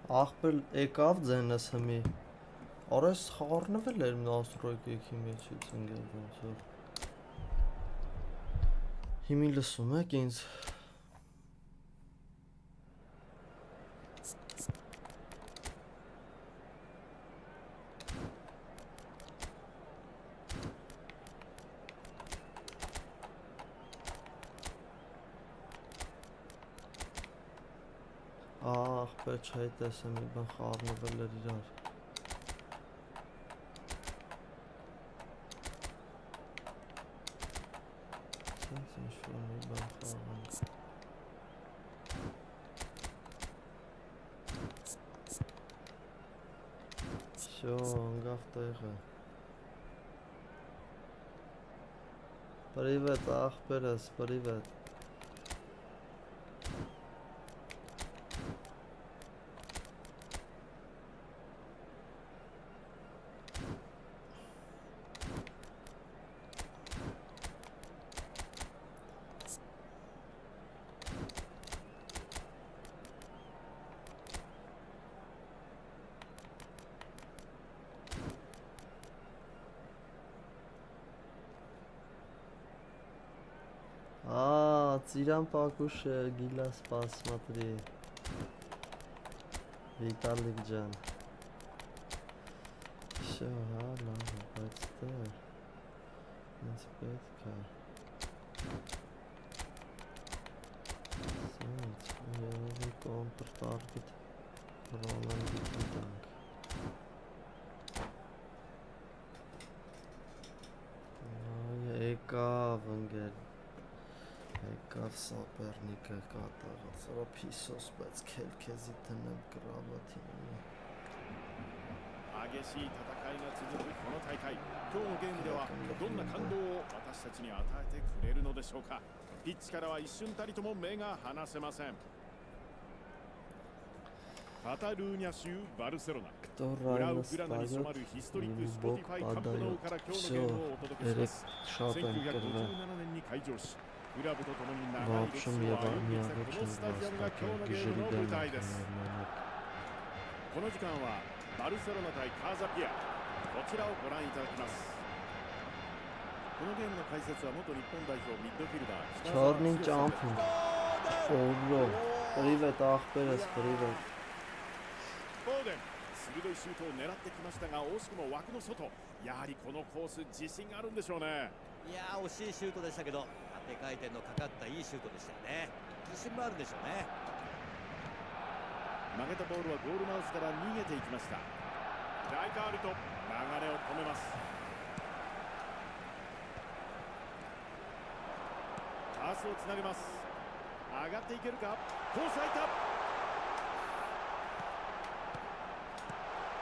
Ախպեր եկավ ձենս հմի Արես խառնվել էր նաստրոյկեքի մեջից ընկել ոնց որ Հիմի լսում եք ինձ Ախպեր չէ տեսեմ մի բան խառնվել էր իրար Սենց ինչ-որ մի բան խաղանք Շո, անգավ տեղը Պրիվետ, ախպերս, պրիվետ Ծիրան պակուշ է, գիլաս պասմատրի Վիտալիկ ջան Շո, հա, լավ, բայց դեր Ինձ պետք է Սենց, երևի կոնտր տարգիտ Ռոլանդի գիտանք Եկավ ընգեր Եկավ սապերնիկը կատաղած, սրա պիսոս, բայց քել քեզի տնեմ կրավաթին ունի 激しい戦いが続くこの大会今日のゲームではどんな感動を私たちに与えてくれるのでしょうかピッチからは一瞬たりとも目が離せませんカタルーニャ州バルセロナ裏ウクライナに染まるヒストリックスポティファイカンプノーから今日のゲームをお届けします1957年に開場しクラブとともに長い歴史を歩んできたこのスタジアムが今日のゲームの舞台ですこの時間はバルセロナ対カーザピアこちらをご覧いただきますこのゲームの解説は元日本代表ミッドフィルダー Չորնին ճամփին Օրո Պրիվետ ախպերս պրիվետ フォーデン鋭いシュートを狙ってきましたが惜しくも枠の外やはりこのコース自信があるんでしょうねいやー惜しいシュートでしたけど縦回転のかかったいいシュートでしたよね自信もあるでしょうね曲げたボールはゴールマウスから逃げていきましたライカールと流れを止めますパスをつなげます上がっていけるかコース空いた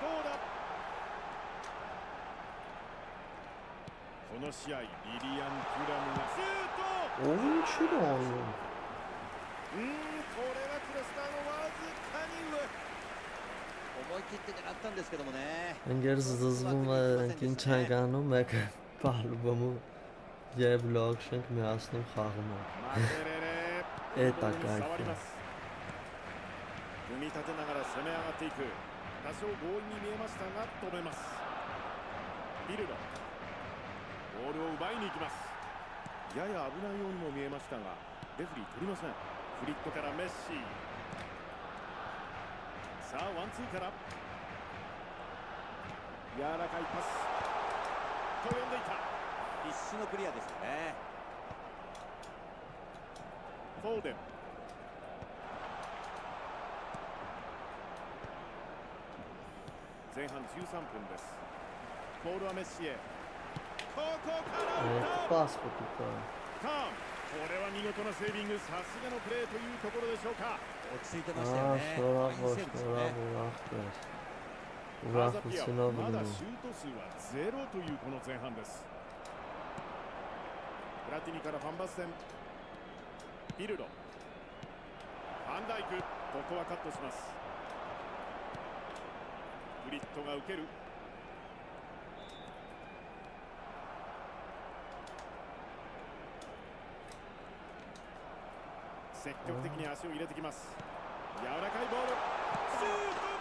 どうだこの試合リリアン・テュラムがシュート Oyun şunu oluyor これはクロスバーのわずかに上思い切って狙ったんですけどもね Ընկեր զզվում ենք ինչ ենք անում մեկը բալուբամու Եվ լոգ շենք միացնում խաղում ենք Էտ է կայքը 組み立てながら攻め上がっていく多少強引に見えましたが止めますビルドボールを奪いに行きますやや危ないようにも見えましたがレフリー取りませんフリットからメッシさあワンツーから柔らかいパスと呼んでいた必死のクリアでしたねフォーデン前半13分ですボールはメッシへここから打った Pas potupa カーンこれは見事なセービングさすがのプレーというところでしょうか落ち着いてましたよね Շորավոր, いいセーブですね շորավոր ախպեր カーザピア Ուրախությունով まだ լինում シュート数はゼロというこの前半ですプラティニからファンバステンビルドファンダイクここはカットしますフリットが受ける積極的に足を入れてきます柔らかいボールシュート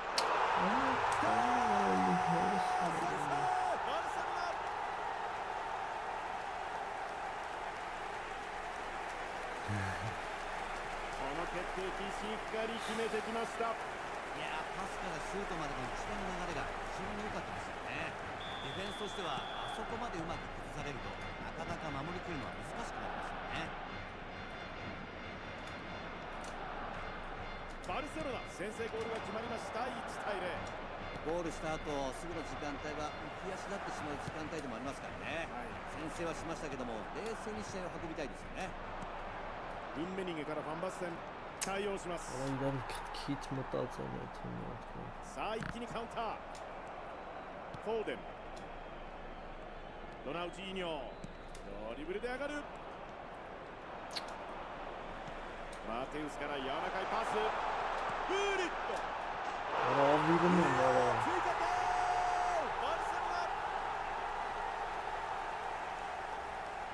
シュートまでの一連の流れが非常に良かったですよね。ディフェンスとしてはあそこまでうまく崩されるとなかなか守りきるのは難しくなりますよね。バルセロナ先制ゴールが決まりました。1対0。ゴールした後すぐの時間帯は浮き足立ってしまう時間帯でもありますからね、先制はしましたけども冷静に試合を運びたいですよね。ウンメニゲからファンバステン対応します。 Այնտեղ քիչ մտածել է թիմը։ さあ一気にカウンター。フォーデン、ロナウジーニョ、ドリブルで上がる。マテウスから柔らかいパス。ブーリット。追加点。バルセロナ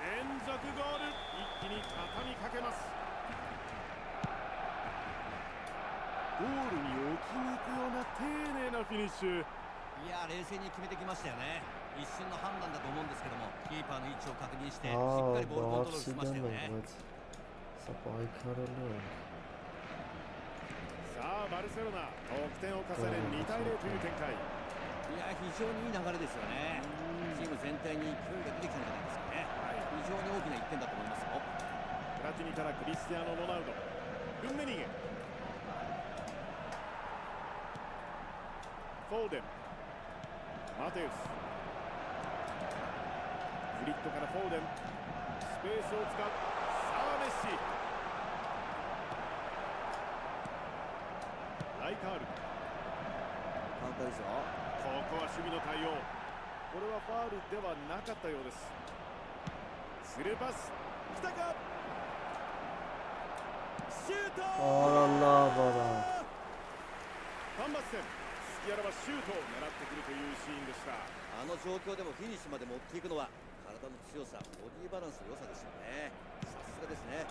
連続ゴール。一気に畳みかけます。ゴールに置きに行くような丁寧なフィニッシュ。いや冷静に決めてきましたよね。一瞬の判断だと思うんですけどもキーパーの位置を確認してしっかりボールコントロールしましたよね。さあバルセロナ得点を重ね2対0という展開。いや非常にいい流れですよね。チーム全体に勢いが出てきたんじゃないですかね、非常に大きな1点だと思いますよ。プラティニからクリスティアーノ・ロナウド、ルンメニゲ、フォーデン、マテウス、フリットからフォーデン、スペースを使う。さあメッシ、ライカール、カウンターですよ。ここは守備の対応。これはファールではなかったようです。スルーパス、来たか。シュート。ファンバステン、隙あらばシュートを狙ってくるというシーンでした。あの状況でもフィニッシュまで持っていくのは体の強さ、ボディバランスの良さですよね。さすがですね。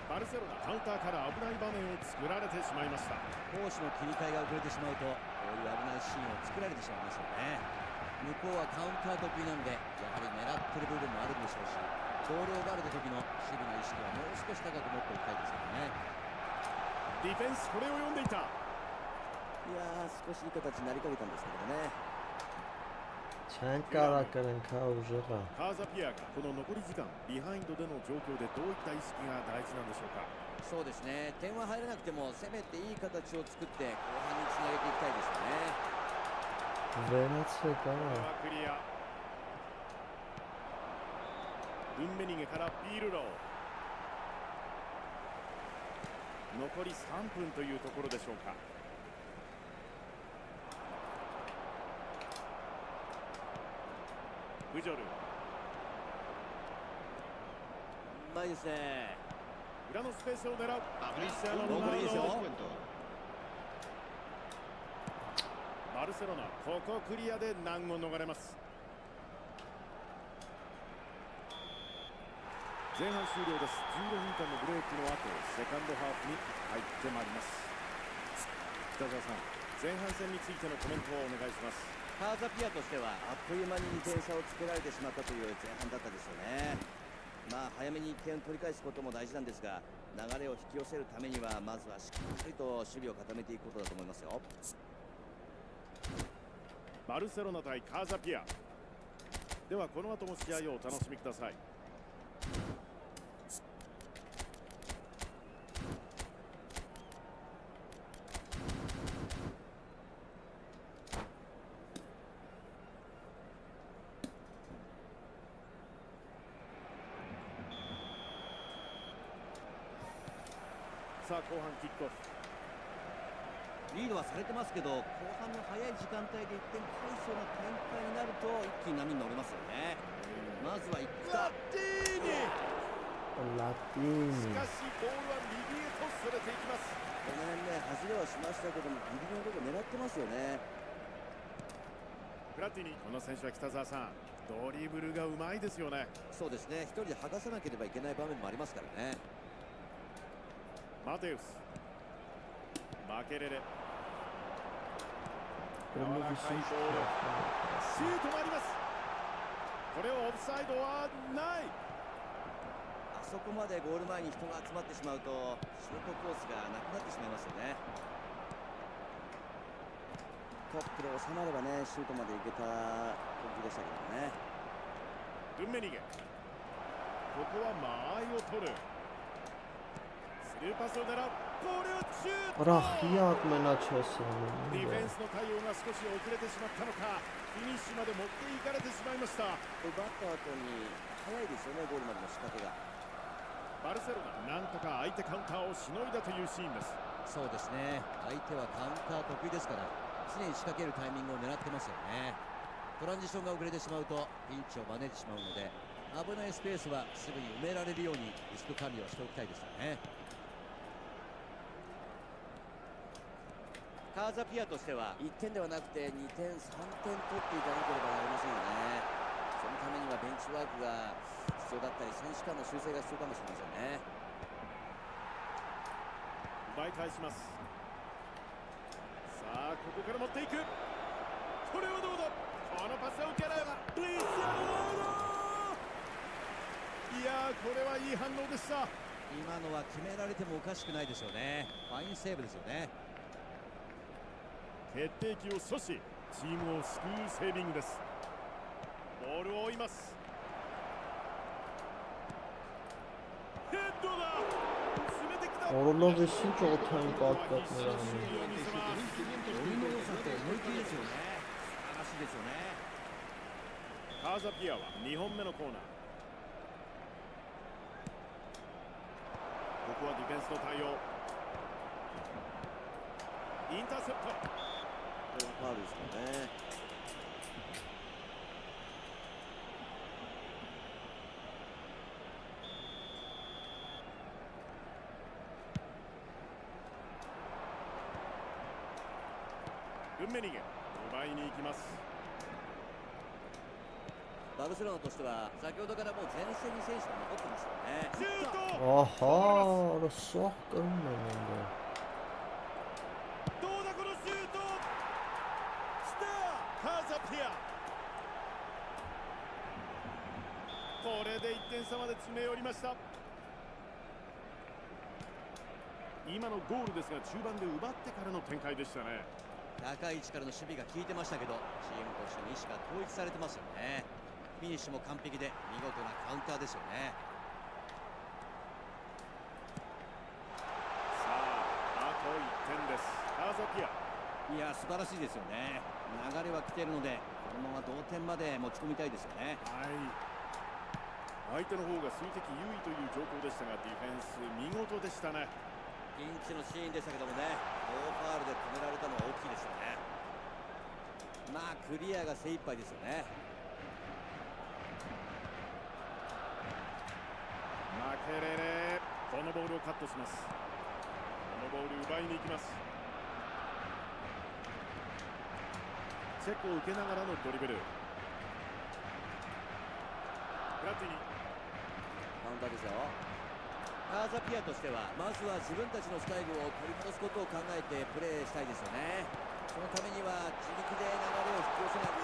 バルセロナカウンターから危ない場面を作られてしまいました。攻守の切り替えが遅れてしまうとこういう危ないシーンを作られてしまいますよね。向こうはカウンター得意なのでやはり狙ってる部分もあるんでしょうし、ボールを奪われた時の守備の意識はもう少し高く持っておきたいですよね。ディフェンスこれを読んでいた。いやー少しいい形になりかけたんですけどね。Չեն կարա կրենք հա ուժեղա։ カーザピアがこの残り時間ビハインドでの状況でどういった意識が大事なんでしょうか。そうですね、点は入らなくても攻めていい形を作って後半につなげていきたいですよね。Վերացրեքこれա։ はクリア。ウンメニゲからピールロー。残り3分というところでしょうか。ブジョル、うまいですね。裏のスペースを狙う。クリスティアーノ・ロナウ残りですよ。ド。バルセロナここクリアで難を逃れます。前半終了です。15分間のブレークの後セカンドハーフに入ってまいります。北澤さん、前半戦についてのコメントをお願いします。カーザピアとしてはあっという間に2点差をつけられてしまったという前半だったですよね。まあ早めに1点を取り返すことも大事なんですが、流れを引き寄せるためにはまずはしっかりと守備を固めていくことだと思いますよ。バルセロナ対カーザピアではこの後も試合をお楽しみください。さあ後半キックオフ。リードはされてますけど後半の早い時間帯で1点返すような展開になると一気に波に乗れますよね。まずは行くか。ラティーニ。ラティーニ。しかしボールは右へとそれていきます。この辺ね外れはしましたけどもギリギリのところ狙ってますよね。プラティニ、この選手は北澤さんドリブルがうまいですよね。そうですね、一人で剥がさなければいけない場面もありますからね。マテウス、マケレレ、これも柔らかいボール、シュートもあります。これをオフサイドはない。あそこまでゴール前に人が集まってしまうとシュートコースがなくなってしまいますよね。トップで収まればね、シュートまで行けた攻撃でしたけどね。ルンメニゲ、ここは間合いを取る。スルーパスを狙う。これをシュート。 Ռախիակ մենաչես ディフェン անում スの対応が少し遅れてしまったのか、フィニッシュまで持っていかれてしまいました。奪った後に早いですよね、ゴールまでの仕掛けが。バルセロナ、なんとか相手カウンターをしのいだというシーンです。そうですね、相手はカウンター得意ですから、常に仕掛けるタイミングを狙ってますよね。トランジションが遅れてしまうとピンチを招いてしまうので、危ないスペースはすぐに埋められるようにリスク管理をしておきたいですよね。カーザピアとしては1点ではなくて2点、3点取っていかなければなりませんよね。そのためにはベンチワークが必要だったり、選手間の修正が必要かもしれませんね。奪い返します。さあ、ここから持っていく。これはどうだ。このパスを受ける。クリスティアーノ。いやー、これはいい反応でした。今のは決められてもおかしくないですよね。ファインセーブですよね。決定機を阻止、チームを救うセービングです。ボールを追います。ヘッドだ。詰めてきた。 Օրոնով է ինչ օթային պատկատներ անում ノリの良さと思い切りですよね。素晴らしいですよね。カーザピアは2本目のコーナー。ここはディフェンスの対応。インターセプト。これもファウルですよね。ルンメニゲ、奪いに行きます。バルセロナとしては先ほどからもう前線に選手が残ってますよね。シュート。 Ահա, սող կրում են անդը どうだこのシュート。スターカーザピア。これで1点差まで詰め寄りました。今のゴールですが、中盤で奪ってからの展開でしたね。高い位置からの守備が効いてましたけど、チームとしての意思が統一されてますよね。フィニッシュも完璧で見事なカウンターですよね。さあ、あと1点です。カーザピア。いや、素晴らしいですよね。流れは来ているので、このまま同点まで持ち込みたいですよね。はい、相手の方が数的優位という状況でしたが、ディフェンス見事でしたね。ピンチのシーンでしたけどもね、ノーファウルで止められたのは大きいですよね。まあクリアが精一杯ですよね。マケレレ、このボールをカットします。このボール奪いに行きます。チェックを受けながらのドリブル。プラティニ。カウンターですよ。カーザピアとしてはまずは自分たちのスタイルを取り戻すことを考えてプレーしたいですよね。そのためには自力で流れを引き寄せない。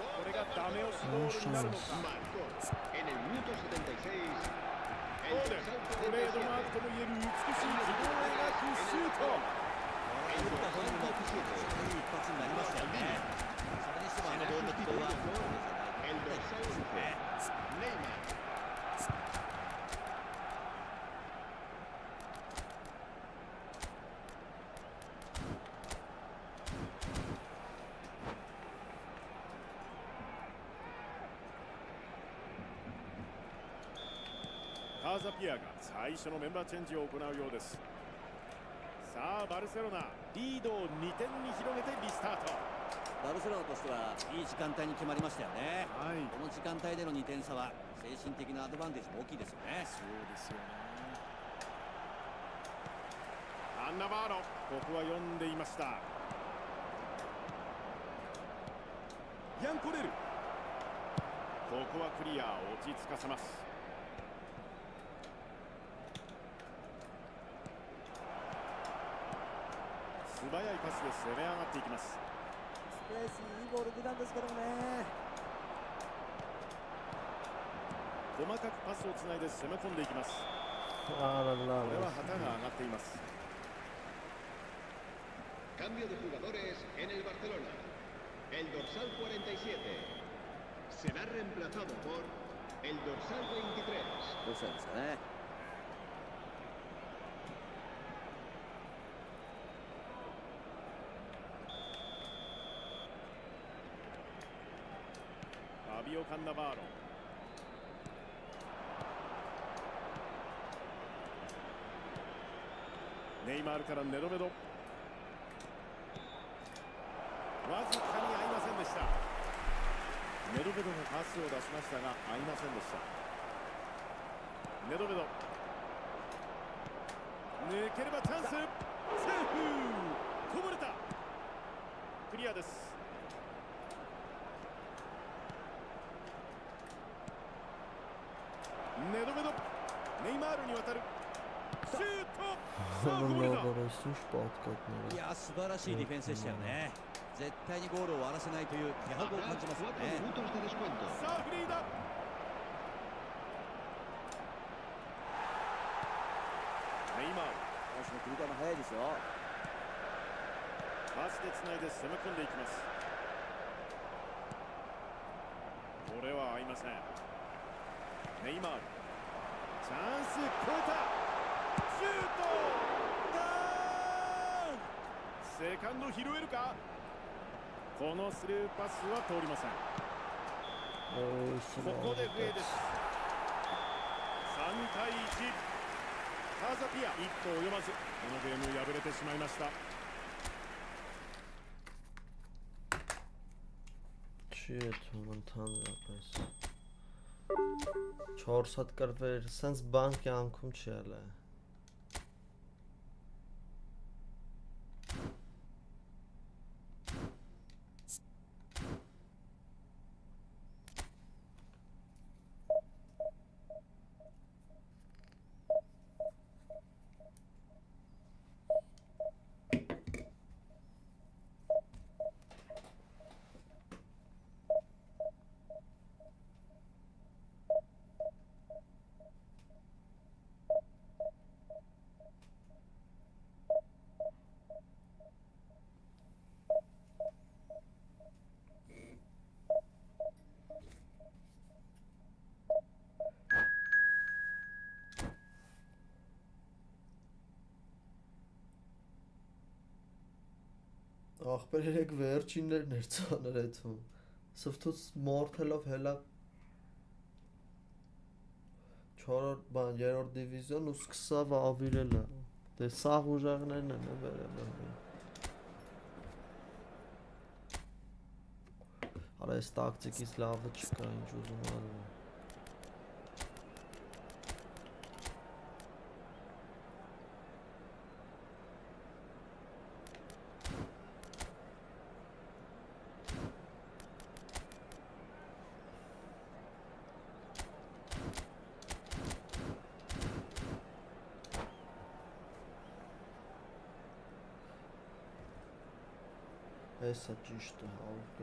これがダメ押しゴールになるのか。トレードマークともいえる美しい自動を描くシュート。打った本人もいい一発になりましたよね。それにしてもあのボールの軌道はカーザピアが最初のメンバーチェンジを行うようです。さあバルセロナ、リードを2点に広げてリスタート。バルセロナとしてはいい時間帯に決まりましたよね。はい、この時間帯での2点差は精神的なアドバンテージも大きいですよね。そうですよね。アンナバーロ、ここは読んでいました。ヤンコレル、ここはクリア、落ち着かせます。素早いパスで攻め上がっていきます。スペースにいいボール出たんですけどもね。細かくパスをつないで攻め込んでいきます。あららこれは旗が上がっています。 Cambio de jugadores en el Barcelona. El dorsal 47 será reemplazado por el dorsal 23. どうしたんですかね。ファビオ・カンナバーロ。ネイマールからネドベド。 わずかに合いませんでした。ネドベドがパスを出しましたが合いませんでした。ネドベド抜ければチャンス。セーフ。こぼれた。クリアです。ネドベドネイマールに渡るシュート。さあこぼれた。いや素晴らしいディフェンスでしたよね。絶対にゴールを割らせないという気迫を感じますよね。さあフリーだ。ネイマール。パスの切り替えも早いですよ。パスでつないで攻め込んでいきます。これは合いません。ネイマールチャンス超えた。シュートダウン。セカンド拾えるか。このスルーパスは通りません。ここで笛です。3対1。カーザピア一歩及ばずこのゲーム敗れてしまいました。 Չի էթում ընդհանրապես 4 հատ կրվեր, սենց բան կյանքում չի ելը։ Ախպեր երեք վերջիններն էր ծանր էթում, սվթուց մորթելով հելա 4-րդ բան, 3-րդ դիվիզիոն ու սկսավ ավիրելը, դե սաղ ուժաղներն են վերել Արա ես տակտիկից լավը չկա, ինչ ուզում արում Էսա ճիշտ է, 100%։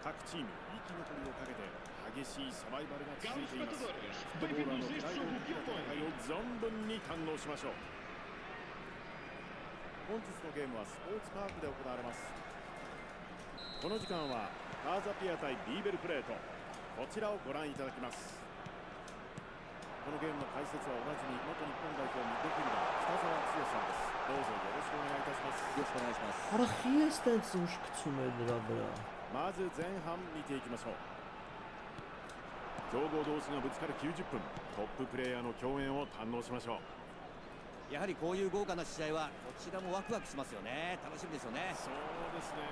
各チーム生き残りをかけて激しいサバイバルが続いています。フットボーラーの期待を裏切る戦いを存分に堪能しましょう。本日のゲームはスポーツパークで行われます。この時間はカーザピア対ビーベルプレート、こちらをご覧いただきます。このゲームの解説はおなじみ元日本代表ミッドフィルダー北澤剛さんです。どうぞよろしくお願いいたします。よろしくお願いします。 Արա խի ես տենց ուշ գցում է դրա վրա まず前半見ていきましょう。強豪同士がぶつかる90分、トッププレーヤーの共演を堪能しましょう。やはりこういう豪華な試合はこちらもワクワクしますよね。楽しみですよね。そうですね。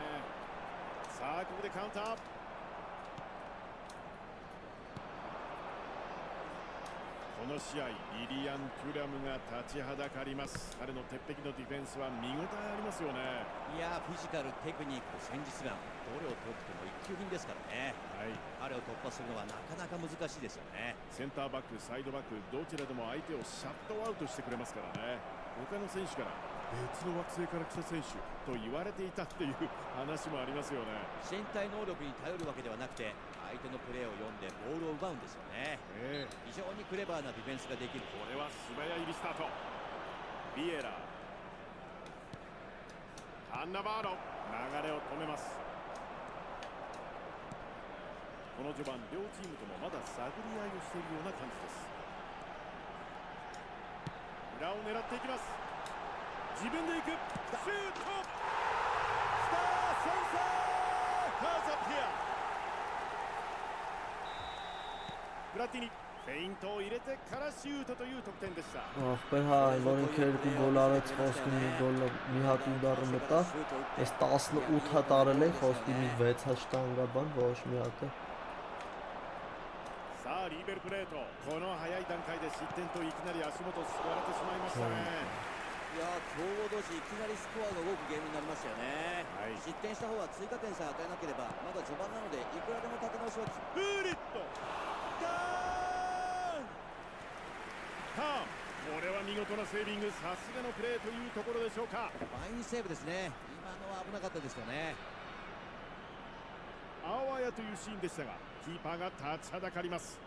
さあここでカウンター。この試合リリアン・テュラムが立ちはだかります。彼の鉄壁のディフェンスは見応えありますよね。いやフィジカル、テクニック、戦術眼、どれを取っても一級品ですからね。はい、彼を突破するのはなかなか難しいですよね。センターバック、サイドバックどちらでも相手をシャットアウトしてくれますからね。他の選手から別の惑星から来た選手と言われていたっていう話もありますよね。身体能力に頼るわけではなくて、相手のプレーを読んでボールを奪うんですよね。非常にクレバーなディフェンスができる。これは素早いリスタート。ビエラ、カンナバーロ、流れを止めます。この序盤両チームともまだ探り合いをしているような感じです。裏を狙っていきます。自分で行く。シュート、きた、先制、カーザピア。ブラティニ、フェイントを入れてからシュートという得点でした。ախպեր հա, որ ինքը 2 գոլ արեց, խոսքի մի գոլ մի հատ ուդարը մտավ, այս 18 հատ արել է, խոսքի մի 6 հատ շտանգաբան, ոչ մի հատը։ さあリーベルプレート、この早い段階で失点といきなり足元を救われてしまいましたね。いや強豪同士いきなりスコアが動くゲームになりましたよね。失点した方は追加点さえ与えなければまだ序盤なのでいくらでも立て直しはフリットガーンターン、これは見事なセービング、さすがのプレーというところでしょうか。ファインセーブですね。今のは危なかったですよね。あわやというシーンでしたがキーパーが立ちはだかります。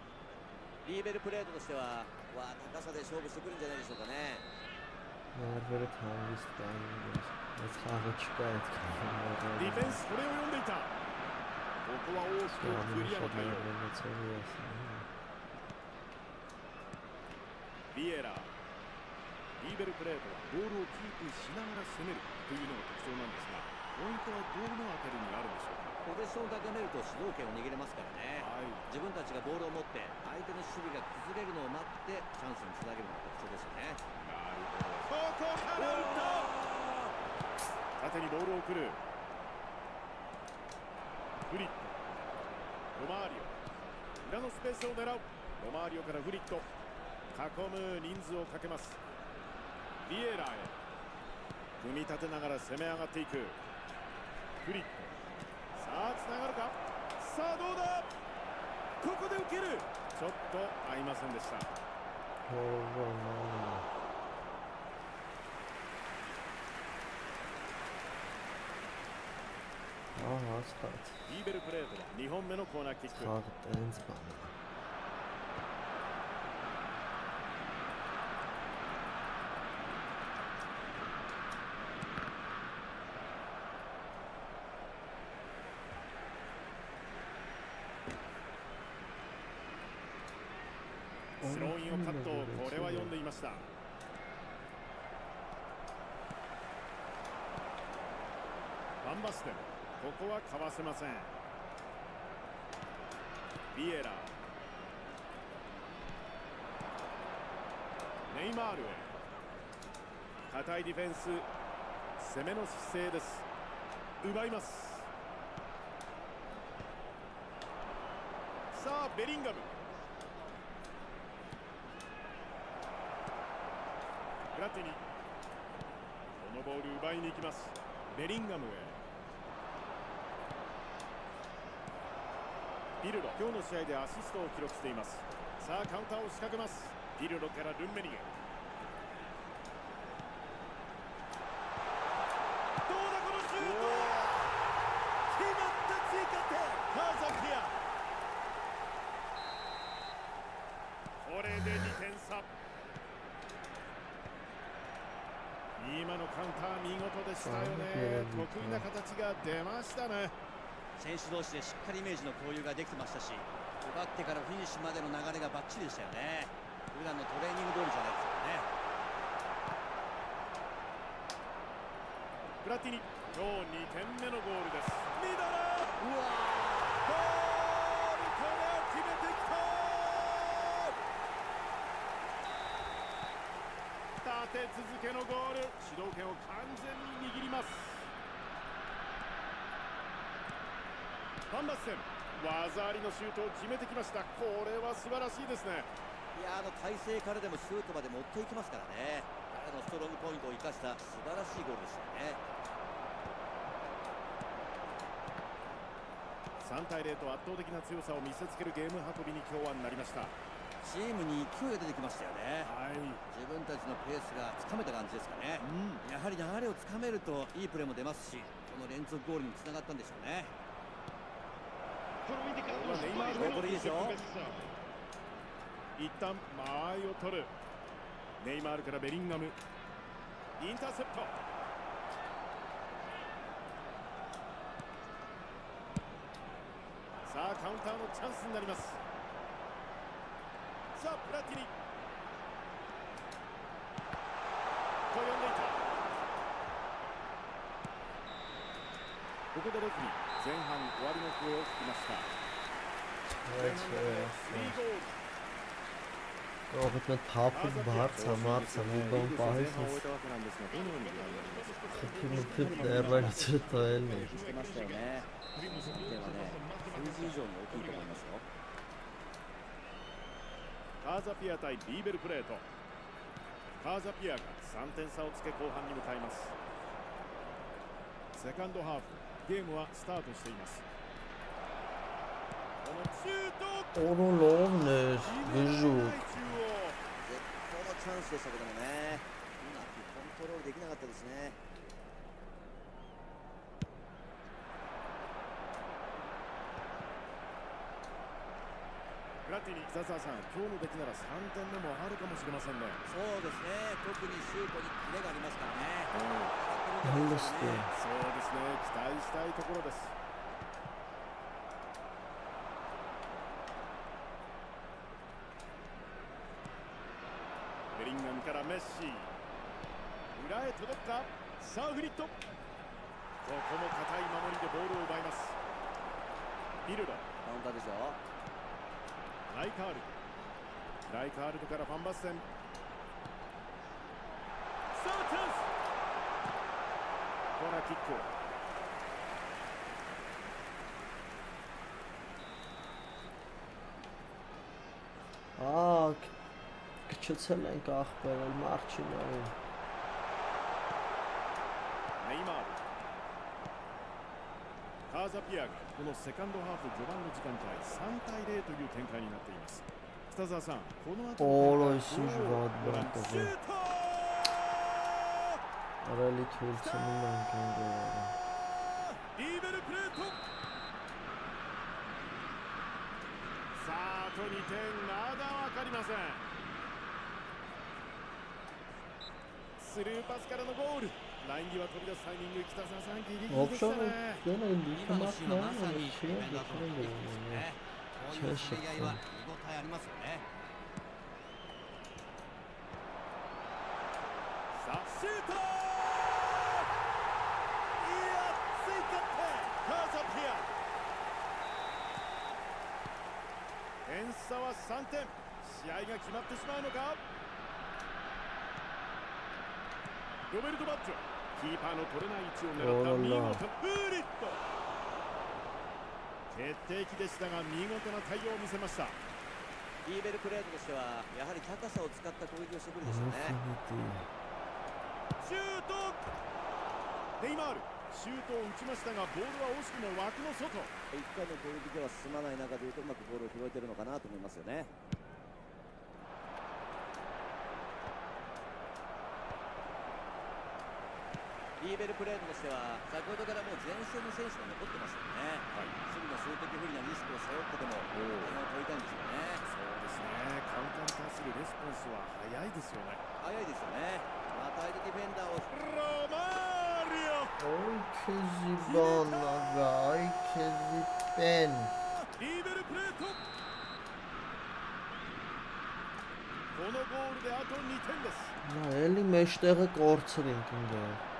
リーベルプレートとしては高さで勝負してくるんじゃないでしょうかね。Մարվերը թանիստ կային ես, այս խաղը չկա այդքան։ ディフェンスこれを読んでいた。ここは大きくクリアの対応。ビエラ、リーベルプレートはボールをキープしながら攻めるというのが特徴なんですが、ポイントはどのあたりにあるんでしょうか。ポゼッションを高めると主導権を握れますからね。自分たちがボールを持って相手の守備が崩れるのを待ってチャンスにつなげるのが特徴ですよね。なるほど。ここから打った。縦にボールを送る。フリット、ロマーリオ、裏のスペースを狙う。ロマーリオからフリット、囲む、人数をかけます。ビエラーへ組み立てながら攻め上がっていく。フリット、さあつながるか。さあどうだ、ここで受ける。ちょっと合いませんでした。リーベルプレートは2本目のコーナーキック。スローインをカット、これは読んでいました。バンバステン、ここはかわせません。ビエラ、ネイマールへ、堅いディフェンス、攻めの姿勢です。奪います。さあベリンガム、ブラティニ、このボール奪いに行きます。ベリンガムへ。ピルロ、今日の試合でアシストを記録しています。さあカウンターを仕掛けます。ピルロからルンメニゲ、どうだこのシュート、決まった追加点、カーザピア。これで2点差。今のカウンター見事でしたよね。得意な形が出ましたね。選手同士でしっかりイメージの共有ができてましたし、奪ってからフィニッシュまでの流れがバッチリでしたよね。普段のトレーニング通りじゃないですよね。ブラティニ、今日2点目のゴールです。ミドル、うわゴール、これを決めてきた。立て続けのゴール、主導権を完全に握ります。ファンバステン、技ありのシュートを決めてきました。これは素晴らしいですね。いや、体勢からでもシュートまで持っていきますからね。彼のストロングポイントを生かした素晴らしいゴールでしたね。3対0と圧倒的な強さを見せつけるゲーム運びに今日はなりました。チームに勢いが出てきましたよね。はい。自分たちのペースがつかめた感じですかね。やはり流れをつかめるといいプレーも出ますし、この連続ゴールにつながったんでしょうね。これいいですよ。一旦間合いを取る。ネイマールからベリンガム、インターセプト。さあカウンターのチャンスになります。さあプラティニと呼んでいた。ここでレフに前半終わりの笛を吹きました。Robert mit Papu Barca Marca Mubon Pais Tipp der Reise Teil してましたよね。3点はね、数字以上に大きいと思いますよ。カーザピア対リーベルプレート。カーザピアが3点差をつけ後半に向かいます。セカンドハーフ、ゲームはスタートしています。このシュート。Oğlum Vücut 絶好のチャンスでしたけどもね、うまくコントロールできなかったですね。プラティニ、ザザーさん、今日の出来なら3点目もあるかもしれませんね。そうですね、特にシュートにキレがありますからね。何してそうですね、期待したいところです。ベリンガムからメッシ、裏へ届くか。さあフリット、ここも堅い守りでボールを奪います。ビルド、カウンターですよ。ライカールドからファンバステン。さあチャンス。コーナーキック。Քչացել ենք ախպերել Մարչինոյին ネイマール、カーザピアがこのセカンドハーフ序盤の時間帯3対0という展開になっています。北澤さん、この後Օր այսինչ վատ ご覧 բան くださ տղա い。 Արելի թույլ ցնում ենք ընկերները リーベルプレート。さああと2点、まだ分かりません。スルーパスからのゴール。ライン際飛び出すタイミング、北澤さんギリギリでした Ովշով ね。 դեն են դիքը 今のシーンはまさに մատնան ディフェンダーとのプレーですね。こういう競り合いは見応えありますよね。さあシュート。いや、追加点、カーザピア。点差は3点。試合が決まってしまうのか。ロベルト・バッジョ、キーパーの取れない位置を狙った見事フーリット。決定機でしたが見事な対応を見せました。リーベルプレートとしてはやはり高さを使った攻撃をしてくるでしょうね。シュート。ネイマール、シュートを打ちましたがボールは惜しくも枠の外。1回の攻撃では進まない中でいうとうまくボールを拾えているのかなと思いますよね。リーベルプレートとしては先ほどからもう前線の選手が残ってますよね。守備の数的不利なリスクを背負ってでも点を取りたいんですよね。そうですね、カウンターに対するレスポンスは早いですよね。早いですよね。また相手ディフェンダーをロマーリオ。 Oy kezibon aga, oy keziben リーベルプレート。このゴールであと2点です。 Նա էլի մեջտեղը կորցրինք ինձ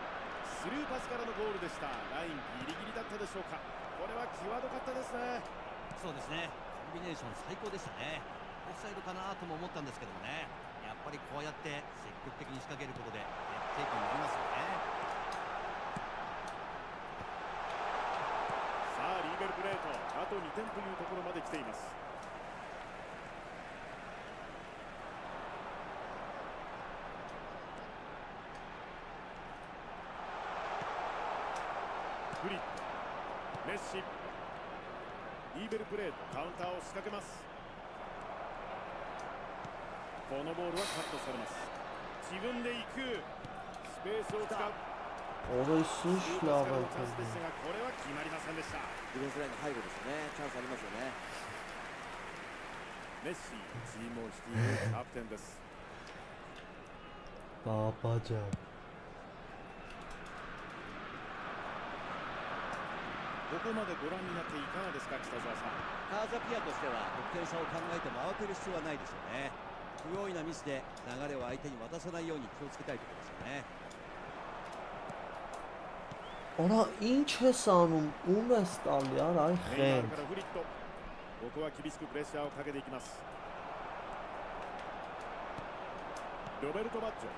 スルーパスからのゴールでした。ラインギリギリだったでしょうか。これは際どかったですね。そうですね。コンビネーション最高でしたね。オフサイドかなとも思ったんですけどもね。やっぱりこうやって積極的に仕掛けることで決定機になりますよね。さあリーベルプレート、あと2点というところまで来ています。フリット、メッシ、リーベルプレート、カウンターを仕掛けます。このボールはカットされます。自分で行く。スペースを使う。 Orası şlava チャンスですがこれは決まりませんでした。ディフェンスラインの背後ですよね。チャンスありますよね。メッシ、チームを率いるキャプテンです。 Babacan. ここまでご覧になっていかがですか、北澤さん。カーザピアとしては得点差を考えても慌てる必要はないでしょうね。不用意なミスで流れを相手に渡さないように気をつけたいところですよね。 Ora ինչ ես անում, ում ես տալի, արա այն ネイマール խենթ からフリット。ここは厳しくプレッシャーをかけていきます。ロベルト・バッジョ。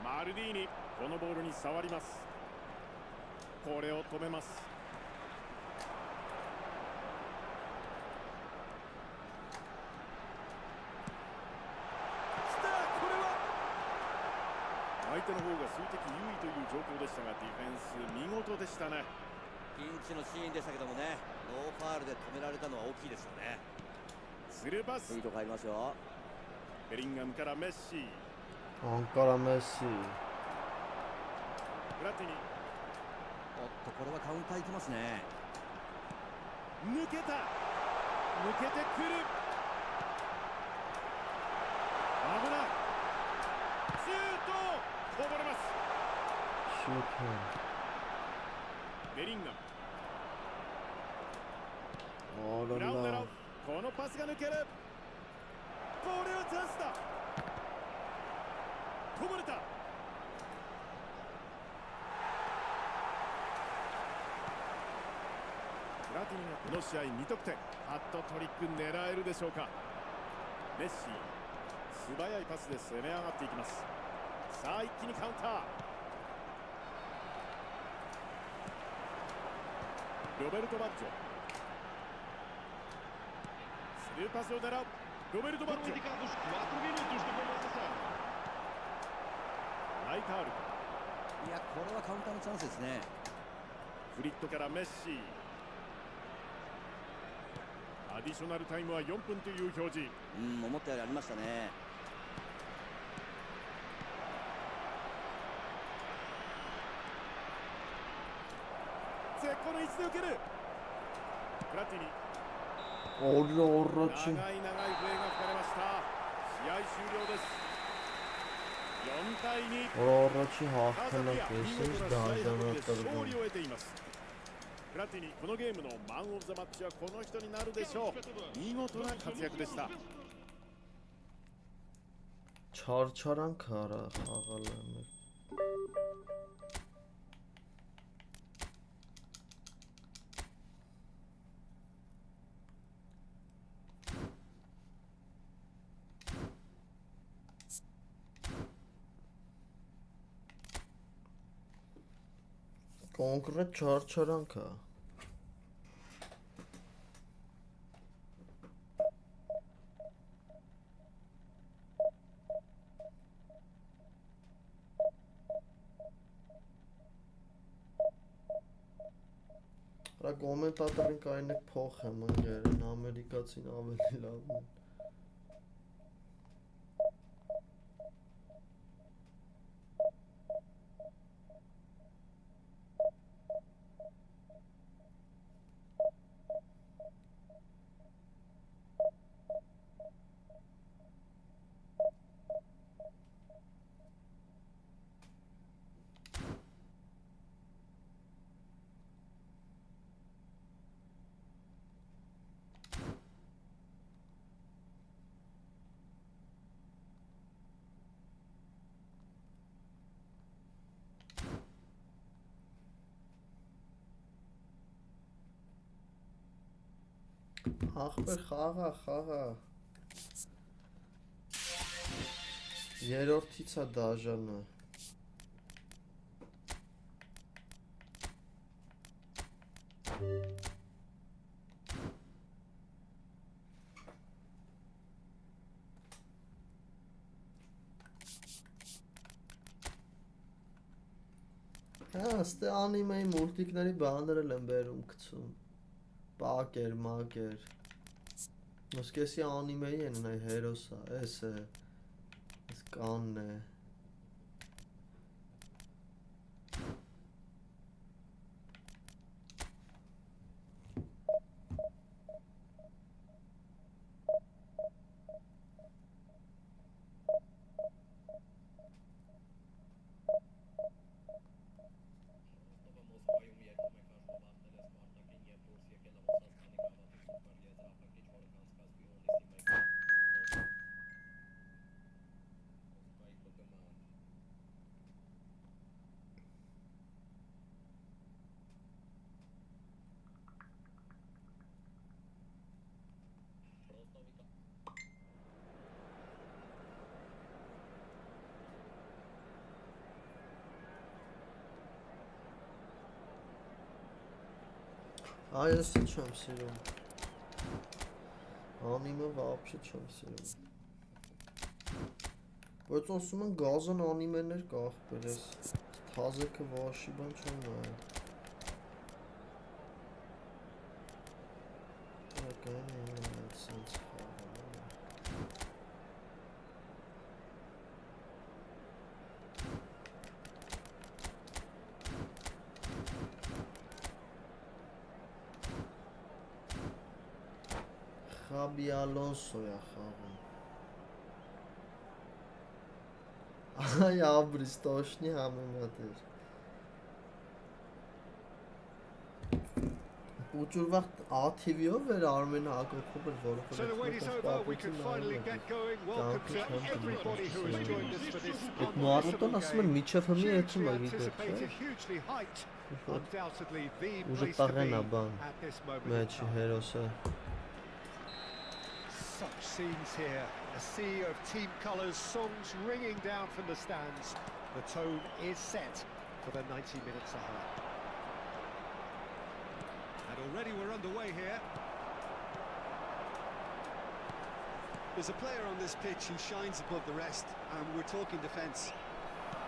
マルディーニ、このボールに触ります。これを止めます。相手の方が数的優位という状況でしたが、ディフェンス見事でしたね。ピンチのシーンでしたけどもね、ノーファールで止められたのは大きいですよね。スルーパス。いいとこ入りますよ。ベリンガムからメッシ。 Ankara Messi プラティニ。おっと、これはカウンターいきますね。抜けた。抜けてくる。危ない。シュート。こぼれます。 Şut ベリンガム。 Ora 裏を狙 la う。このパスが抜ける。これはチャンスだ。こぼれた。プラティニがこの試合2得点。ハットトリック狙えるでしょうか。メッシ、素早いパスで攻め上がっていきます。さあ一気にカウンター。ロベルト・バッジョ。スルーパスを狙う。ロベルト・バッジョ。ナイタール。いや、これはカウンターのチャンスですね。フリットからメッシ。アディショナルタイムは4分という表示。思ったよりありましたね。絶好の位置で受ける。プラティニ。 Orada 長い oraçı 長い笛が吹かれました。試合終了です。4対2。 oraçı カーザ haftalık ピア、見 geçmiş 事な試合 dağdan 運びで勝 atırdım. 利を得ています。プラティニ、このゲームのマン・オブ・ザ・マッチはこの人になるでしょう。見事な活躍でした。 Չարչարանք արա խաղալ եմ Կոնկրետ չարչարանք է Հրա կոմենտատորին կային եք փոխ եմ ընկերն ամերիկացին ավելի լավն է Ախպեր խաղա Երորդից է դաժանը Ստե անիմեի մուլտիկների բաներ էլ եմ բերում կցում Պակեր, մակեր Ոսկեսի անիմեի են նայ հերոսա, էս է, էս կանն է։ Այ ես չեմ սիրում, անիմը վապշի չեմ սիրում, բայց ոսում են գազան անիմեներ կա աղբեր ես, թազեքը վաշի բան չեմ նայել, ակայն են սենց խաղան, Խաբի Ալոնսոյա խաղում, այ աբրիստոշնի համեմատեր, ուջուր վաղտ աթիվիով էր Արմեն Հակոբով էր, որով Այդ նուարոտոն ասում են միչև հմի էթում է գիտեք, ուժը տաղեն է բան, մեջի հերոսը, Such scenes here, a sea of team colours, songs ringing down from the stands. The tone is set for the 90 minutes ahead. And already we're underway here. There's a player on this pitch who shines above the rest, and we're talking defence.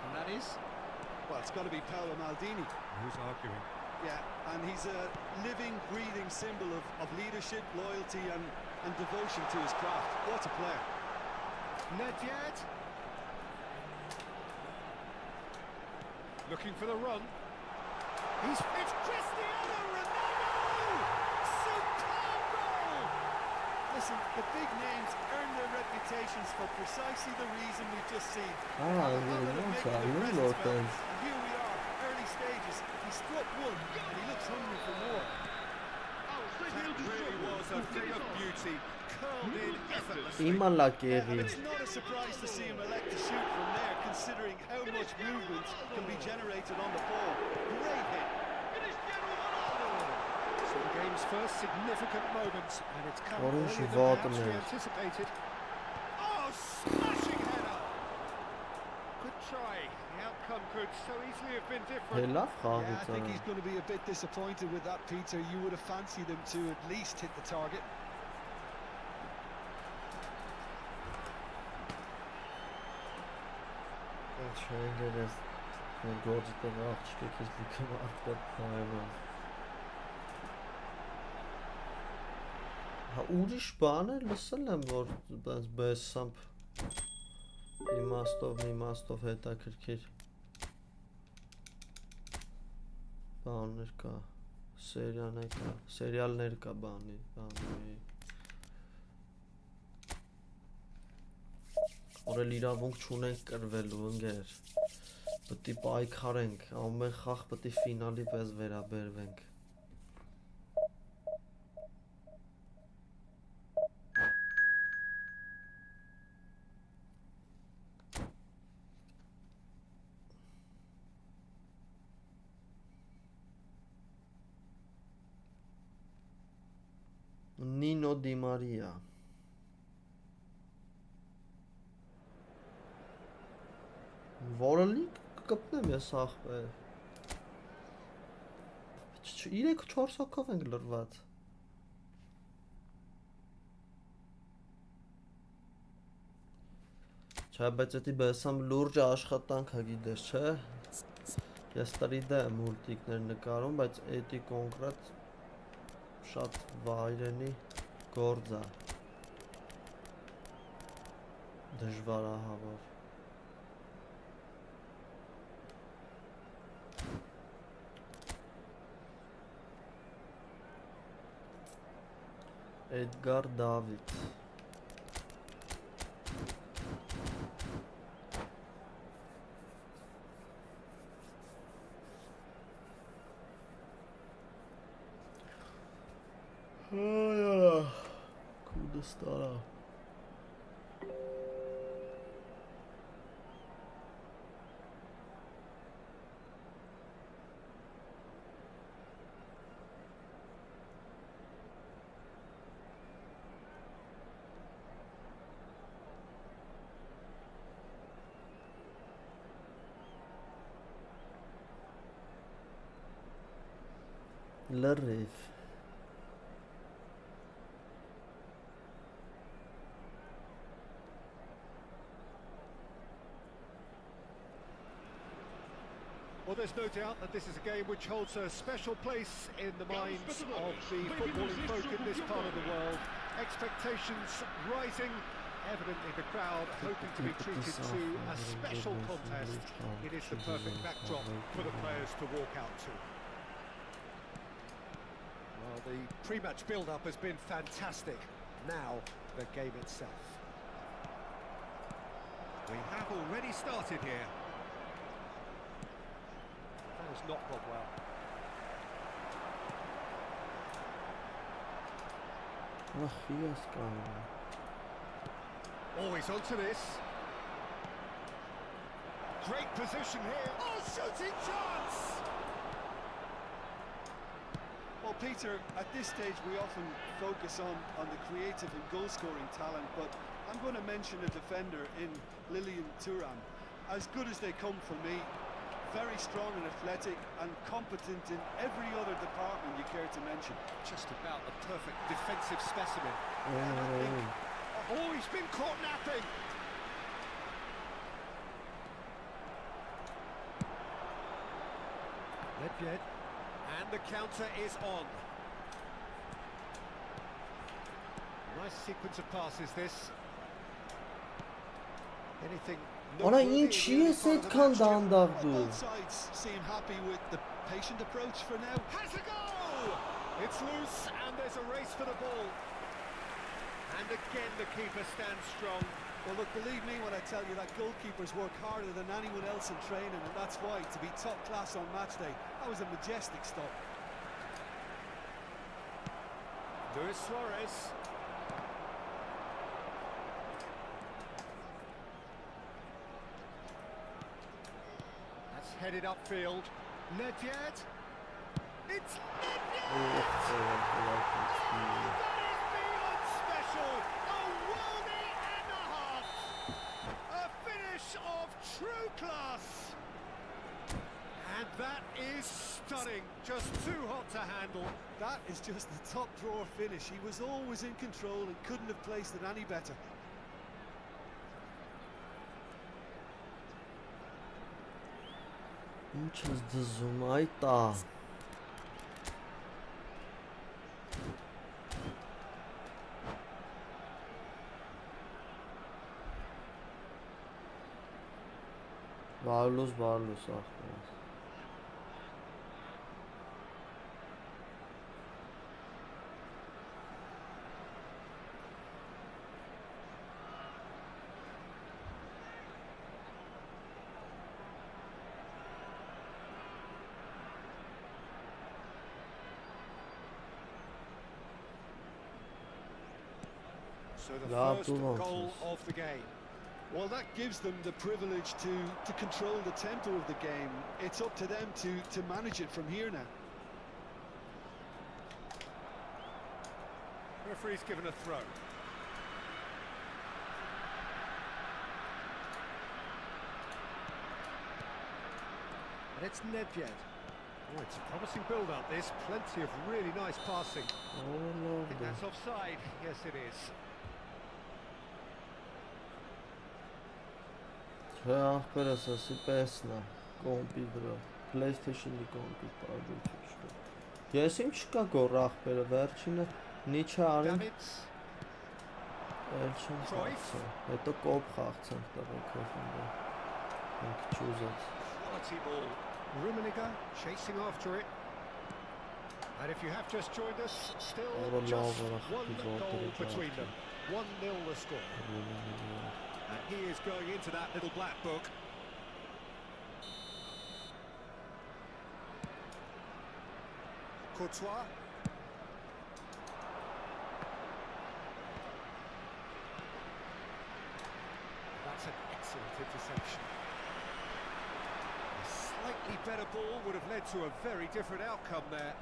And that is? Well, it's got to be Paolo Maldini. Who's arguing? Yeah, and he's a living, breathing symbol of leadership, loyalty and devotion to his craft. What a player. Nedved. Looking for the run. It's Cristiano Ronaldo! Superb goal! Listen, the big names earn their reputations for precisely the reason we've just seen. Lopez. And here we are, early stages. He struck one, and he looks hungry for more. That really was a thing of beauty, curled in effortlessly. Իմալակերի It's not a surprise to see him elect to shoot from there, considering how much movement can be generated on the ball. Great hit. So the game's first significant moments, and it's come Orange earlier than water perhaps we man. anticipated. Oh, smashing header! Good try. The outcome could so easily have been different. Հելավ Yeah, I խաղից think he's going to be a bit disappointed with that, Peter. You would have fancied him to at least hit the target. Չայգեր ես գործը տեղ աղջկեք ես լիքը մարդկատ պայման ուրիշ բան է լսել եմ, որ բեսամպ իմաստով հետաքրքիր բաններ կա, սերիալներ կա բանի Որել իրավունք չունենք կրվելու ընգեր, պտի պայքարենք, ամեն խաղ պտի ֆինալի պես վերաբերվենք։ Նինո Դի Մարիա Որը լիք կպնեմ ես աղբեր 3-4 հոգով ենք լրված Չէ, բայց էտի բեսամ լուրջ աշխատանք հա գիտես, չէ Ես տրիդ եմ մուլտիկներ նկարում, բայց էտի կոնկրետ շատ վայրենի գործ է Դժվարահավոր։ Էդգար Դավիթ։ Kurdistana. Լրիվ։ Well, there's no doubt that this is a game which holds a special place in the minds of the footballing folk in this part of the world. Expectations rising, evidently the crowd hoping to be treated to a special contest. It is the perfect backdrop for the players to walk out to. Well, the pre-match build-up has been fantastic. Now, the game itself. We have already started here. That has not gone well. Always onto this. Great position here. Oh, shooting chance! Well, Peter, at this stage we often focus on the creative and goal-scoring talent, but I'm going to mention a defender in Lilian Thuram. As good as they come for me, very strong and athletic and competent in every other department you care to mention. Just about a perfect defensive specimen. Oh, he's been caught napping! Nedved. And the counter is on. Nice sequence of passes this. Anything Ona ինչ ես այդքան դանդաղ դու։ Both sides seem happy with the patient approach for now. Has a goal! It's loose and there's a race for the ball. And again the keeper stands strong. Well, look, believe me when I tell you that goalkeepers work harder than anyone else in training, and that's why, to be top class on match day, that was a majestic stop. Luis Suarez. That's headed upfield. Nedved. It's Nedved! Special! A worldie and a half! A finish of true class! And that is stunning, just too hot to handle. That is just the top drawer finish. He was always in control and couldn't have placed it any better. Ինչ ես դզում, այ տա։ Բարլոս ախպես։ So the first goal of the game. Well, that gives them the privilege to control the tempo of the game. It's up to them to manage it from here now. Referee's given a throw. And it's Nedved. Oh, it's a promising build-up, this. Plenty of really nice passing. I think that's offside. Yes, it is. Ախպերս ասի պեսնա, կոմպի վրա, PlayStation-ի կոմպի պարդություն չկա։ Ես իմ չկա գոր ախպերը, վերջինը Նիչը արին, Elçin kalktı. Հետո կոպ խաղցանք տղեկով ինձ։ Մենք չուզեց։ Quality ball. Rummenigge chasing after it. And if you have just joined us, still just one goal between them. 1-0 the score. And he is going into that little black book. Courtois. That's an excellent interception. A slightly better ball would have led to a very different outcome there.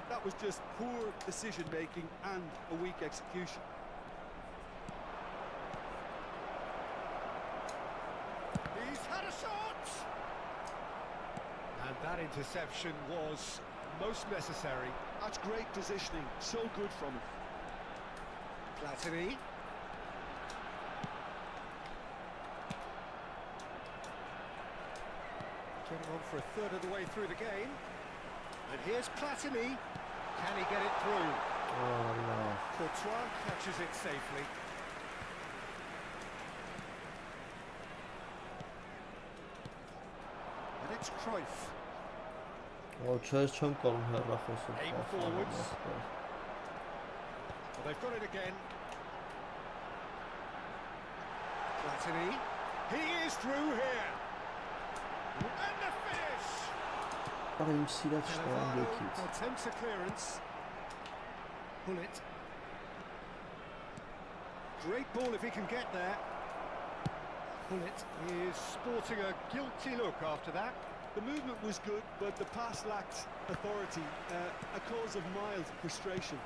That was just poor decision-making and a weak execution. He's had a shot! And that interception was most necessary. That's great positioning, so good from him. Platini. Getting on for a third of the way through the game. And here's Platini. Can he get it through? Oh no. Courtois catches it safely. And it's Cruyff. Ո չես չեմ կարող հեռախոսով Aim forwards. Well, they've got it again. Platini. He is through here. And the finish! Ահա իմ սիրած շտան եկից։ Attempts a clearance. Pull it. Great ball if he can get there. Pull it. He is sporting a guilty look after that. The movement was good, but the pass lacked authority, a cause of mild frustration.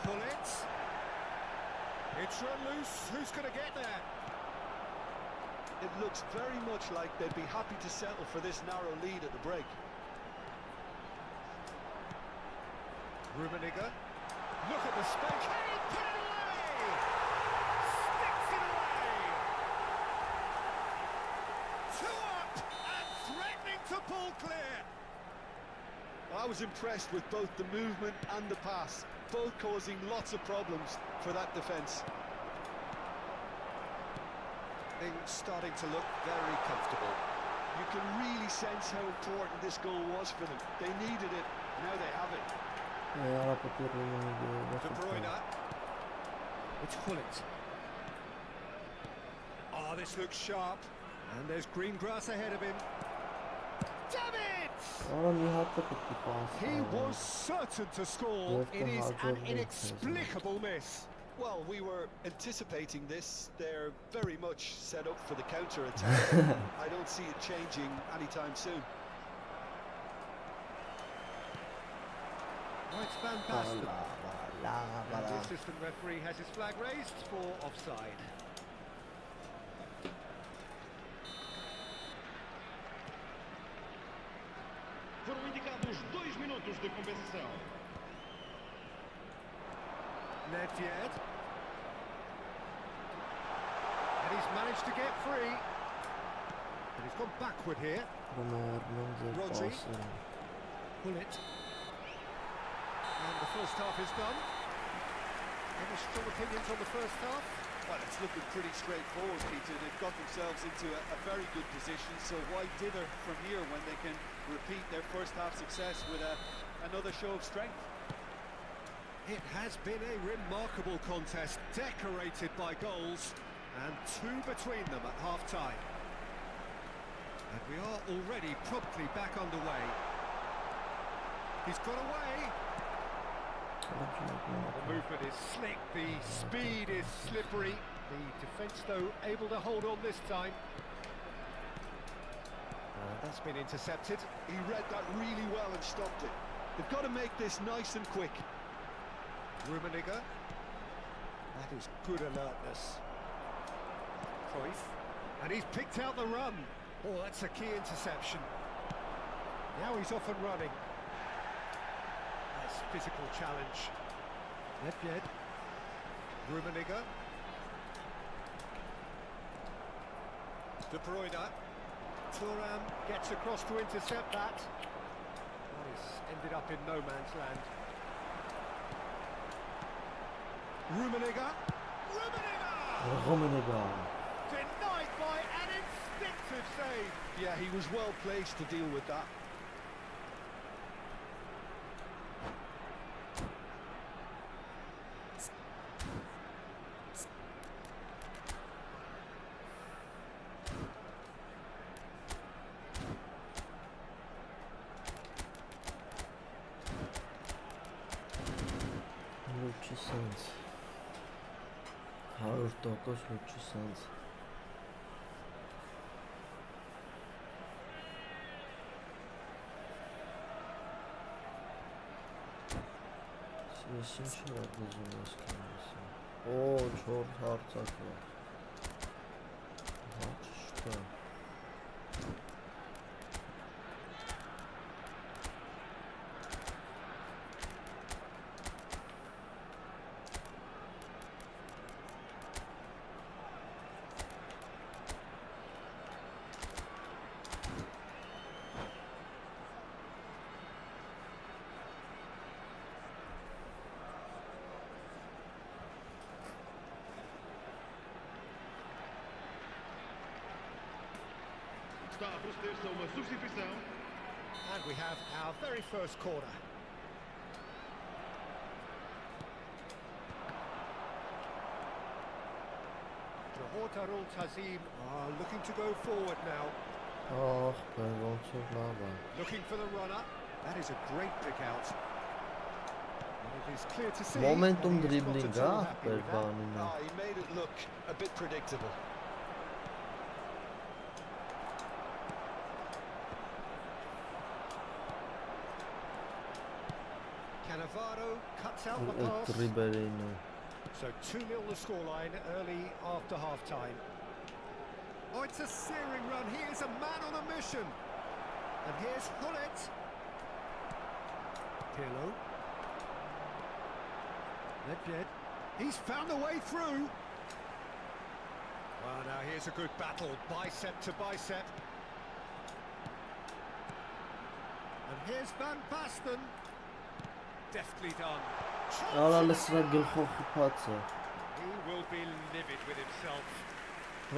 Pull it. It's run loose. Who's going to get there? It looks very much like they'd be happy to settle for this narrow lead at the break. Rummenigge. Look at the space. Can he put it away? Sticks it away. 2 up and threatening to pull clear. I was impressed with both the movement and the pass, both causing lots of problems for that defence. Things starting to look very comfortable. You can really sense how important this goal was for them. They needed it, now they have it. De Bruyne. It's Hullet. Oh, this looks sharp. And there's green grass ahead of him. Damn it! He was certain to score. It is an inexplicable miss. Well, we were anticipating this. They're very much set up for the counter-attack. I don't see it changing anytime soon. It's Van Basten. And the assistant referee has his flag raised for offside. Foram indicados 2 minutos de compensação. Nedved. And he's managed to get free. And he's gone backward here. Rodri. Pull it. And the first half is done. Any strong opinions on the first half? Well, it's looking pretty straightforward, Peter. They've got themselves into a very good position, so why dither from here when they can repeat their first half success with another show of strength? It has been a remarkable contest, decorated by goals, and 2 between them at half-time. And we are already promptly back underway. He's got away. The movement is slick, the speed is slippery. The defence, though, able to hold on this time. That's been intercepted. He read that really well and stopped it. They've got to make this nice and quick. Rummenigge. That is good alertness. Cruyff. And he's picked out the run. Oh, that's a key interception. Now he's off and running. Nice physical challenge. Nedved. Rummenigge. De Bruyne. Thuram gets across to intercept that. That is ended up in no man's land. Rummenigge. Denied by an instinctive save. Yeah, he was well placed to deal with that. Լուչի սենց 100% լուչի սենց Ես ինչ է ագուզում ես կամեսը Օ, չոր հարցակվա Հաչշկա Está a proceder-se a uma substituição. And we have our very first corner. Johor Darul Tazim are looking to go forward now. Ահ, ոնցով լավ է Looking for the runner. That is a great pick out. And it is clear to see Momentum that he is not dribbling, at all ah, happy with that. բանին է He made it look a bit predictable. Cannavaro cuts out the pass. Դրիբերին է So 2-0 the scoreline early after half-time. Oh, it's a searing run. He is a man on a mission. And here's Hullet. Pirlo. Nedved. He's found a way through. Well, now here's a good battle, bicep to bicep. And here's Van Basten. Deftly done. Արա լսրա գլխով խփած է He will be livid with himself.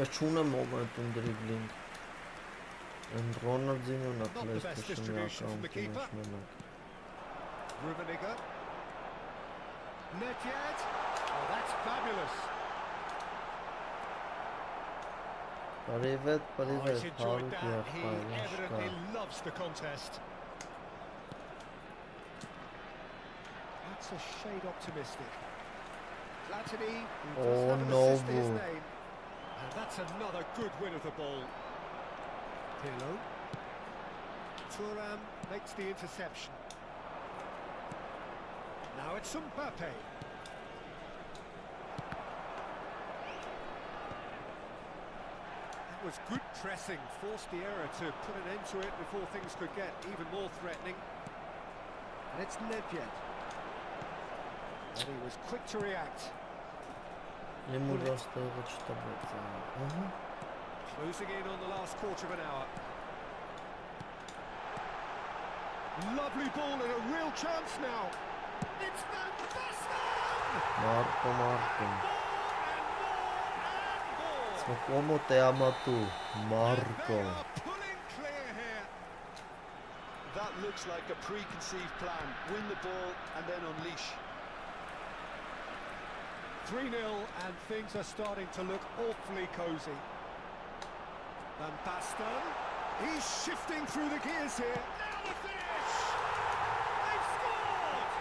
Ես չունեմ momentum dribbling Են Ռոնալդինյոն է PlayStation-ի ակաունտին մենակ Rummenigge. Nedved. Oh, that's fabulous. Привет, Oh, he's привет, enjoyed Հարուկ that. He եղբայր, evidently իշկա loves the contest. That's a shade optimistic. Platini, who does Oh, have an no, assist to his bro. name. And that's another good win of the ball. Pirlo. Thuram makes the interception. Now it's Mbappe. That was good pressing, forced the error to put an end to it before things could get even more threatening. And it's Nedved. And he was quick to react. Ему растаяга չտվեց Ահա Closing in on the last quarter of an hour. Lovely ball and a real chance now. It's Van Basten! Մարկո More and more! Como te ama tu, Marco They are pulling clear here. That looks like a preconceived plan. Win the ball and then unleash. 3-0 and things are starting to look awfully cosy. Van Basten. He's shifting through the gears here. Now the finish! They've scored!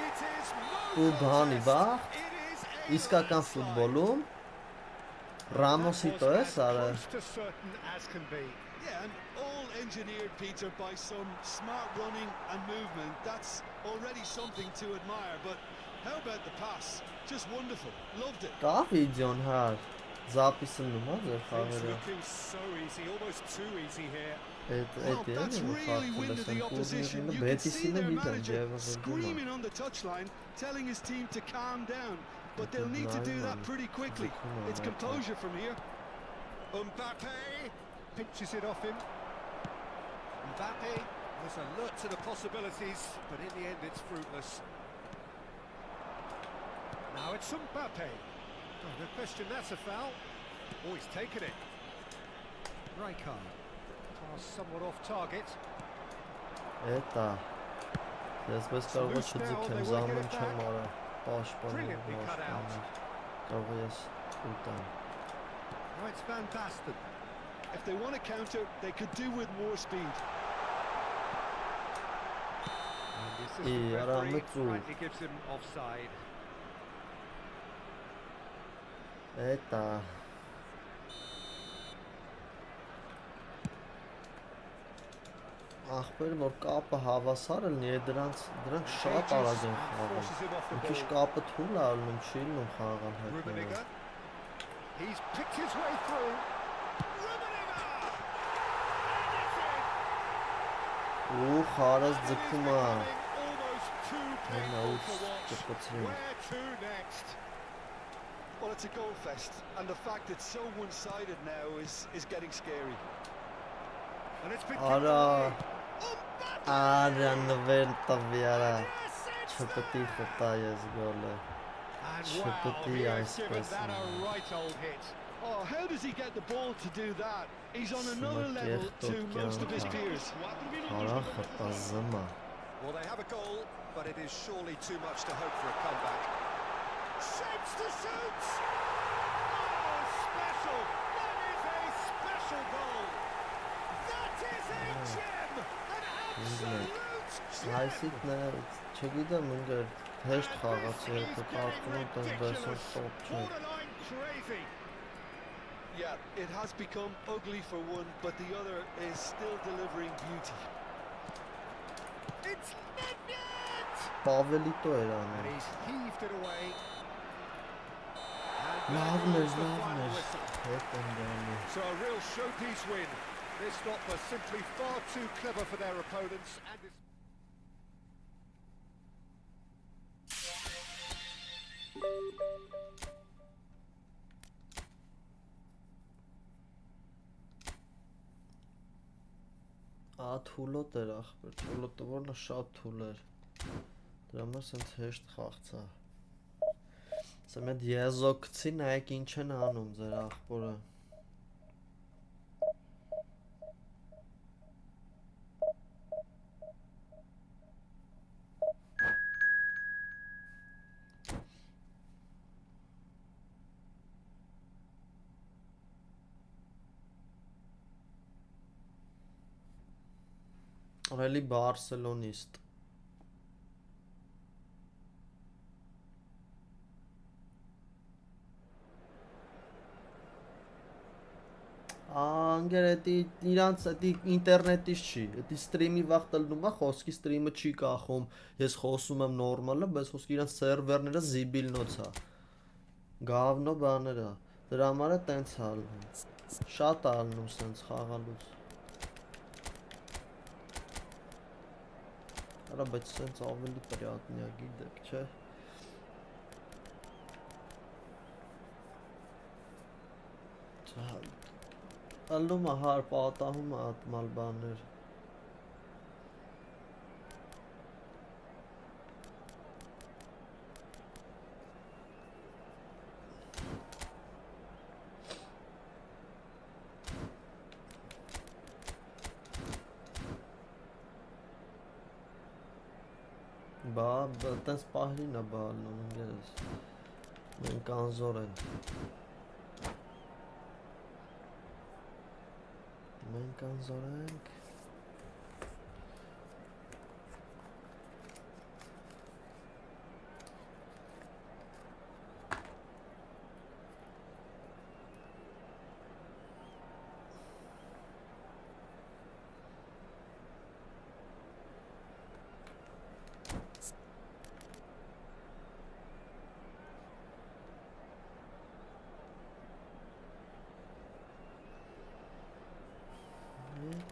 It is no Ու բանի contest. բախտ It is Իսկական a ֆուտբոլում Ռամոսի That տո է was as սարը close to certain as can be. Yeah, and all engineered, Peter, by some smart running and movement. That's already something to admire, but how about the pass? Just wonderful. Loved it. Կա վիդեոն հար Զապիսնում է ձեր Things խաղերը looking so easy, almost too easy here. Well, that's really winded the opposition. You can see their manager screaming on the touchline, telling his team to calm down. But they'll need to do that pretty quickly. It's composure from here. Mbappe pinches it off him. Mbappe was alert to the possibilities, but in the end it's fruitless. Now it's Mbappe. Oh, no question that's a foul. Oh, he's taken it. Rijkaard. Pass somewhat off target. Էտա։ Ես մեզ կարող է չձգեմ, զանում չեմ արա, պաշպանում, կարող է ես ուտեմ։ Oh, it's Van Basten. If they want to counter, they could do with more speed. And the assistant referee rightly gives him offside. Էտա։ Ախպեր, որ կապը հավասար լինի, դրանք շատ արագ են խաղում։ Մի քիչ կապը թույլ է ալնում, չի լինում խաղան հետները։ He's picked his way through. Ու խարած ձգում է։ Almost too painful to watch. Where to next? Well, it's a goal fest, and the fact it's so one-sided now is getting scary. And it's been Արա, արա նվեր տվի արա, չպետի խտա ես գոլը, չպետի այսպես Oh, how does he get the ball to do that? He's on another level to most of his peers. Արա խտա զմա։ Well, they have a goal, but it is surely too much to hope for a comeback. Shapes to shoot! Oh, special! That is a special goal! That is a gem! An absolute gem! Այսիկն է, չգիտեմ ինգեր հեշտ խաղացի հետո կարդում եմ տես բեսոն տոպ չէ։ Borderline crazy! Yeah, it has become ugly for one, but the other is still delivering beauty. It's Nedved! Պավելիտո էր And անում։ he's heaved it away. Լավն էր, հետ են գալի։ So a real showpiece win. This lot were simply far too clever for their opponents and it's Թուլոտ էր ախպեր, թուլոտը որն է շատ թուլ էր, դրա համար սենց հեշտ խաղցա, սեմ էդ եզոքցի նայեք ինչ են անում ձեր ախպորը, Really Barcelonist. Անգեր էդի իրանց էդի ինտերնետից չի, էդի ստրիմի վաղ տնվում է, խոսքի ստրիմը չի կախում, ես խոսում եմ նորմալը, բայց խոսքի իրանց սերվերները զիբիլնոց է, գավնո բաները, դրա համար է տենց հալնում, շատ ալնում սենց խաղալուց, արա բայց սենց ավելի պրյատնյա գիտեք, չէ, ալնում է հար պատահում է ատմալ բաներ, Բա, տենց պահրին է բալնում, ես, մենք անզոր ենք, մենք անզոր ենք,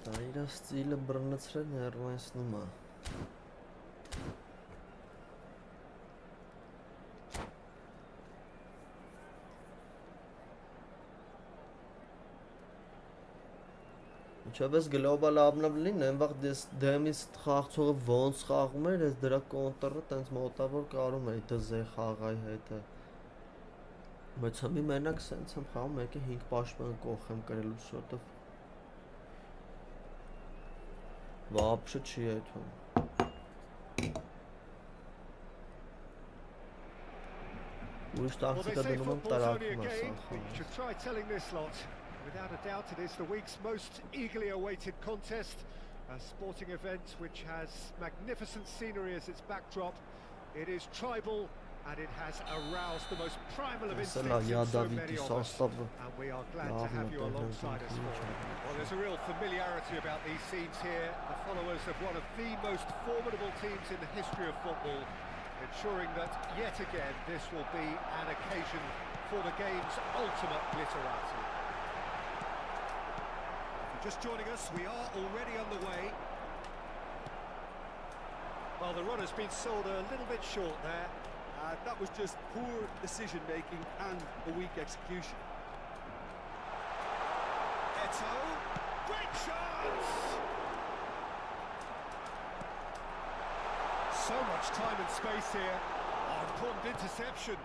դա իրա ստիլը բրնցրել ներվայսնում է, Չավես գլոբալ ապնավլին են վաղ դեմից խաղցողը ոնց խաղում էր, ես դրա կոնտրը տենց մոտավոր կարում էի դզե խաղայ հետը։ Բայց հիմի մենակ սենց եմ խաղում, եկե 5 պաշտպան կողք եմ կրելու, շոտով վապշը չի այդում։ Ուրիշ Well, they տախտիկա say դնում եմ football's only a տարակում game, ասան but you should try telling this lot. Without a doubt, it is the week's most eagerly awaited contest. A sporting event which has magnificent scenery as its backdrop. It is tribal and it has aroused the most primal of instincts in so many of us. And we are glad to have you alongside us for it. Well, there's a real familiarity about these scenes here. The followers of one of the most formidable teams in the history of football, ensuring that yet again this will be an occasion for the game's ultimate glitterati. Just joining us, we are already on the way. Well, the run has been sold a little bit short there. That was just poor decision-making and a weak execution. Eto, great chance! So much time and space here. Oh, important interception.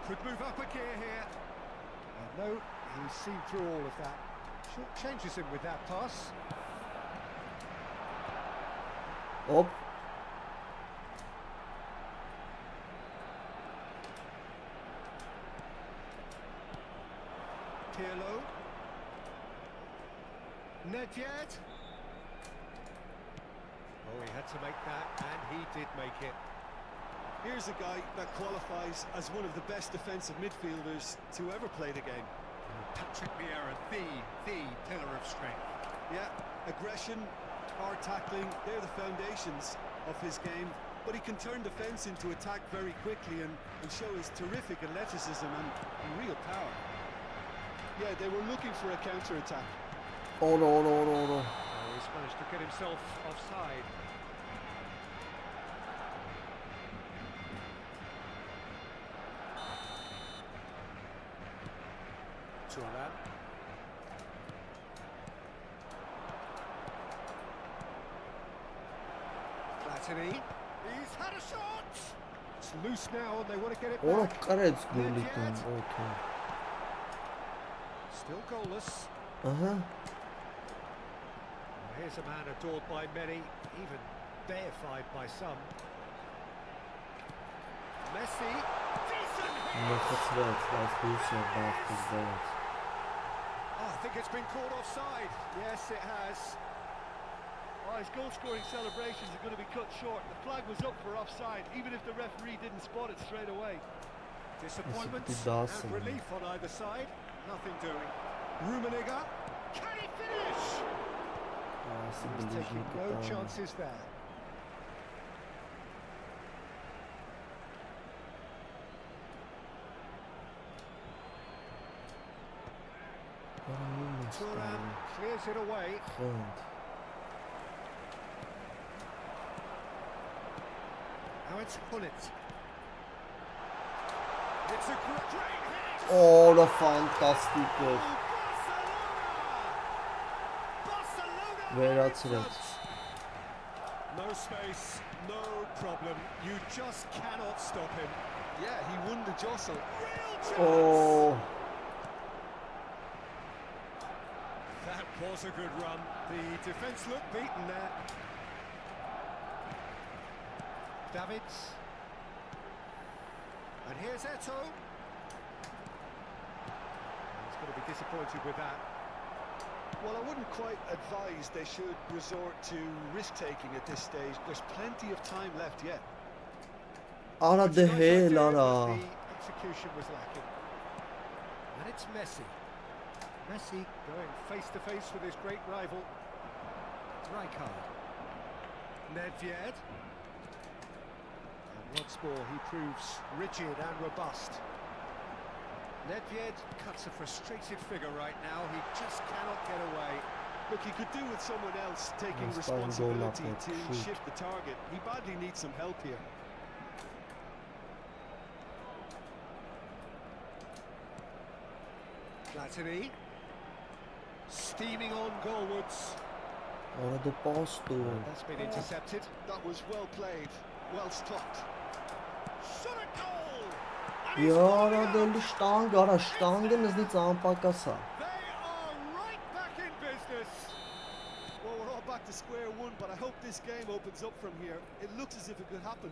Could move up a gear here. No, he's seen through all of that. Short changes him with that pass. Hop. Pirlo. Nedved. Oh, he had to make that, and he did make it. Here's a guy that qualifies as one of the best defensive midfielders to ever play the game. Patrick Vieira, the pillar of strength. Yeah, aggression, hard tackling, they're the foundations of his game. But he can turn defence into attack very quickly and show his terrific athleticism and real power. Yeah, they were looking for a counter-attack. Oh no. Oh, he's managed to get himself offside. Turan. Platini. He's had a shot! It's loose now and they want to get it Օր back. կարեց գոլի տուն, okay. Still goalless. Ահա։ Here's a man adored by many, even deified by some. Messi. Decent hit! Մխցրած, այս դուրսը բախտված։ Oh, I think it's been called offside. Yes, it has. Oh, his goal-scoring celebrations are going to be cut short. The flag was up for offside, even if the referee didn't spot it straight away. Disappointment Dawson. and relief on either side. Nothing doing. Rummenigge. Can he finish? He's taking no chances there. Turan clears it away. Now it's Pullet. It's a great hit! Oh, the fantastic goal. Վերացրեց։ No space, no problem. You just cannot stop him. Yeah, he won the jostle. Real chance! Oh, That was a good run. The defence looked beaten there. Davids. And here's Eto. He's going to be disappointed with that. Well, I wouldn't quite advise they should resort to risk-taking at this stage. There's plenty of time left yet. արա It's դե a nice հել idea, արա։ but the execution was lacking. And it's Messi. Messi going face-to-face with his great rival, Rijkaard. Nedved. And once more he proves rigid and robust. Nedved cuts a frustrated figure right now. He just cannot get away. Look, he could do with someone else taking That's fine, goal responsibility up, to shoot. shift the target. He badly needs some help here. Platini. Steaming on goalwards. Ora do posto. That's been intercepted. That was well played, well stopped. Shot a goal! And he's Yara scored deli it! շտանգ, արա շտանգը նզնից անպակասա։ They are right back in business. Well, we're all back to square one, but I hope this game opens up from here. It looks as if it could happen.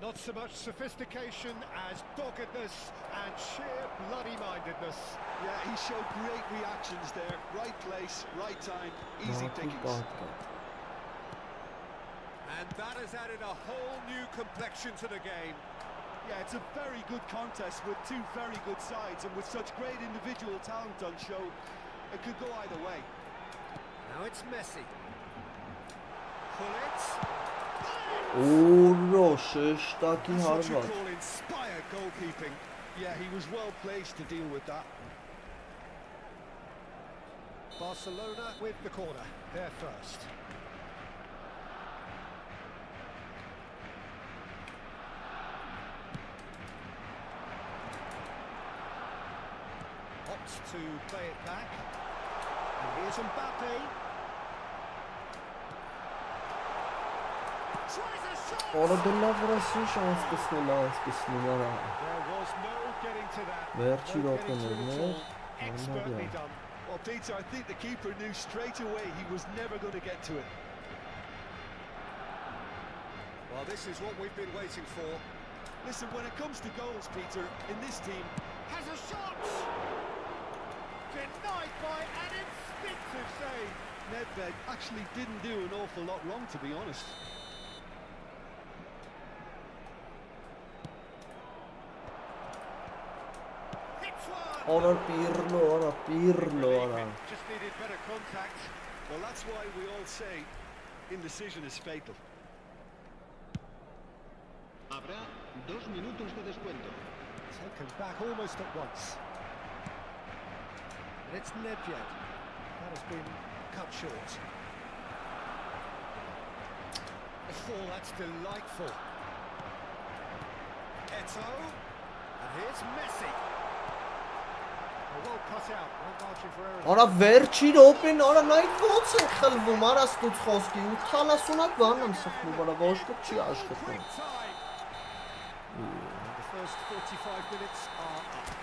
Not so much sophistication as doggedness and sheer bloody-mindedness. Yeah, he showed great reactions there. Right place, right time, easy Մաքուր pickings. պատկա։ And that has added a whole new complexion to the game. Yeah, it's a very good contest with two very good sides, and with such great individual talent on show, it could go either way. Now it's Messi. Pull it. Ուրո շեշտակի That's what you հարված։ call inspired goalkeeping. Yeah, he was well placed to deal with that. Barcelona with the corner. They're first. Opts to play it back. And here's Mbappe. Tries a shot! Ora դելա վրասի շանս կսնել անսկսնել արա։ There was no getting to that. Վերջի No getting to րոպեներն it էր, all. Expertly անհավիա։ done. Well, Peter, I think the keeper knew straight away he was never going to get to it. Well, this is what we've been waiting for. Listen, when it comes to goals, Peter, in this team, Has a shot! Denied by an instinctive save. Nedved actually didn't do an awful lot wrong, to be honest. Hits one! Ora Pirlo, ora Pirlo, ora։ Just needed better contact. Well, that's why we all say indecision is fatal. Habrá 2 minutos de descuento. Taken back almost at once. And it's Nedved. That has been cut short. Oh, that's delightful. Eto'o. And here's Messi. Well cut out. No margin for error. Ora վերջի րոպեն, ora նայ ոնց է խլվում, արա ստուց խոսքի 80-ակ բան եմ սխմում, ora ոչ ոք չի աշխատում։ Quick time. The first 45 minutes are up.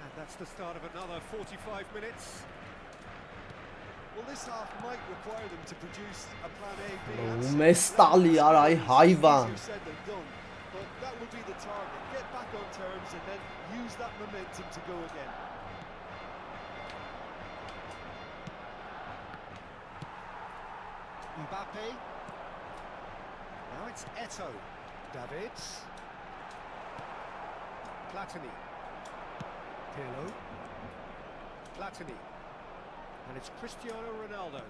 And that's the start of another 45 minutes. Well, this half might require them to produce a plan A, B, Ո and C. մեզ տալի արա այ հայվան։ Easier said than done, but that will be the target. Get back on terms and then use that momentum to go again. Mbappe. Now it's Eto'o. Davids. Platini. Pirlo. Platini. And it's Cristiano Ronaldo.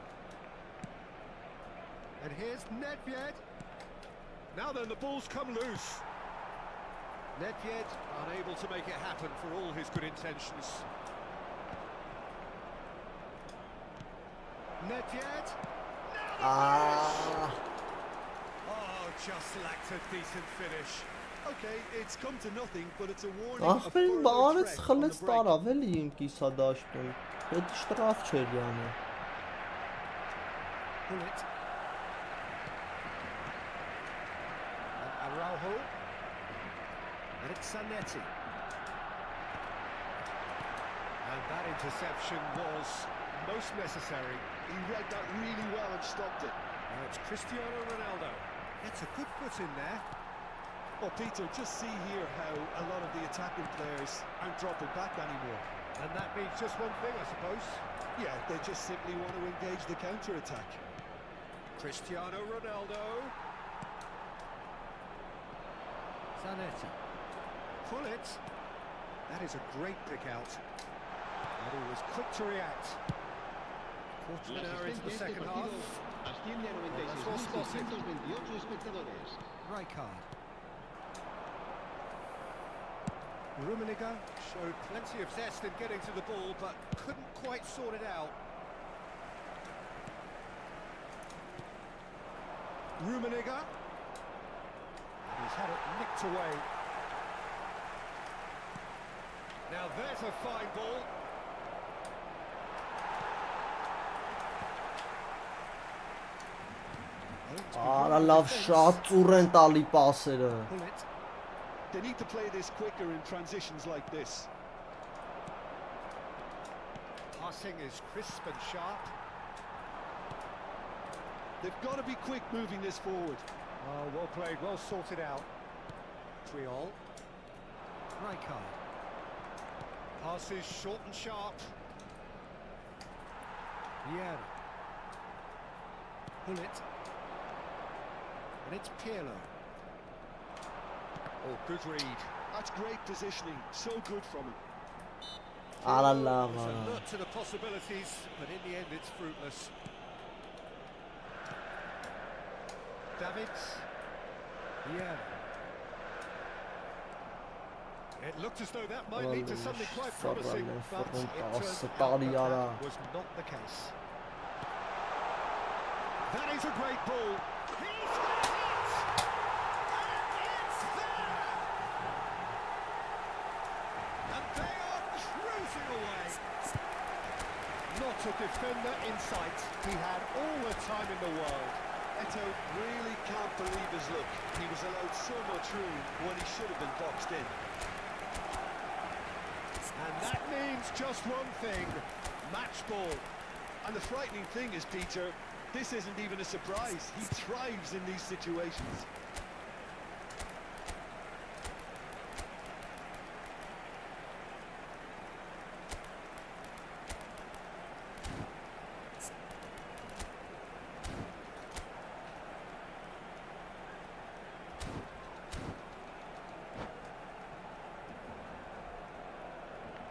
And here's Nedved. Now then, the ball's come loose. Nedved unable to make it happen for all his good intentions. Nedved. Ah, Oh, just lacked a decent finish. Okay, it's come to nothing, but it's a warning of ախպերին further բանից threat on խլեց the break. տարավ էլի իմ կիսադաշտում։ Պետք շտրաֆ չէր յանը։ Pull it. And Araujo. And it's Zanetti. And that interception was most necessary. He read that really well and stopped it. Now it's Cristiano Ronaldo. Gets a good foot in there. Well, Peter, just see here how a lot of the attacking players aren't dropping back anymore. And that means just one thing, I suppose. Yeah, they just simply want to engage the counter-attack. Cristiano Ronaldo. Zanetti. Pull it. That is a great pick out. And he was quick to react. Quarter of an hour into the second half. Asciende a 96.628 espectadores. Rijkaard. Rummenigge showed plenty of zest in getting to the ball, but couldn't quite sort it out. Rummenigge. He's had it nicked away. Now there's a fine ball. Արա լավ շատ ծուռ են տալի պասերը։ Pull it. They need to play this quicker in transitions like this. Passing is crisp and sharp. They've got to be quick moving this forward. Oh, well played, well sorted out. Triol. Rijkaard. Passes short and sharp. Vieira. Pull it. And it's Pirlo. Oh, good read. That's great positioning. So good from him. Արա It's լավ։ alert to the possibilities, but in the end it's fruitless. Davids. Vieira. It looked as though that might lead to something quite promising, but it turned out that was not the case. That is a great ball. He's got it! And it's there! And they are cruising away. Not a defender in sight. He had all the time in the world. Eto really can't believe his luck. He was allowed so much room when he should have been boxed in. And that means just one thing, match ball. And the frightening thing is, Peter, this isn't even a surprise. He thrives in these situations.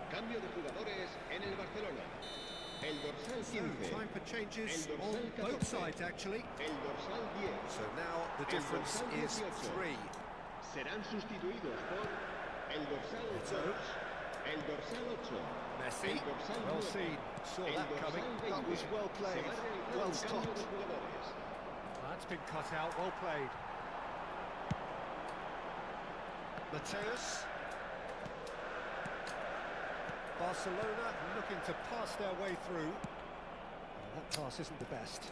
Cambio de jugadores en el Barcelona. El dorsal 15. Time for changes El on dorsal both 14. sides, actually. El dorsal 10. So now the El difference dorsal is 18. 3. Serán sustituidos por el dorsal Eto. 2, el dorsal 8, Messi, el dorsal well 9, seen, saw el that dorsal coming. 20. That was well played, Se va a realizar well un cambio stopped. de jugadores. That's been cut out, well played. Mateus. Barcelona looking to pass their way through. That pass isn't the best.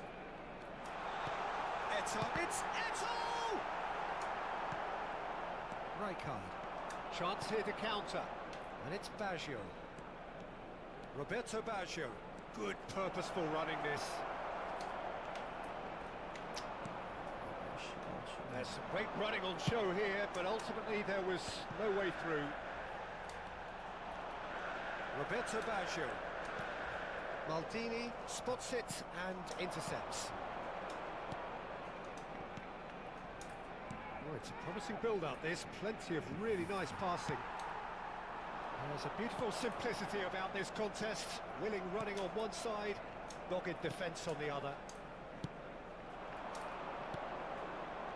Eto, it's Eto! Rijkaard. Chance here to counter. And it's Baggio. Roberto Baggio. Good purposeful running this. There's some great running on show here, but ultimately there was no way through. Roberto Baggio. Maldini spots it and intercepts. Oh, it's a promising build-up, this. Plenty of really nice passing. There's a beautiful simplicity about this contest. Willing running on one side, dogged defence on the other.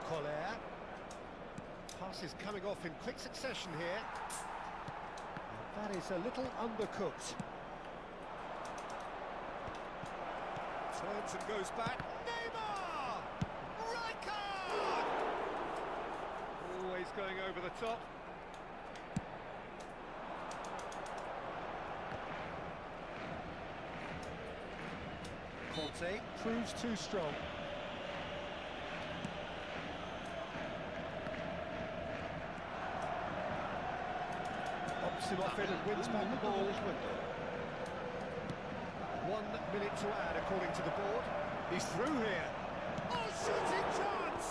Collier. Passes coming off in quick succession here. And that is a little undercooked. Turns and goes back. Neymar! Rijkaard! Always going over the top. Conte proves too strong. Pops him off it and wins back the ball. 1 minute to add according to the board. He's through here. Oh, shooting chance!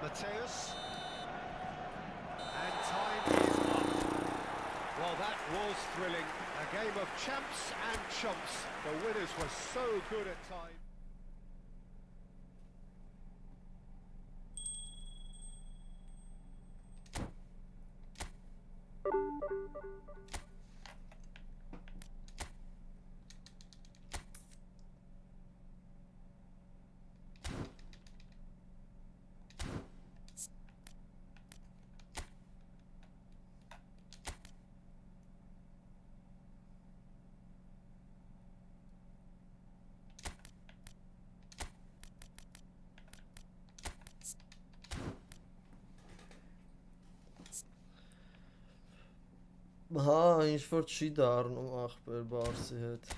Mateus. And time is up. Well, that was thrilling. A game of champs and chumps. The winners were so good at times. Հա, ինչ որ չի դառնում ախպեր Բարսի հետ։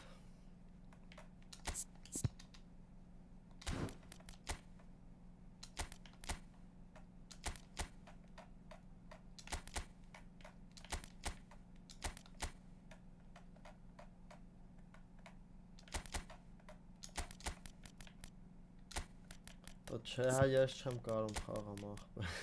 Չէ, հա ես չեմ կարում խաղամ ախպեր։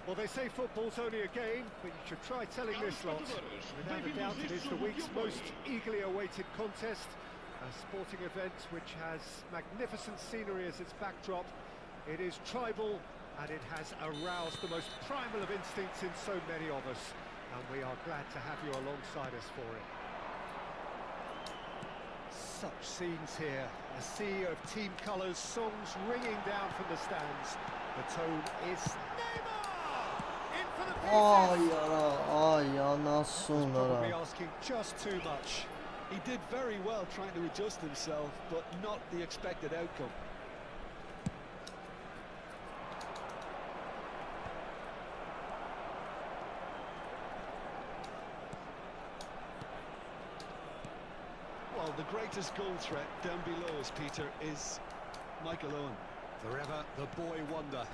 Well, they say football's only a game, but you should try telling this lot. Without a doubt, it is the week's most eagerly awaited contest. A sporting event which has magnificent scenery as its backdrop. It is tribal, and it has aroused the most primal of instincts in so many of us. And we are glad to have you alongside us for it. Such scenes here. A sea of team colours, songs ringing down from the stands. The tone is Neymar! In for the pieces! Probably asking just too much. He did very well trying to adjust himself, but not the expected outcome. Well, the greatest goal threat down below us, Peter, is Michael Owen. Forever the boy wonder.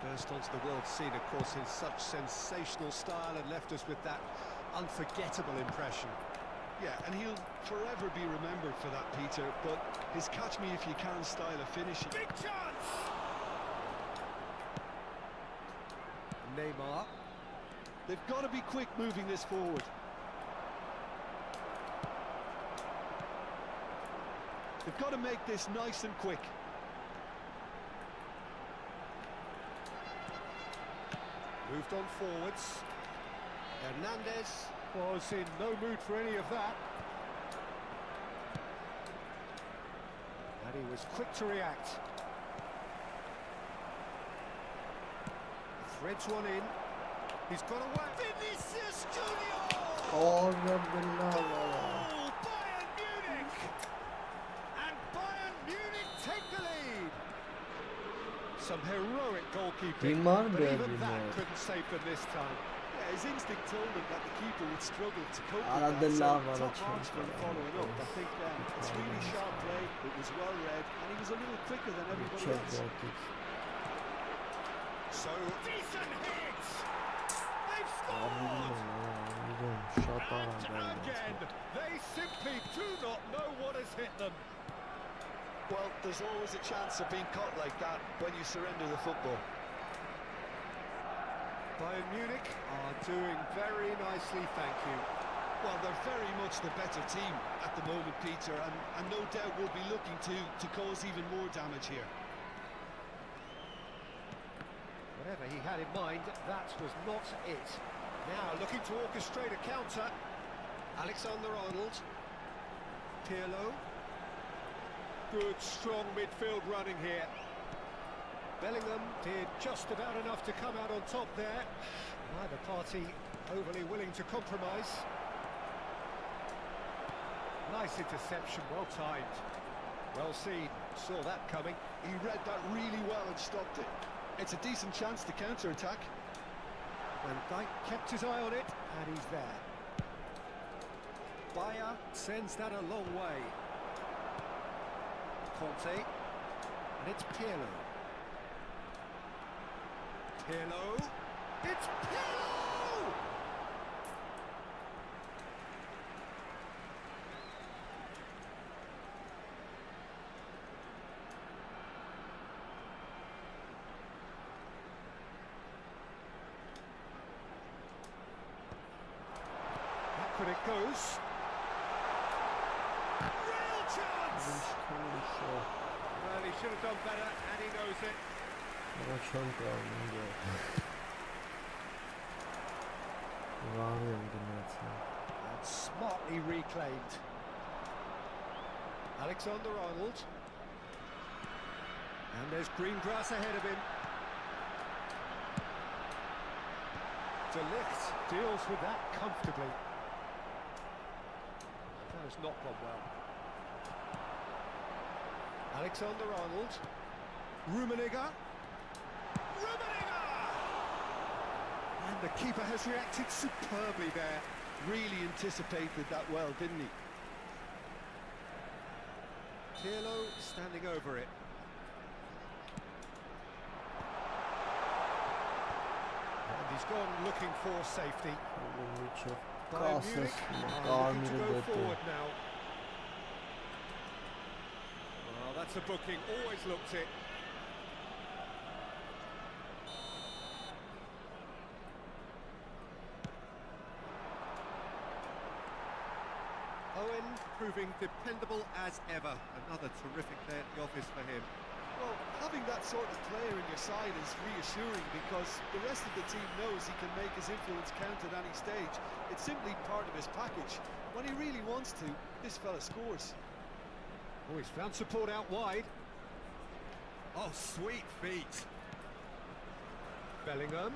Burst onto the world scene, of course, in such sensational style and left us with that unforgettable impression. Yeah, and he'll forever be remembered for that, Peter, but his catch-me-if-you-can style of finishing... Big chance! Neymar. They've got to be quick moving this forward. They've got to make this nice and quick. Moved on forwards. Hernandez was in no mood for any of that. And he was quick to react. Threads one in. He's got away. Vinicius Junior! Oh, Bayern Munich! And Bayern Munich take the lead. Some heroic goalkeeping, Dimar but even that Berliner. couldn't save them this time. Yeah, his instinct told him that the keeper would struggle to cope Ara with that, so della vara top marksman centrale. following up. I think it's really sharp play, it was well read, and he was a little quicker than everybody else. So decent hits. They've Shut scored. up, And again, they simply do not know what has hit them. Well, there's always a chance of being caught like that when you surrender the football. Bayern Munich are doing very nicely, thank you. Well, they're very much the better team at the moment, Peter, and no doubt will be looking to cause even more damage here. Whatever he had in mind, that was not it. Now looking to orchestrate a counter. Alexander-Arnold. Pirlo. Good, strong midfield running here. Bellingham did just about enough to come out on top there. Neither party overly willing to compromise. Nice interception, well timed. Well seen, saw that coming. He read that really well and stopped it. It's a decent chance to counter-attack. Van Dijk kept his eye on it, and he's there. Bayer sends that a long way. Conte, and it's Pirlo. Pirlo, it's Pirlo! Back when it goes. Real chance! Well, he should have done better, and he knows it. And smartly reclaimed. Alexander-Arnold. And there's green grass ahead of him. De Ligt deals with that comfortably. That has not gone well. Alexander-Arnold. Rummenigge. And the keeper has reacted superbly there. Really anticipated that well, didn't he? Pirlo standing over it. And he's gone looking for safety. Bayern Munich are looking to go forward now. Well, that's a booking, always looked it. Owen proving dependable as ever. Another terrific day at the office for him. Well, having that sort of player in your side is reassuring because the rest of the team knows he can make his influence count at any stage. It's simply part of his package. When he really wants to, this fella scores. Oh, he's found support out wide. Oh, sweet feet. Bellingham.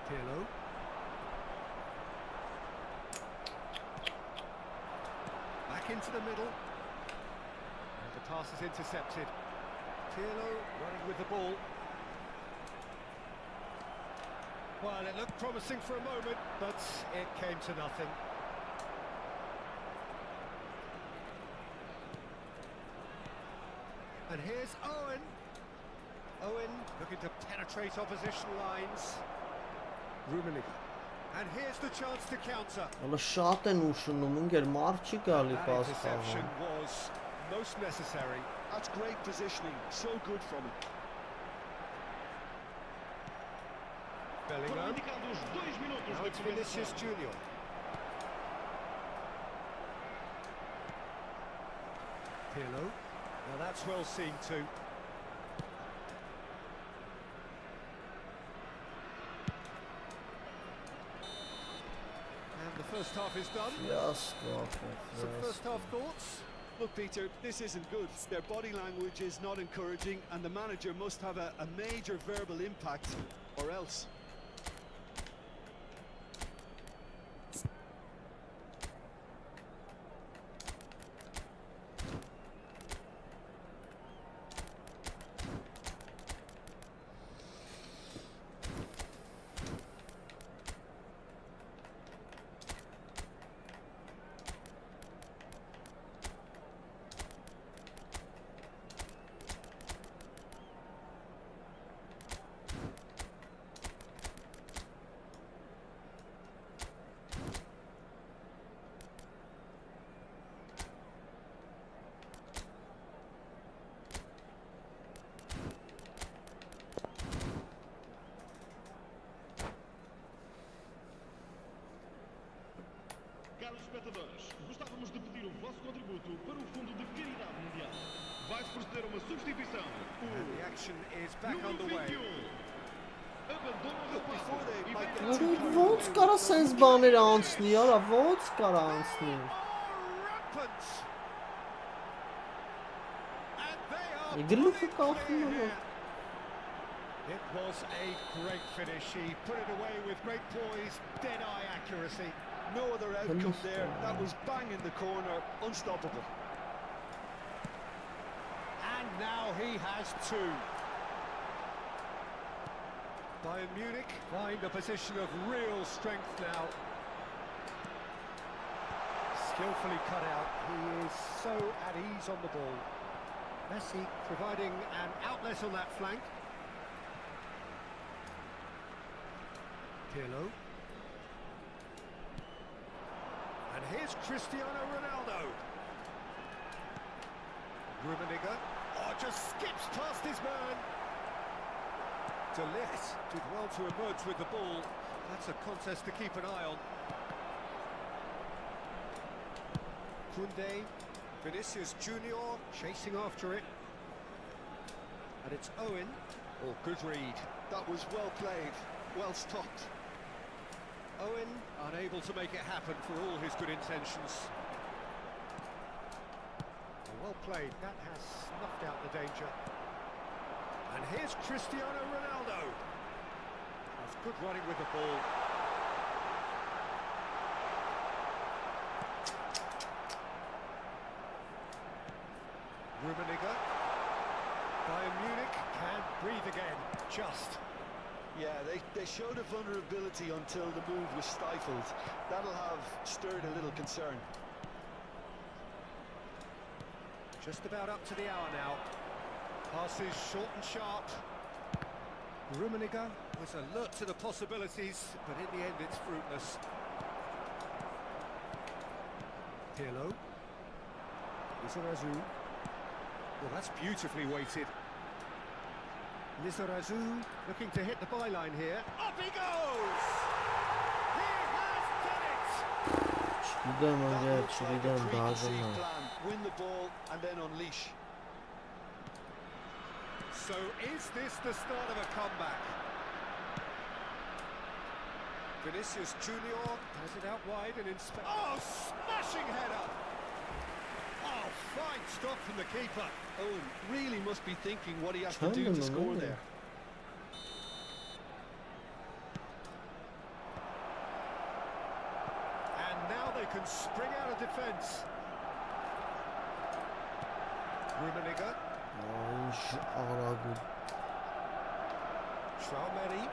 Pirlo. Back into the middle. And the pass is intercepted. Pirlo running with the ball. Well, it looked promising for a moment, but it came to nothing. And here's Owen. Owen looking to penetrate opposition lines. Rummenigge. And here's the chance to counter. Ալա շատ են ուշնում, ինգեր մարդ չի գալի That պաս interception խաղում։ was most necessary. That's great positioning. So good from him. Bellingham. Now it's Vinicius Junior. Pirlo. Now that's well seen too. first half is done. Some first half thoughts? Look, Peter, this isn't good. Their body language is not encouraging, and the manager must have a major verbal impact, or else. Caros espectadores, gostávamos de pedir o vosso contributo para o Fundo de Caridade Mundial. Vai-se proceder a uma substituição. And the action is back Número underway. 21. Abandona o Before rapaz they e might vem get too carried Ոնց away կարա with սենց the բաներ անցնի, արա, ոնց կարա անցնի։ Rampant. And they are Գլուխը pulling կախում clear է։ here. It was a great finish. He put it away with great poise, dead-eye accuracy. no other outcome there. That was bang in the corner, unstoppable. And now he has two. Bayern Munich find a position of real strength now. Skillfully cut out. He is so at ease on the ball. Messi providing an outlet on that flank. Pirlo. And here's Cristiano Ronaldo. Rummenigge. Oh, just skips past his man. De Ligt did well to emerge with the ball. That's a contest to keep an eye on. Koundé, Vinicius Junior chasing after it. And it's Owen. Oh, good read. That was well played, well stopped. Owen unable to make it happen for all his good intentions. Well played. That has snuffed out the danger. And here's Cristiano Ronaldo. That's good running with the ball. Rummenigge. Bayern Munich can breathe again. Just. Yeah, they showed a vulnerability until the move was stifled. That'll have stirred a little concern. Just about up to the hour now. Passes short and sharp. Rummenigge was alert to the possibilities, but in the end it's fruitless. Pirlo. Lizarazu. Well, that's beautifully weighted. Lizarazu looking to hit the byline here. Up he goes! He has done it! Չգիտեմ, That անգա, looks like a չգիտեմ, preconceived դաժան է։ plan. Win the ball and then unleash. So is this the start of a comeback? Vinicius Junior has it out wide and in space. Oh, smashing header! Oh, fine stop from the keeper. Owen really must be thinking what he has to do to score there. And now they can spring out of defence. Rummenigge. Ինչ արագ է։ Traumeri.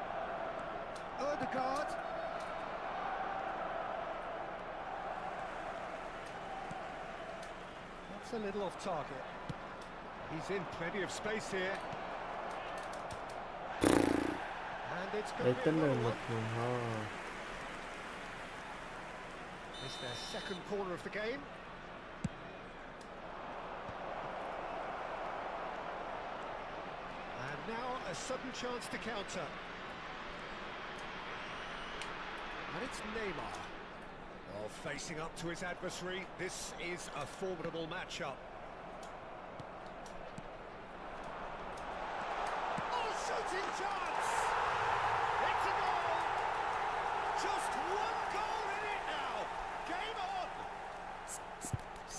Odegaard. That's a little off target. He's in plenty of space here. And it's going to be a Էտն է goal. մտնում, հա։ It's their second corner of the game. And now a sudden chance to counter. And it's Neymar. Well, facing up to his adversary, this is a formidable matchup. Oh, shooting chance! It's a goal! Just one goal in it now!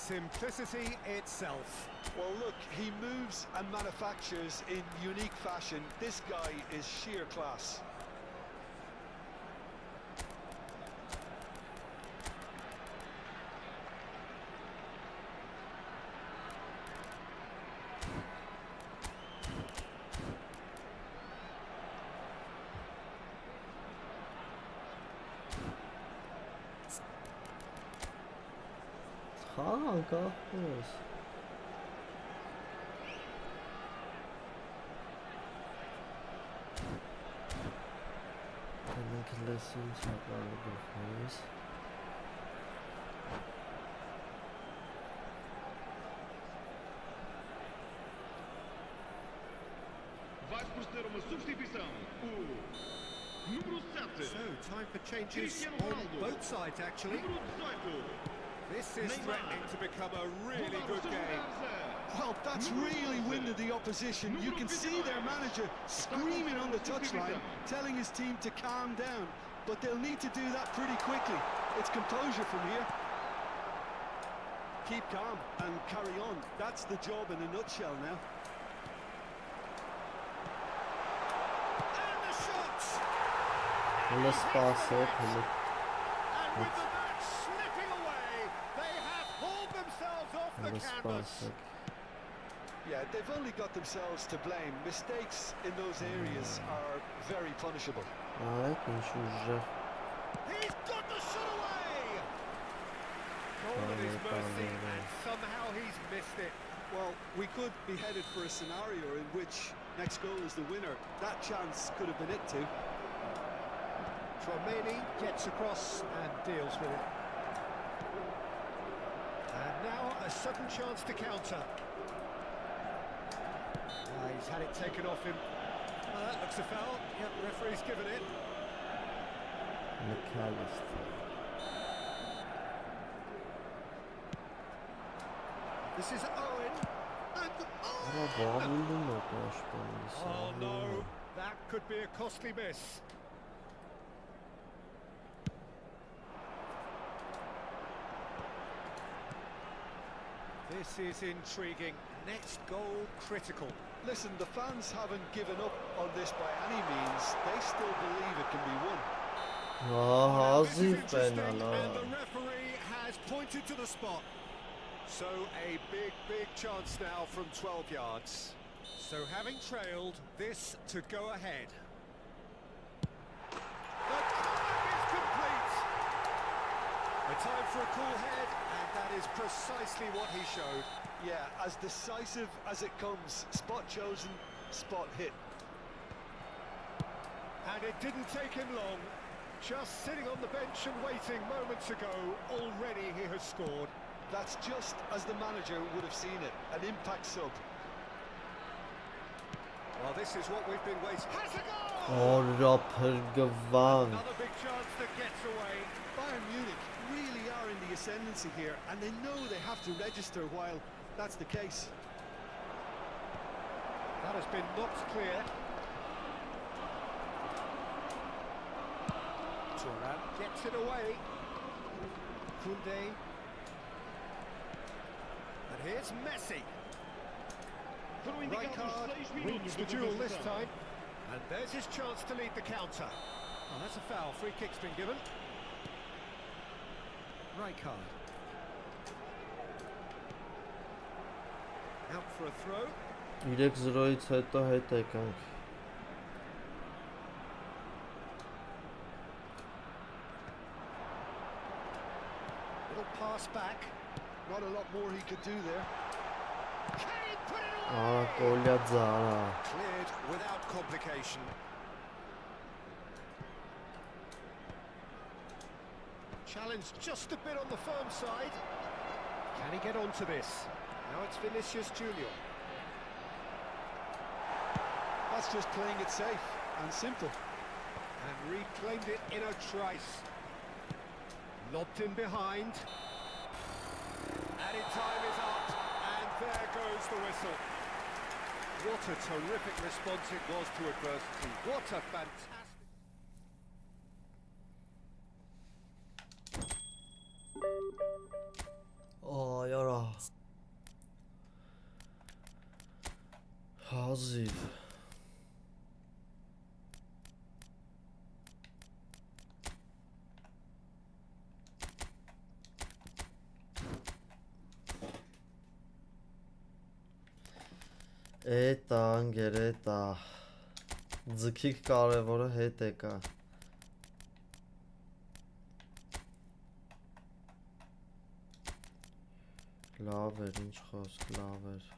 simplicity itself. Well, look, he moves and manufactures in unique fashion. This guy is sheer class. Kahvos. Lessons about the face. Vai proceder uma substituição. O número 7. So, time for changes Cristiano on Ronaldo. both sides, actually. Número 18. This is Neymar. threatening to become a really Ronaldo good seus game. lugares. Well, that's really winded the opposition. You can see their manager screaming on the touchline, telling his team to calm down. But they'll need to do that pretty quickly. It's composure from here. Keep calm and carry on. That's the job in a nutshell now. And the shots! Let's pass it. And with the match slipping away, they have hauled themselves off the Let's canvas. pass it. Yeah, they've only got themselves to blame. Mistakes in those areas are very punishable. Ai, quem chuja. He's got the shot away! Goal at his mercy, and somehow he's missed it. Well, we could be headed for a scenario in which next goal is the winner. That chance could have been it too. Tromeni gets across and deals with it. And now a sudden chance to counter. He's had it taken off him. That looks a foul. Yep, referee's given it. McAllister. This is Owen. And Bravo, buldum mu koşmalıysa? oh no, that could be a costly miss. This is intriguing. Next goal critical. Listen, the fans haven't given up on this by any means. They still believe it can be won. Now, this is Hazır interesting, penala. and the referee has pointed to the spot. So a big chance now from 12 yards. So having trailed, this to go ahead. The comeback is complete. A time for a cool head, and that is precisely what he showed. Yeah, as decisive as it comes. Spot chosen, spot hit. And it didn't take him long. Just sitting on the bench and waiting moments ago, already he has scored. That's just as the manager would have seen it. An impact sub. Well, this is what we've been waiting. Has a goal! Ora pırgıvan. Another big chance that gets away. Bayern Munich really are in the ascendancy here, and they know they have to register while that's the case. That has been knocked clear. Turan gets it away. Koundé. And here's Messi. Rijkaard wins the duel this time. And there's his chance to lead the counter. Oh, that's a foul. Free kick's been given. Rijkaard. Out for a throw. 3-0-ից հետո հետ եկանք։ Little pass back. Not a lot more he could do there. Can he put it away? Ահա կոլյա ձարա։ Cleared without complication. Challenge just a bit on the firm side. Can he get onto this? Now it's Vinicius Junior. That's just playing it safe and simple. And reclaimed it in a trice. Lobbed in behind. Added time is up. And there goes the whistle. What a terrific response it was to adversity. What a fantastic... Aa yara Հազիվ Էտա անգեր էտա Ձգիկ կարևորը հետ եկա Լավ էր, ինչ խոսք, լավ էր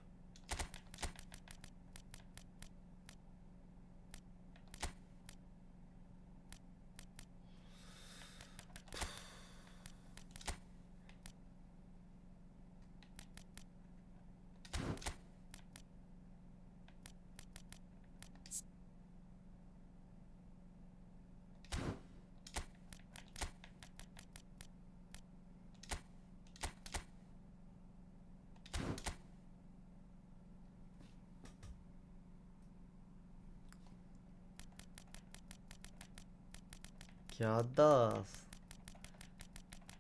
Կյադաս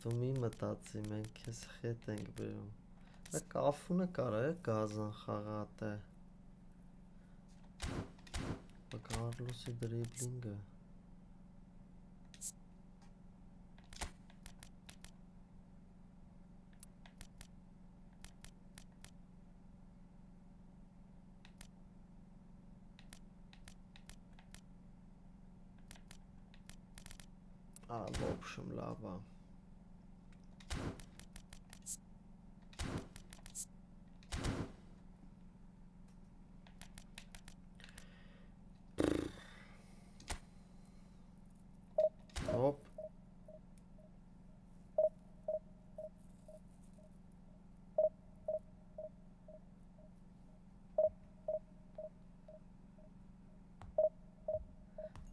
Դու մի մտածի, մենք քեզ խետ ենք բերում Դա կաֆունը կարա է գազան խաղատ է Կարլոսի դրիբլինգը в общем, лава. Оп.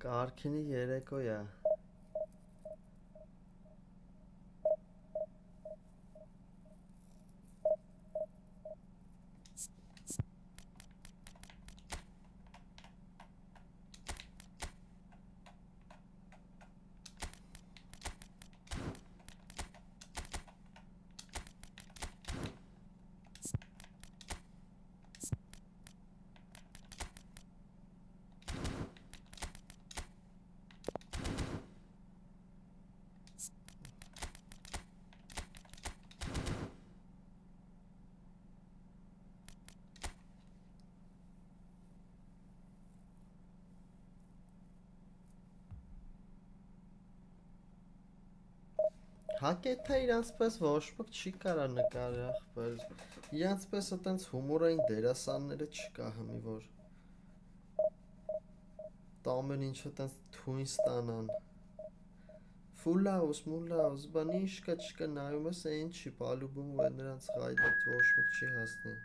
Կարքինի երեկոյա Հակեթա իրանց պես ոչ ոք չի կարա նկարի ախպեր Իրանց պես ատենց հումորային դերասանները չկա հմի որ Տամեն ինչ ատենց թույն ստանան Ֆուլաուս, մուլաուս, բան ինչ կա չկա նայում ես այն չի պալուբում ու նրանց ғայդիտ ոչ ոք չի հասնի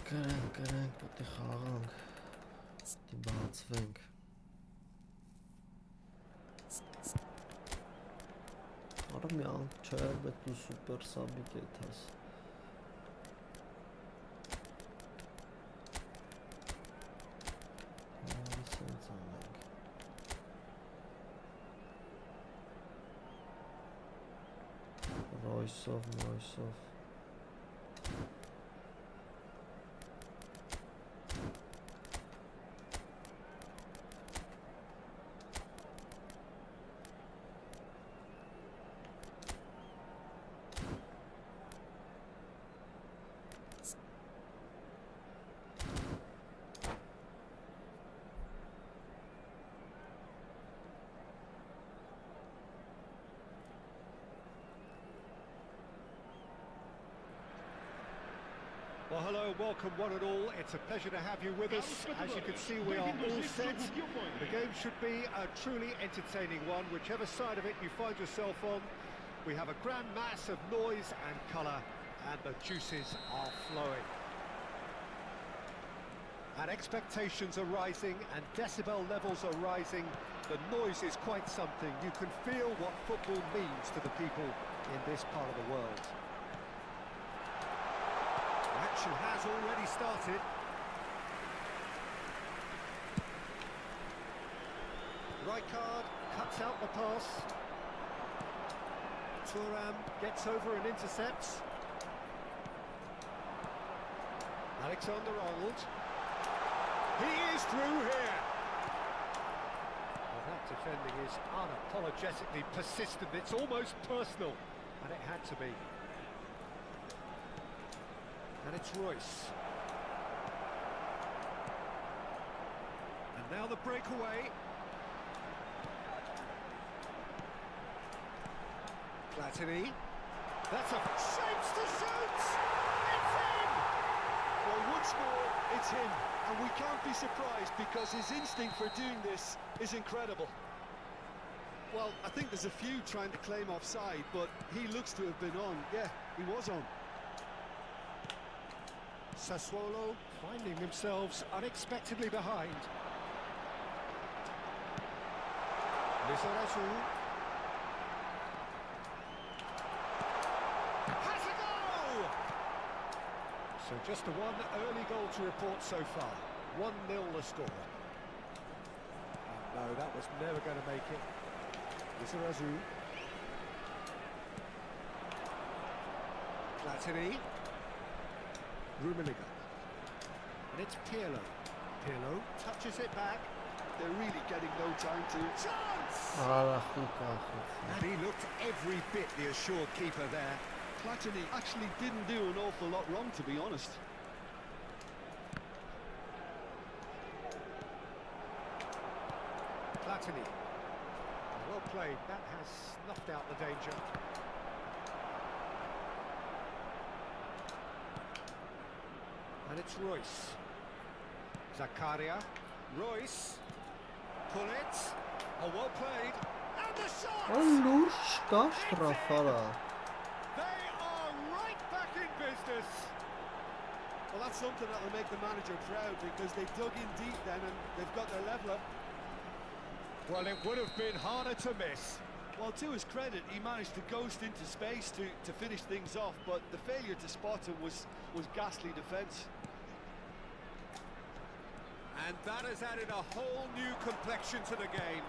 Կրանք, պետք է խաղանք, պետք է բացվենք Արա մի անք չէ, պետք ու սուպեր սաբիկ էդ ես Սենց անենք Ռոյսով, մոյսով Well, hello, welcome one and all. It's a pleasure to have you with us. As you can see, we are all set. The game should be a truly entertaining one, whichever side of it you find yourself on. We have a grand mass of noise and colour, and the juices are flowing. And expectations are rising, and decibel levels are rising. The noise is quite something. You can feel what football means to the people in this part of the world. action has already started. Rijkaard cuts out the pass. Thuram gets over and intercepts. Alexander-Arnold. He is through here. Well, that defending is unapologetically persistent. It's almost personal, and it had to be. And it's Royce. And now the breakaway. Platini. That's a shapes to shoot! It's in! Well, once more, it's him, and we can't be surprised because his instinct for doing this is incredible. Well, I think there's a few trying to claim offside, but he looks to have been on. Yeah, he was on. Sassuolo finding themselves unexpectedly behind. Lizarazu. Has a goal! So just the one early goal to report so far. 1-0 the score. And no, that was never going to make it. Lizarazu. Platini. Rummenigge. And it's Pirlo. Pirlo touches it back. They're really getting no time to... Chance! And he looked every bit the assured keeper there. Platini actually didn't do an awful lot wrong, to be honest. Platini. Well played. That has snuffed out the danger. And it's Royce. Zakaria. Royce. Pull it. Oh, well played. And the shot! They are right back in business. Well, that's something that will make the manager proud because they dug in deep then and they've got their leveller. Well, it would have been harder to miss. Well, to his credit, he managed to ghost into space to finish things off, but the failure to spot him was ghastly defence. And that has added a whole new complexion to the game.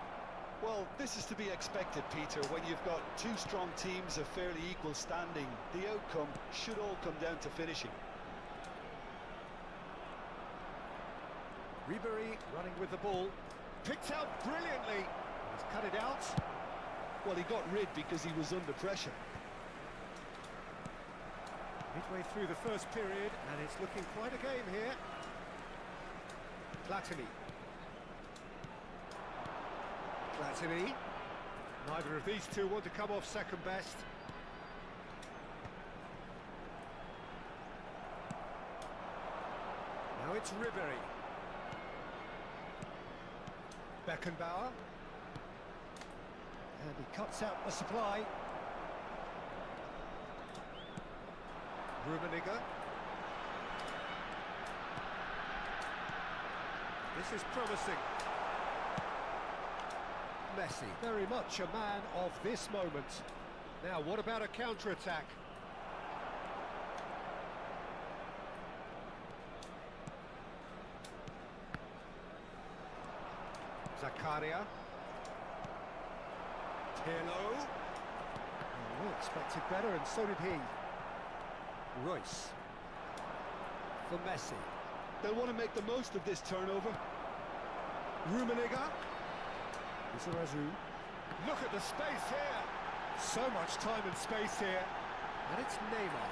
Well, this is to be expected, Peter, when you've got two strong teams of fairly equal standing. The outcome should all come down to finishing. Ribéry running with the ball. Picked out brilliantly. He's cut it out. Well, he got rid because he was under pressure. Midway through the first period, and it's looking quite a game here. Platini. Platini. Neither of these two want to come off second best. Now it's Ribéry. Beckenbauer. And he cuts out the supply. Rummenigge. This is promising. Messi, very much a man of this moment. Now, what about a counter-attack? Zakaria. Pirlo. Oh, we expected better, and so did he. Royce. For Messi. They'll want to make the most of this turnover. Rummenigge. Lizarazu. Look at the space here. So much time and space here. And it's Neymar.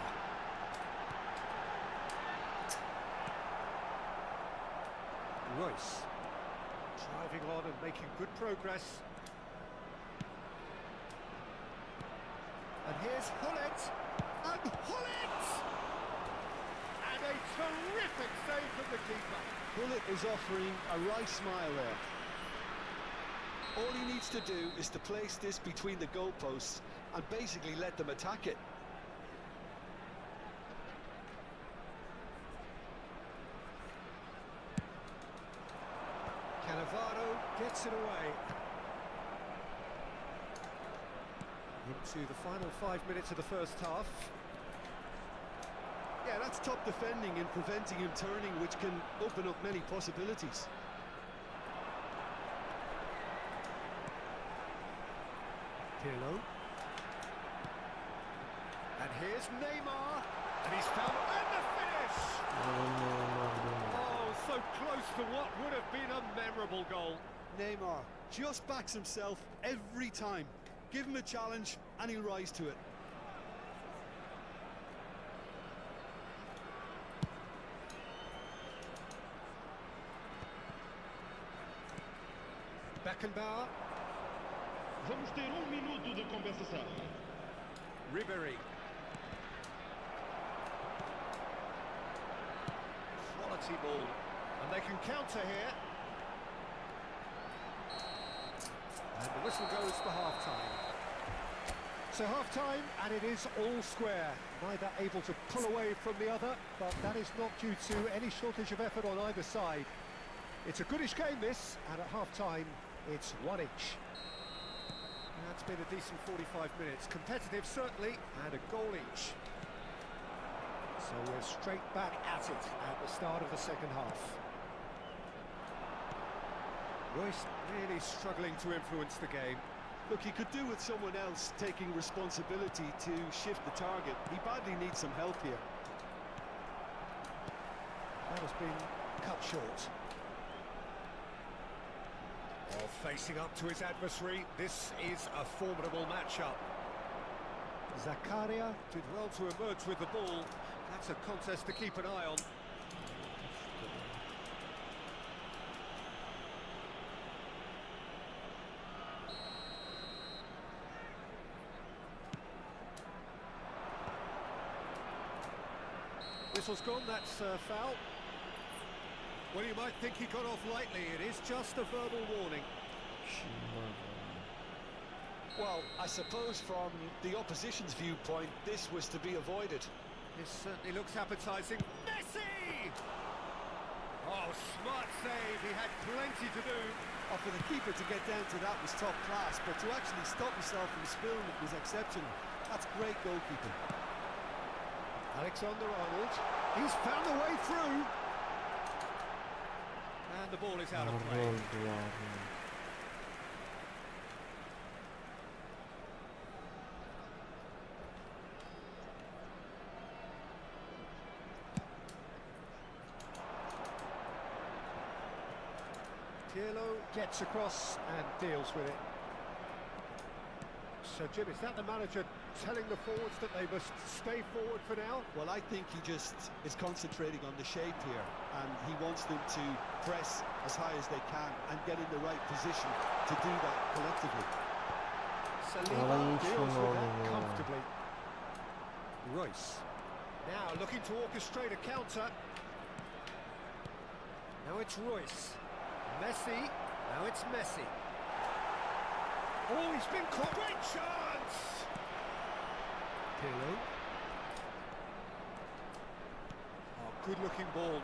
Royce. Driving on and making good progress. And here's Hullet. And Hullet! And a terrific save from the keeper. Hullet is offering a wry smile there. All he needs to do is to place this between the goalposts and basically let them attack it. Cannavaro gets it away. Into the final 5 minutes of the first half. Yeah, that's top defending and preventing him turning, which can open up many possibilities. Pirlo. And here's Neymar. And he's found... And the finish! Oh, so close to what would have been a memorable goal. Neymar just backs himself every time. Give him a challenge and he'll rise to it. Beckenbauer. Vamos ter minuto de compensação. Ribery. Quality ball. And they can counter here. And the whistle goes for half-time. So half-time, and it is all square. Neither able to pull away from the other, but that is not due to any shortage of effort on either side. It's a goodish game, this, and at half-time, it's one each. That's been a decent 45 minutes. Competitive, certainly, and a goal each. So we're straight back at it at the start of the second half. Royce really struggling to influence the game. Look, he could do with someone else taking responsibility to shift the target. He badly needs some help here. That has been cut short. Oh, facing up to his adversary, this is a formidable matchup. Zakaria did well to emerge with the ball. That's a contest to keep an eye on. Whistle's gone, that's foul. Well, you might think he got off lightly. It is just a verbal warning. Well, I suppose from the opposition's viewpoint, this was to be avoided. This certainly looks appetising. Messi! Oh, smart save. He had plenty to do. Oh, for the keeper to get down to that was top class, but to actually stop himself from spilling it was exceptional. That's great goalkeeping. Alexander-Arnold. He's found a way through. And the ball is out of play. Pirlo gets across and deals with it. So, Jim, is that the manager telling the forwards that they must stay forward for now? Well, I think he just is concentrating on the shape here, and he wants them to press as high as they can and get in the right position to do that collectively. Saliba deals with that comfortably. Royce. Now looking to orchestrate a counter. Now it's Royce. Messi. Now it's Messi. Oh, he's been caught. Great chance! Pirlo. Oh, good-looking ball.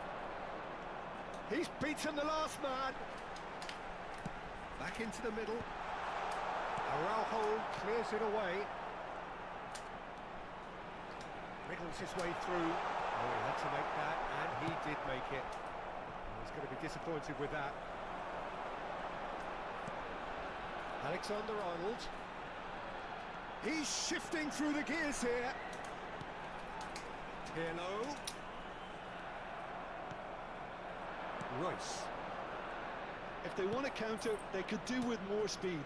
He's beaten the last man. Back into the middle. Araujo clears it away. Wriggles his way through. Oh, he had to make that, and he did make it. He's going to be disappointed with that. Alexander-Arnold. He's shifting through the gears here. Pirlo. Royce. If they want to counter, they could do with more speed.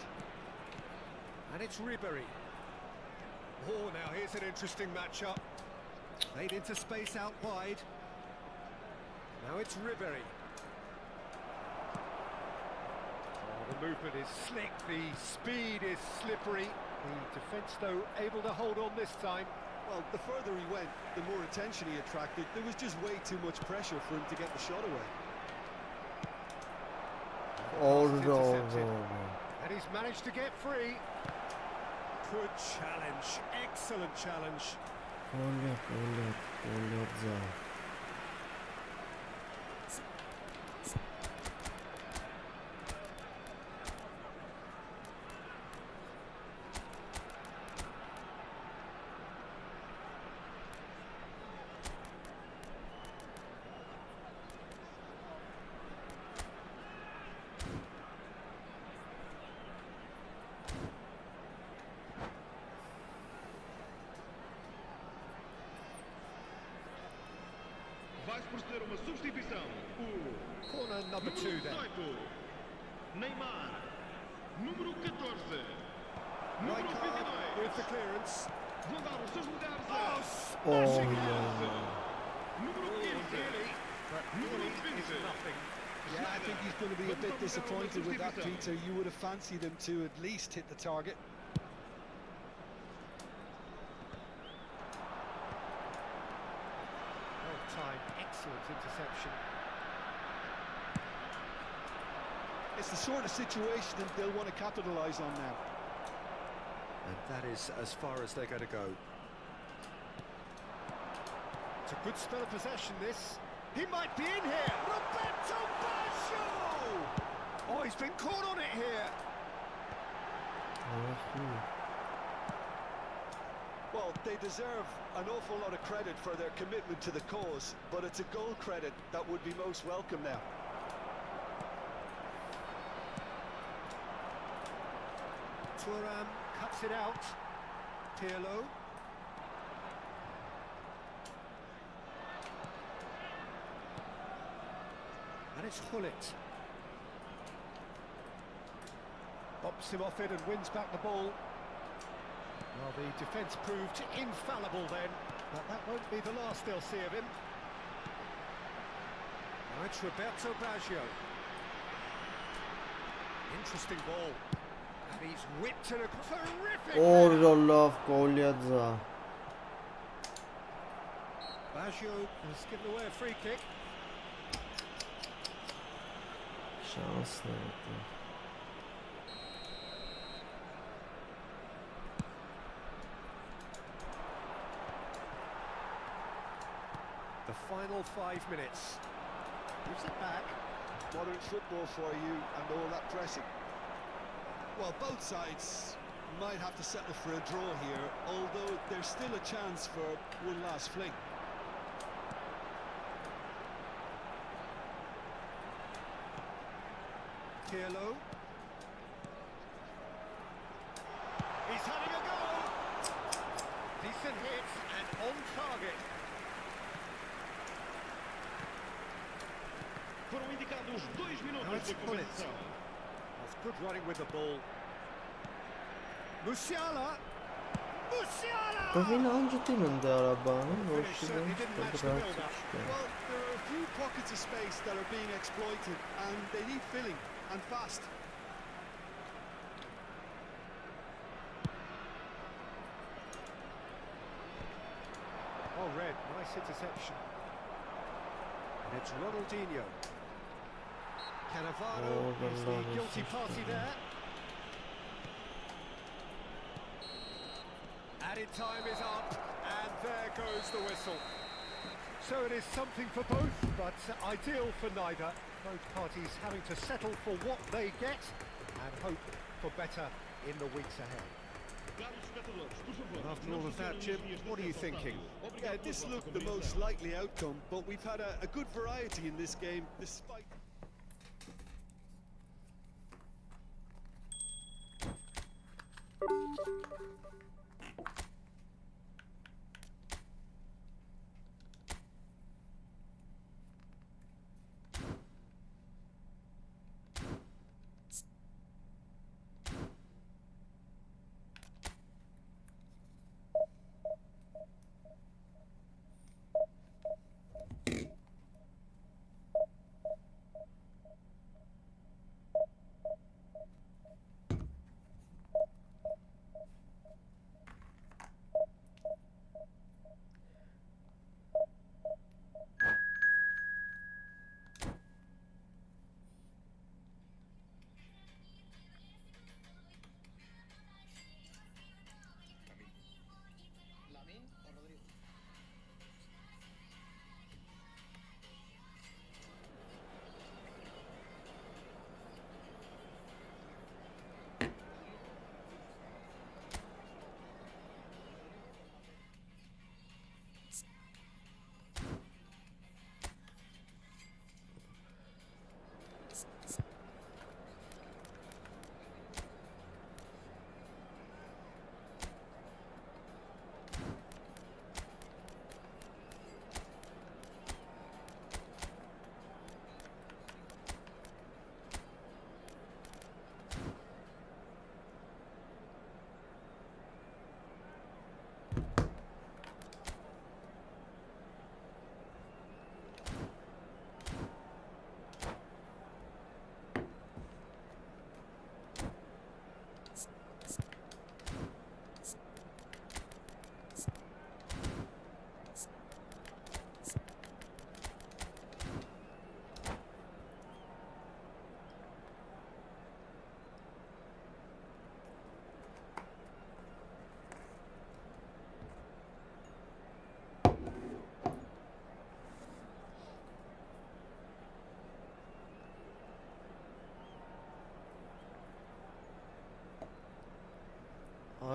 And it's Ribery. Oh, now here's an interesting matchup. Played into space out wide. Now it's Ribery. The movement is slick, the speed is slippery. The defence, though, able to hold on this time. Well, the further he went, the more attention he attracted. There was just way too much pressure for him to get the shot away. Oh, no. And he's managed to get free. Good challenge, excellent challenge. number 2 there. Neymar. Número 14. Right card with the clearance. Vão dar os seus lugares Oh, a smashing Oh, it! número 15. Really, but really it's nothing. Yeah, I think he's going to be a bit disappointed with that, Peter. You would have fancied him to at least hit the target. Well timed, excellent interception. It's the sort of situation that they'll want to capitalise on now. And that is as far as they're going to go. It's a good spell of possession, this. He might be in here. Roberto Baggio! Oh, he's been caught on it here. Well, they deserve an awful lot of credit for their commitment to the cause, but it's a goal credit that would be most welcome now. Thuram cuts it out. Pirlo. And it's Hullet. Bops him off it and wins back the ball. Well, the defence proved infallible then, but that won't be the last they'll see of him. Now it's Roberto Baggio. Interesting ball. And he's whipped it across. Terrific! Օրը լավ գոլյաձա։ Baggio has given away a free kick. Շանսն է դա։ The final 5 minutes. Gives it back. Modern football for you and all that pressing. Well, both sides might have to settle for a draw here, although there's still a chance for one last fling. Pirlo. He's having a go. Decent hit and on target. Foram indicados 2 Now minutos it's de Hullet. compensação. That's good running with the ball. Musiala. Musiala! Բավին անջտին են դարաբանը, որ Finish շիլեն certainly didn't match the կդրացի build-up. չկա։ Well, there are a few pockets of space that are being exploited, and they need filling, and fast. Oh, Red, nice interception. And it's Ronaldinho. Cannavaro Oh, is the Ronaldo guilty is party there. there. Added time is up, and there goes the whistle. So it is something for both, but ideal for neither. Both parties having to settle for what they get and hope for better in the weeks ahead. And after all of that, Jim, what are you thinking? Yeah, this looked the most likely outcome, but we've had a good variety in this game, despite...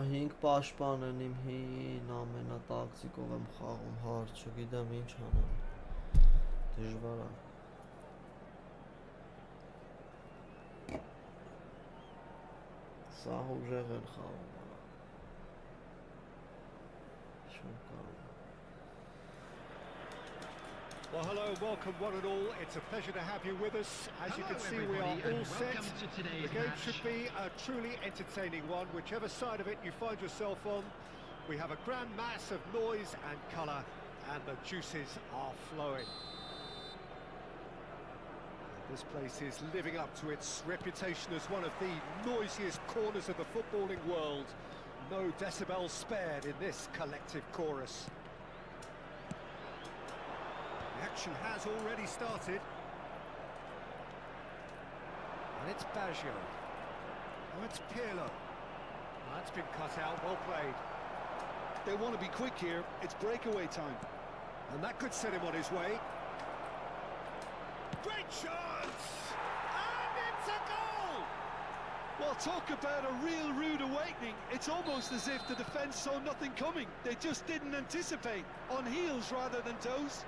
5 պաշտպանն իմ հին ամենատակտիկով եմ խաղում, հարց չգիտեմ ինչ անեմ, դժվար է։ Սա ուժեղ են խաղում, չեմ կարող։ Well, hello, welcome one and all. It's a pleasure to have you with us. As you can see, we are all set. The game should be a truly entertaining one, whichever side of it you find yourself on. We have a grand mass of noise and colour, and the juices are flowing. This place is living up to its reputation as one of the noisiest corners of the footballing world. No decibels spared in this collective chorus. The action has already started. And it's Baggio. Oh, it's Pirlo. That's been cut out, well played. They want to be quick here. It's breakaway time. And that could set him on his way. Great chance! And it's a goal! Well, talk about a real rude awakening. It's almost as if the defence saw nothing coming. They just didn't anticipate. On heels rather than toes.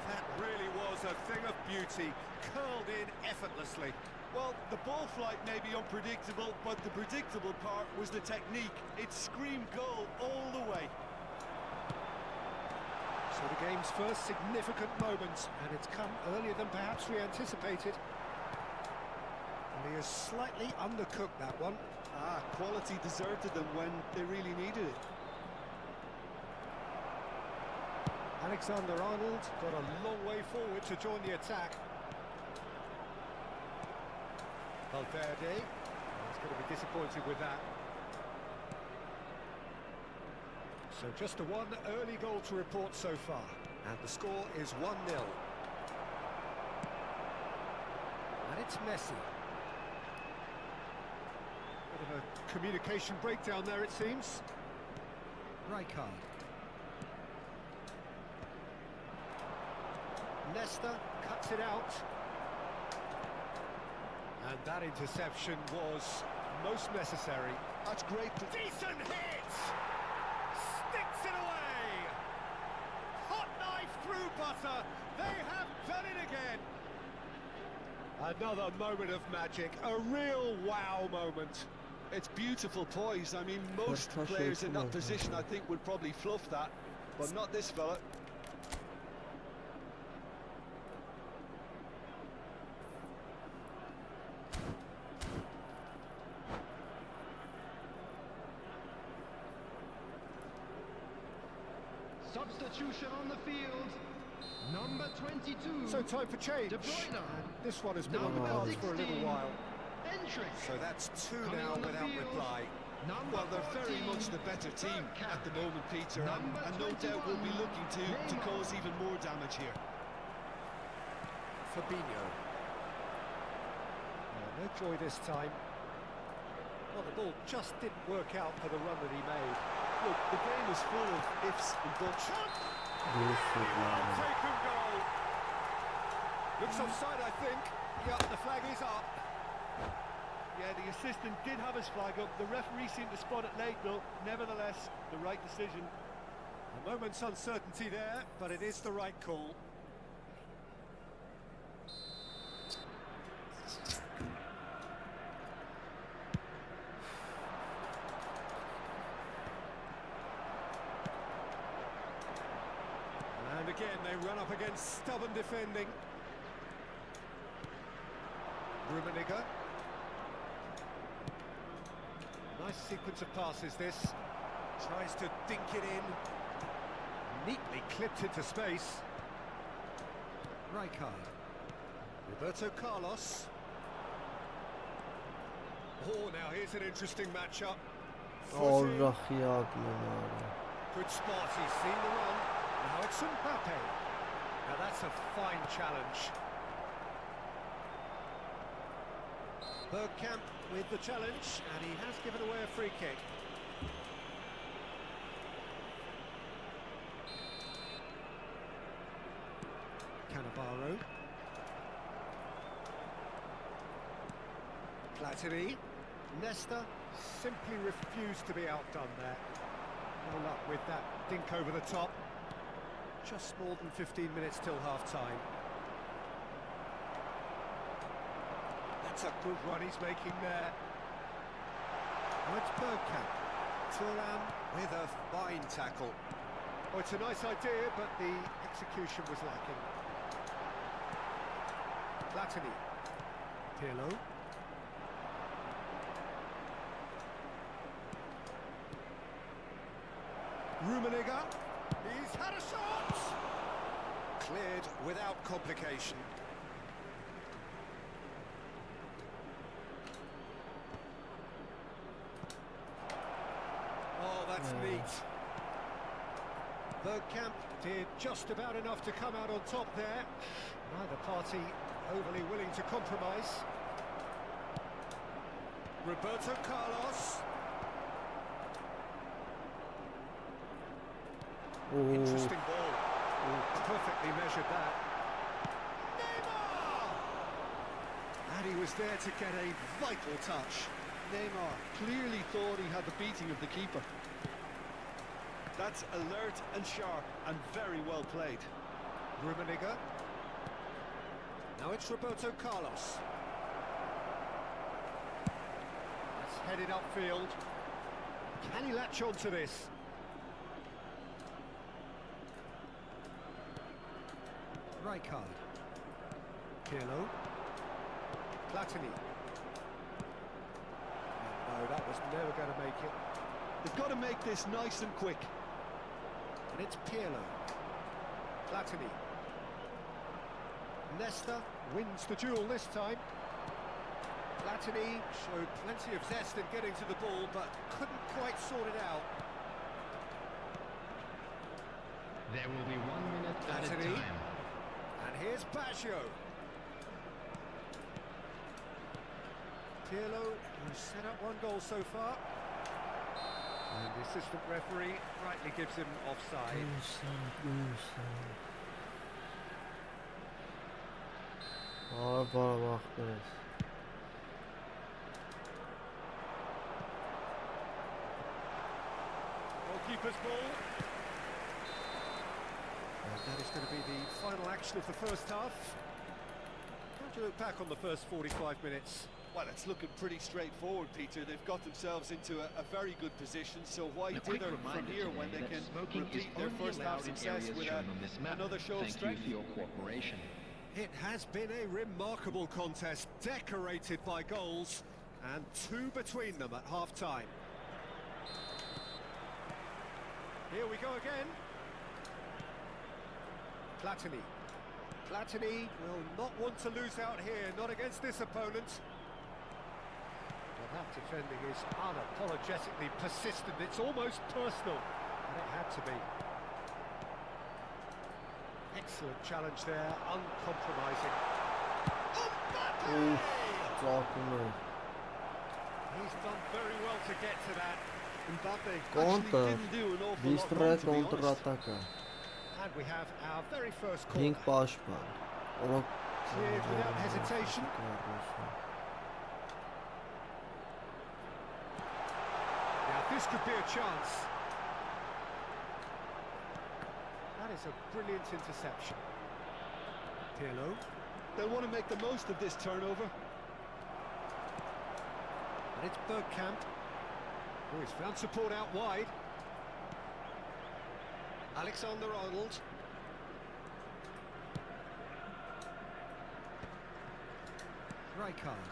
That really was a thing of beauty, curled in effortlessly. Well, the ball flight may be unpredictable, but the predictable part was the technique. It screamed goal all the way. So the game's first significant moment, and it's come earlier than perhaps we anticipated. And he has slightly undercooked that one. Quality deserted them when they really needed it. Alexander-Arnold got a long way forward to join the attack. Valverde is going to be disappointed with that. So just the one early goal to report so far, and the score is 1-0. And it's Messi. Bit of a communication breakdown there, it seems. Rijkaard. Nesta cuts it out. And that interception was most necessary. That's great. Decent hit! Sticks it away! Hot knife through butter. They have done it again. Another moment of magic. A real wow moment. It's beautiful poise. I mean, most players in that position, I think, would probably fluff that. But not this fella. Substitution on the field, number 22. So time for change. De Bruyne. And this one has been on the Number cards for a little 16. while. Endrick. So that's two Coming now on the without field. reply. Number Well, they're very 14, much the better team Bergkamp. at the moment, Peter, Number and no doubt will be 21, looking to Neymar. cause even more damage here. Fabinho. No joy this time. Well, the ball just didn't work out for the run that he made. Look, the game is full of ifs and buts. Taken goal. Looks offside, I think. Yep, the flag is up. Yeah, the assistant did have his flag up. The referee seemed to spot it late, though. Nevertheless, the right decision. A moment's uncertainty there, but it is the right call. And again, they run up against stubborn defending. Rummenigge. Nice sequence of passes, this. Tries to dink it in. Neatly clipped into space. Rijkaard. Roberto Carlos. Oh, now here's an interesting matchup. Footy. Good spot, he's seen the run. Now it's Mbappe. Now that's a fine challenge. Bergkamp with the challenge, and he has given away a free kick. Cannavaro. Platini. Nesta. Simply refused to be outdone there. No luck with that dink over the top. Just more than 15 minutes till half-time. That's a good run he's making there. Now it's Bergkamp. Thuram with a fine tackle. Oh, it's a nice idea, but the execution was lacking. Platini. Pirlo. Rummenigge. He's had a shot! Cleared without complication. Oh, that's neat. Bergkamp did just about enough to come out on top there. Neither party overly willing to compromise. Roberto Carlos. Interesting ball. Perfectly measured that. Neymar! And he was there to get a vital touch. Neymar clearly thought he had the beating of the keeper. That's alert and sharp and very well played. Rummenigge. Now it's Roberto Carlos. That's headed upfield. Can he latch on to this? Rijkaard. Pirlo. Platini. No, that was never going to make it. They've got to make this nice and quick. And it's Pirlo. Platini. Nesta wins the duel this time. Platini showed plenty of zest in getting to the ball, but couldn't quite sort it out. There will be 1 minute at a Platini. time. And here's Baggio. Pirlo, who's set up 1 goal so far. And the assistant referee rightly gives him offside. Goalkeeper's ball. And that is going to be the final action of the first half. How do you look back on the first 45 minutes? Well, it's looking pretty straightforward, Peter. They've got themselves into a very good position, so why dither from here when they can repeat their first half success with another show of strength? It has been a remarkable contest, decorated by goals, and 2 between them at half-time. Here we go again. Platini. Platini will not want to lose out here, not against this opponent. Well, that defending is unapologetically persistent. It's almost personal, and it had to be. Excellent challenge there, uncompromising. Mbappe! He's done very well to get to that. Mbappe Contra. actually didn't do an awful lot Bistro wrong, to be honest. kontra-ataka. And we have our very first Pink corner. pashpan. Cleared without hesitation. Now this could be a chance. That is a brilliant interception. Pirlo. They'll want to make the most of this turnover. And it's Bergkamp. Oh, he's found support out wide. Alexander-Arnold. Rijkaard.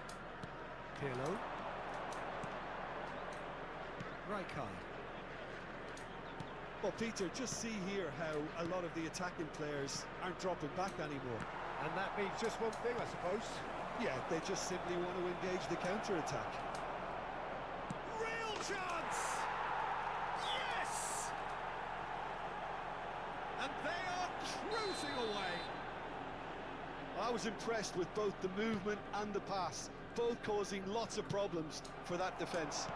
Pirlo. Rijkaard. Well, Peter, just see here how a lot of the attacking players aren't dropping back anymore. And that means just one thing, I suppose. Yeah, they just simply want to engage the counter-attack. Real chance! Yes! And they are cruising away. I was impressed with both the movement and the pass, both causing lots of problems for that defence.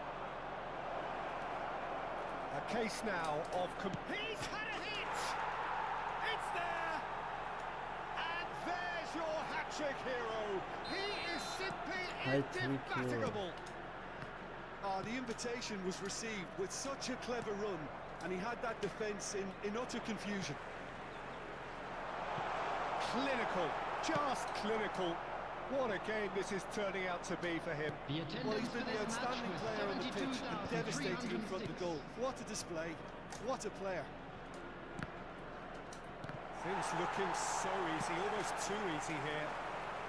A case now of... He's had a hit! It's there! And there's your hat-trick hero. He is simply Hat-trick hero. indefatigable. Oh, the invitation was received with such a clever run, and he had that defence in utter confusion. Clinical, just clinical. What a game this is turning out to be for him. Well, he's been the outstanding player on the pitch and devastating in front of goal. What a display, what a player. Things looking so easy, almost too easy here.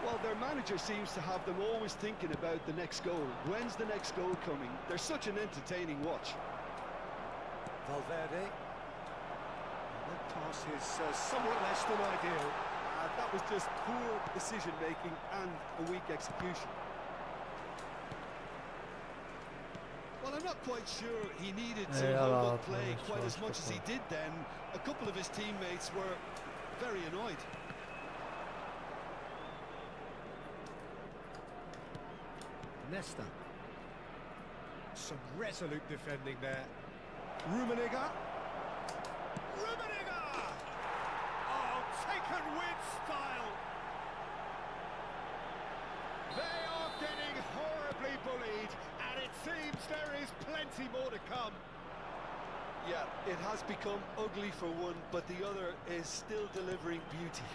Well, their manager seems to have them always thinking about the next goal. When's the next goal coming? They're such an entertaining watch. Valverde. That pass is somewhat less than ideal. That was just poor decision-making and a weak execution. Well, I'm not quite sure he needed to hold up play quite as much as he did then. A couple of his teammates were very annoyed. Nesta. Some resolute defending there. Rummenigge. Rummenigge! Oh, taken with style. They are getting horribly bullied, and it seems there is plenty more to come. Yeah, it has become ugly for one, but the other is still delivering beauty.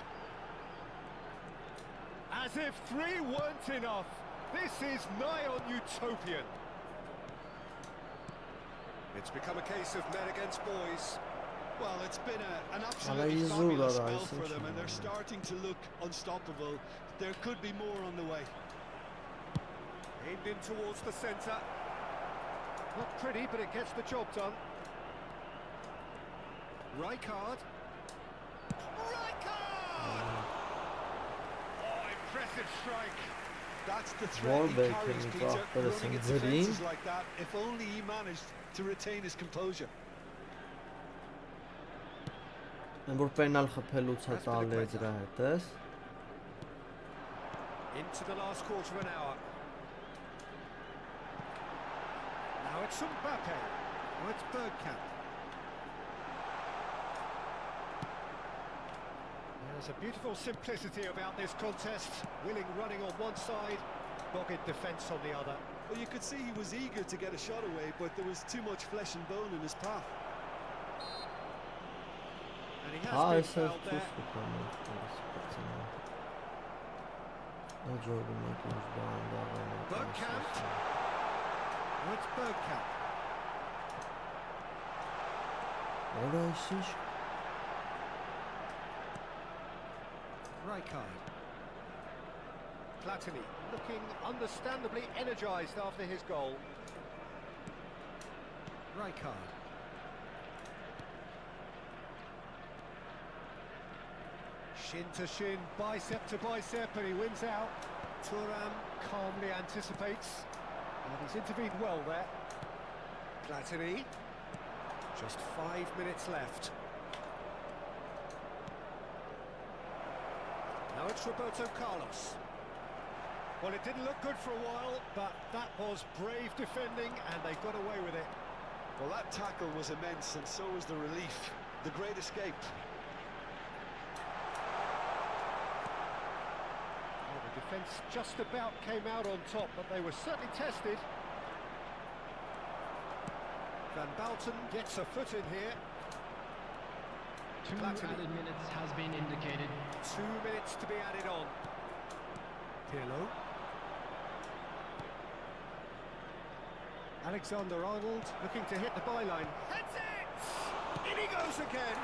As if 3 weren't enough. This is nigh on utopian. It's become a case of men against boys. Well, it's been an absolutely fabulous spell for them, and they're starting to look unstoppable. There could be more on the way. Aimed in towards the centre. Not pretty, but it gets the job done. Rijkaard. Rijkaard! Oh, impressive strike. That's the threat he carries, Peter, running at defences like that. If only he managed to retain his composure. Որ պենալ խփելուց է տալի դրա հետ, ես։ Into the last quarter of an hour. Now it's Mbappe. Now it's Bergkamp. There's a beautiful simplicity about this contest. Willing running on one side, dogged defence on the other. Well, you could see he was eager to get a shot away, but there was too much flesh and bone in his path. And he has been fouled there. Bergkamp. Now it's Bergkamp. Rijkaard. Platini looking understandably energised after his goal. Rijkaard. Shin to shin, bicep to bicep, and he wins out. Thuram calmly anticipates, and he's intervened well there. Platini. Just 5 minutes left. Now it's Roberto Carlos. Well, it didn't look good for a while, but that was brave defending, and they got away with it. Well, that tackle was immense, and so was the relief. The great escape. Well, the defence just about came out on top, but they were certainly tested. Van Bouten gets a foot in here. 2 added minutes has been indicated. 2 minutes to be added on. Pirlo. Alexander-Arnold looking to hit the byline. Heads it! In he goes again!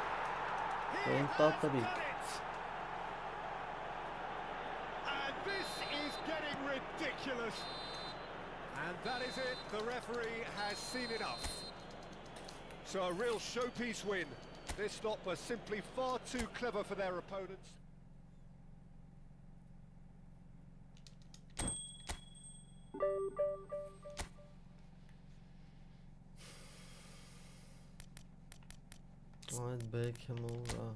He has done it! And this is getting ridiculous. And that is it. The referee has seen enough. So a real showpiece win. This lot were simply far too clever for their opponents. Այդ Բեքհեմը ուրա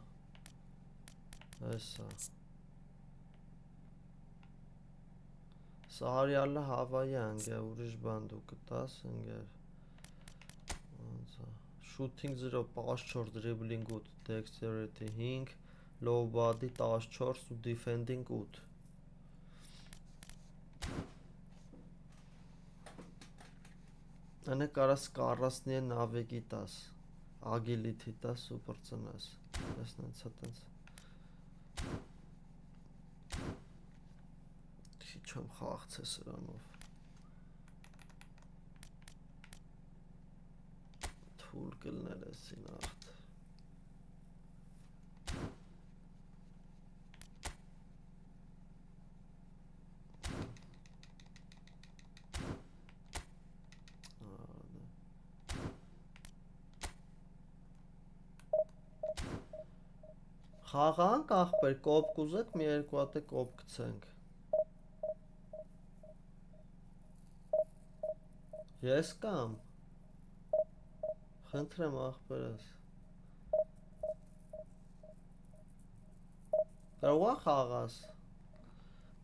Էսա Սարյալը հավայան գե ուրիշ բան դու կտաս ընկեր Shooting 0 pass 4 dribbling 8 dexterity 5 low body 14 ու defending 8 Անը կարաս կարասնի է նավեգի տաս, ագիլիթի տաս ու պրծնաս, տեսնենց հատենց, քիչ եմ խաղացե սրանով, թուլ կլներ էսին աղթ, խաղանք աղբեր, կոպ կուզեք, մի երկու հատ է կոպ գցենք, ես կամ, խնդրեմ աղբերս, կարող է խաղաս,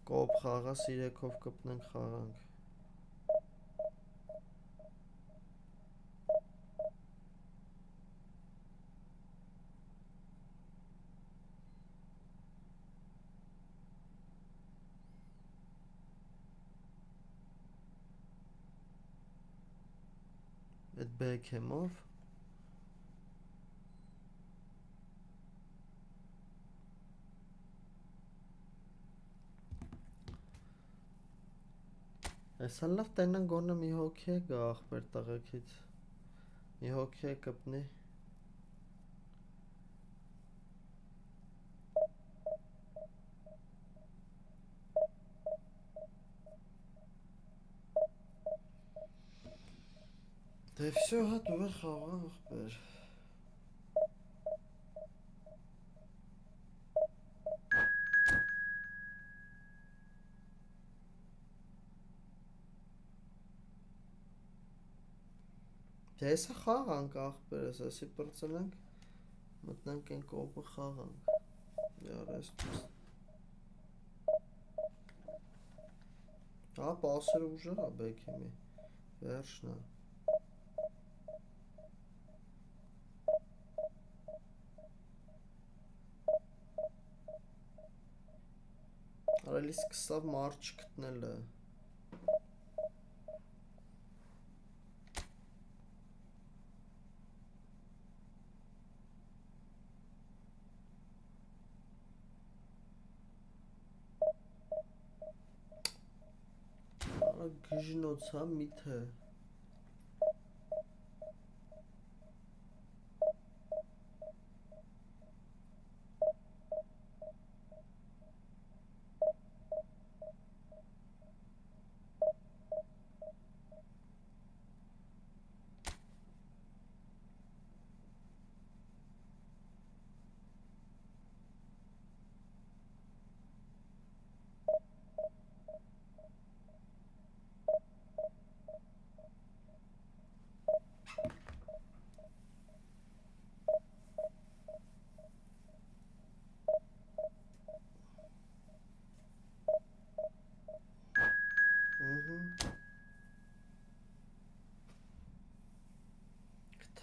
կոպ խաղաս, 3-ով կպնենք խաղանք, այդ բեքեմով, Այսան լավ տենան գոնը մի հոգի է գա աղբեր տղեկից, մի հոգի է կպնի, դե վսյո հա դու է խաղա աղբեր, դե եսա խաղանք աղբերս, եսի պրծնենք, մտնենք են կոպը խաղանք, յարես ճուս, հա պասերը ուժը հա բեքեմի, վերջնա, արելի սկսավ մարդ չգտնել է, գժնոց հա միթե,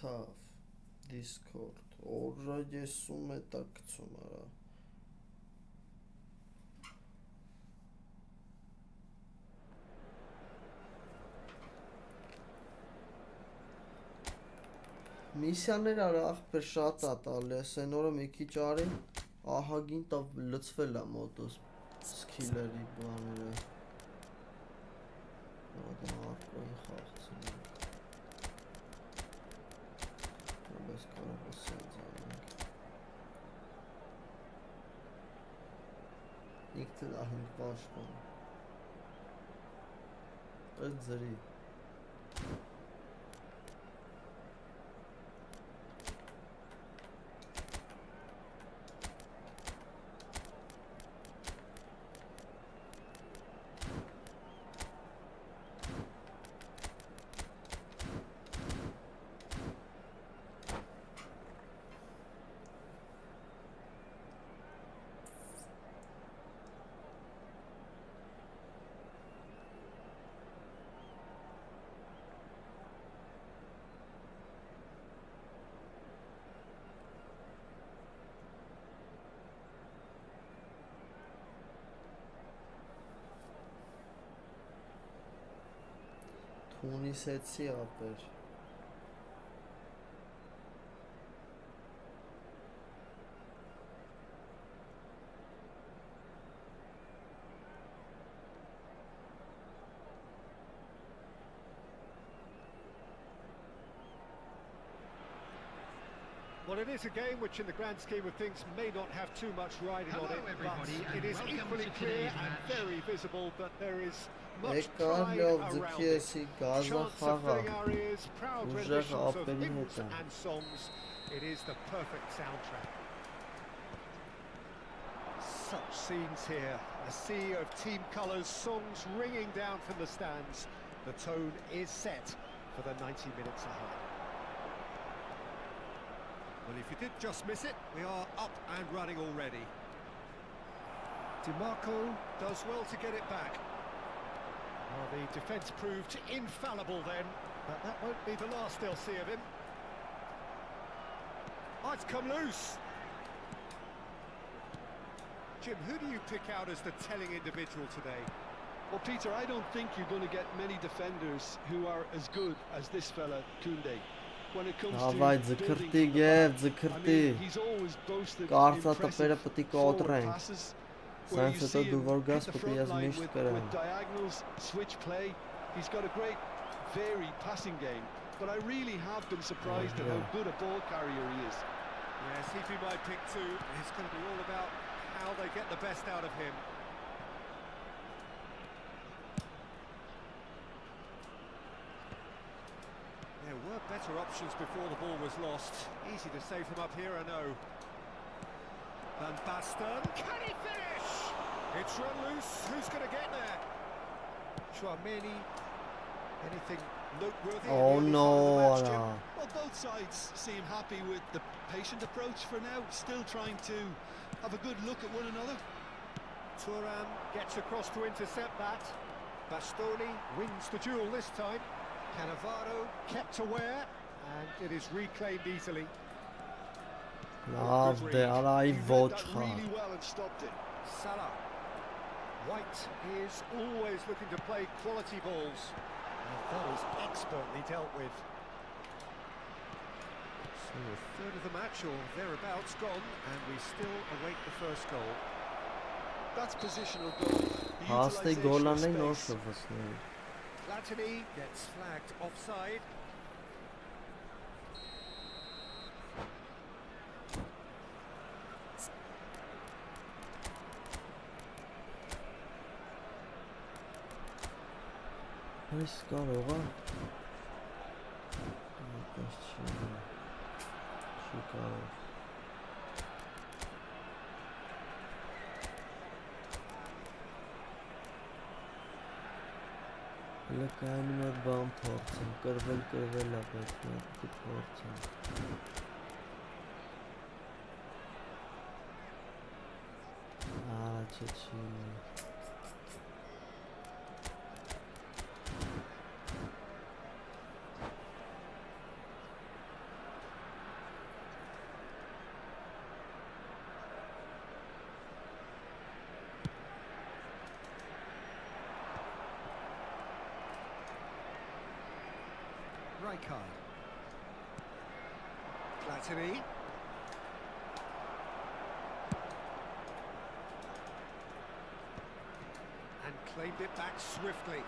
Կթավ, Discord, օրը եսում է տակցում արա, միսյաներ արա աղբեր շատ ա տալի, ասեն օրը մի քիչ արի, ահագին տավ լծվել ա մոտոս, սկիլերի բաները, ադա արկոյի խաղցին ենք, բայց կարող է սենց անենք, ինքտ է ահինք պաշտոն, այդ ձրի, Թունիսեցի ապեր։ Well, it is a game which in the grand scheme of things may not have too much riding on it, everybody, but it and is welcome equally to clear today's and match. very visible that there is much Եկան pride լավ around ձգի it. էսի գազա Chants of խաղա։ filling our ears, proud Ուժեղ renditions of ապերի hymns հետ է։ and songs. It is the perfect soundtrack. Such scenes here, a sea of team colours, songs ringing down from the stands. The tone is set for the 90 minutes ahead. Well, if you did just miss it, we are up and running already. DiMarco does well to get it back. Well, the defence proved infallible then, but that won't be the last they'll see of him. Oh, it's come loose. Jim, who do you pick out as the telling individual today? Well, Peter, I don't think you're going to get many defenders who are as good as this fella, Koundé. When it comes Davай, to building ձգրտի from the գև, back, I ձգրտի։ mean, he's always boasted Կարծա տպերը impressive պետք է forward կոտրենք։ passes, where you Սենց see հետո դու him որ hit գաս the պետք է front ես line միշտ with կրեմ։ diagonals, switch play. He's got a great, varied passing game, but I really have been surprised at how good a ball carrier he is. Yes, he'd be my pick too. It's going to be all about how they get the best out of him. There were better options before the ball was lost. Easy to save them up here, I know. Van Basten, can he finish? It's run loose, who's going to get there? Chouameni, anything noteworthy? Oh in the early no, part of the match, Jim? Ala. Well, both sides seem happy with the patient approach for now, still trying to have a good look at one another. Thuram gets across to intercept that. Bastoni wins the duel this time. Cannavaro kept aware, and it is reclaimed easily. Լավ դե, արա այ He read ոչ that խաղ։ really well and stopped it. Salah. White is always looking to play quality balls. And that is expertly dealt with. So a third of the match or thereabouts gone, and we still await the first goal. That's positional goal. The Հաստե utilisation of գոլանեն նոր space. շվացնել։ Platini gets flagged offside. Այս կարող է։ Այդպես չի։ Չի կարող։ Լկային մի հատ բան փորձեմ, կրվել է, բայց մի հատ պիտի փորձեմ։ Չի։ Rijkaard. Platini. And claimed it back swiftly.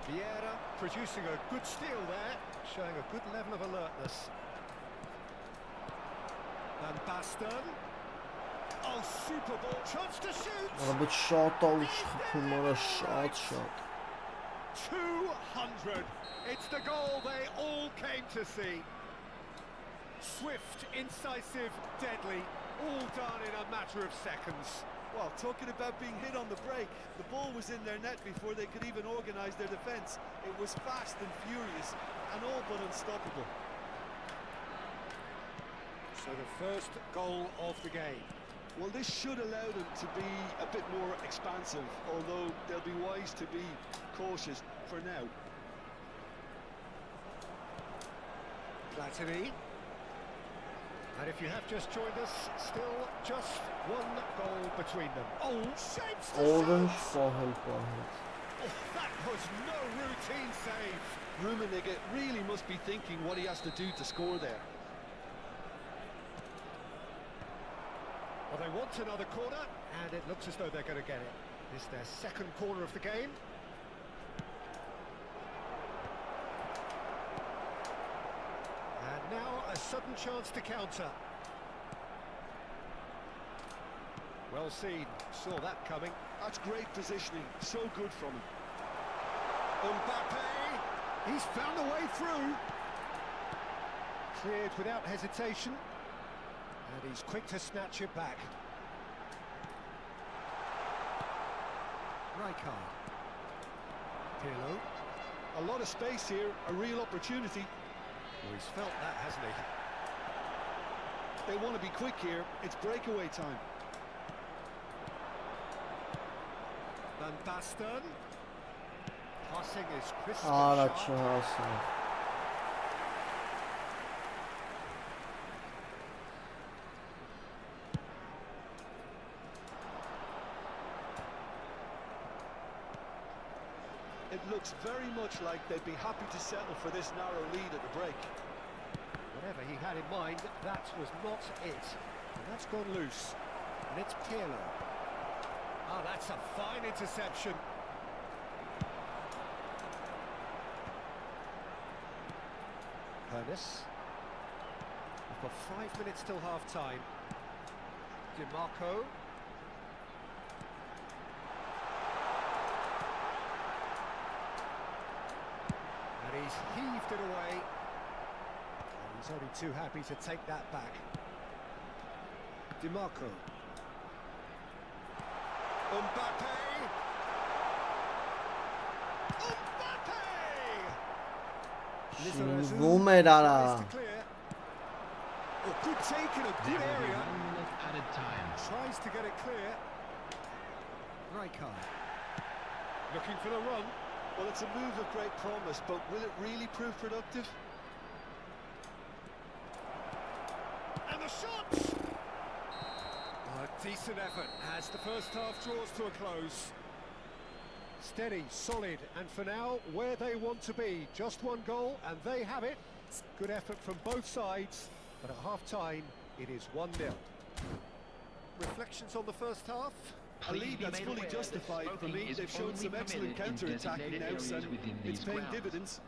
Vieira producing a good steal there, showing a good level of alertness. Van Basten. Oh, super ball, chance to shoot! But shot out, shot. 200. It's the goal they all came to see. Swift, incisive, deadly, all done in a matter of seconds. Well, talking about being hit on the break, the ball was in their net before they could even organise their defence. It was fast and furious and all but unstoppable. So the first goal of the game. Well, this should allow them to be a bit more expansive, although they'll be wise to be cautious for now. Platini. And if you have just joined us, still just one goal between them. Oh, shapes to Orange shoot! for help. Oh, that was no routine save. Rummenigge really must be thinking what he has to do to score there. Well, they want another corner, and it looks as though they're going to get it. It's their second corner of the game. And now a sudden chance to counter. Well seen, saw that coming. That's great positioning, so good from him. Mbappe, he's found a way through. Cleared without hesitation. And he's quick to snatch it back. Rijkaard. Pirlo. A lot of space here, a real opportunity. Well, he's felt that, hasn't he? They want to be quick here, it's breakaway time. Van Basten. Passing is crisp Ah, and that sharp. chance. It looks very much like they'd be happy to settle for this narrow lead at the break. Whatever he had in mind, that was not it. And that's gone loose. And it's Pirlo. Ah, that's a fine interception. Ernest. We've got 5 minutes till half-time. DiMarco. And he's heaved it away. And he's only too happy to take that back. DiMarco. Mbappe! Mbappe! Vumerala. Tries to clear. Oh, good take in a good There will be area. 1 minute added time. Tries to get it clear. Rijkaard. Looking for the run. Well, it's a move of great promise, but will it really prove productive? And the shot! A decent effort as the first half draws to a close. Steady, solid, and for now, where they want to be. Just one goal, and they have it. Good effort from both sides, but at half-time, it is 1-0. Reflections on the first half? A lead that's fully justified for me. They've shown some excellent counter-attacking now, and it's paying dividends.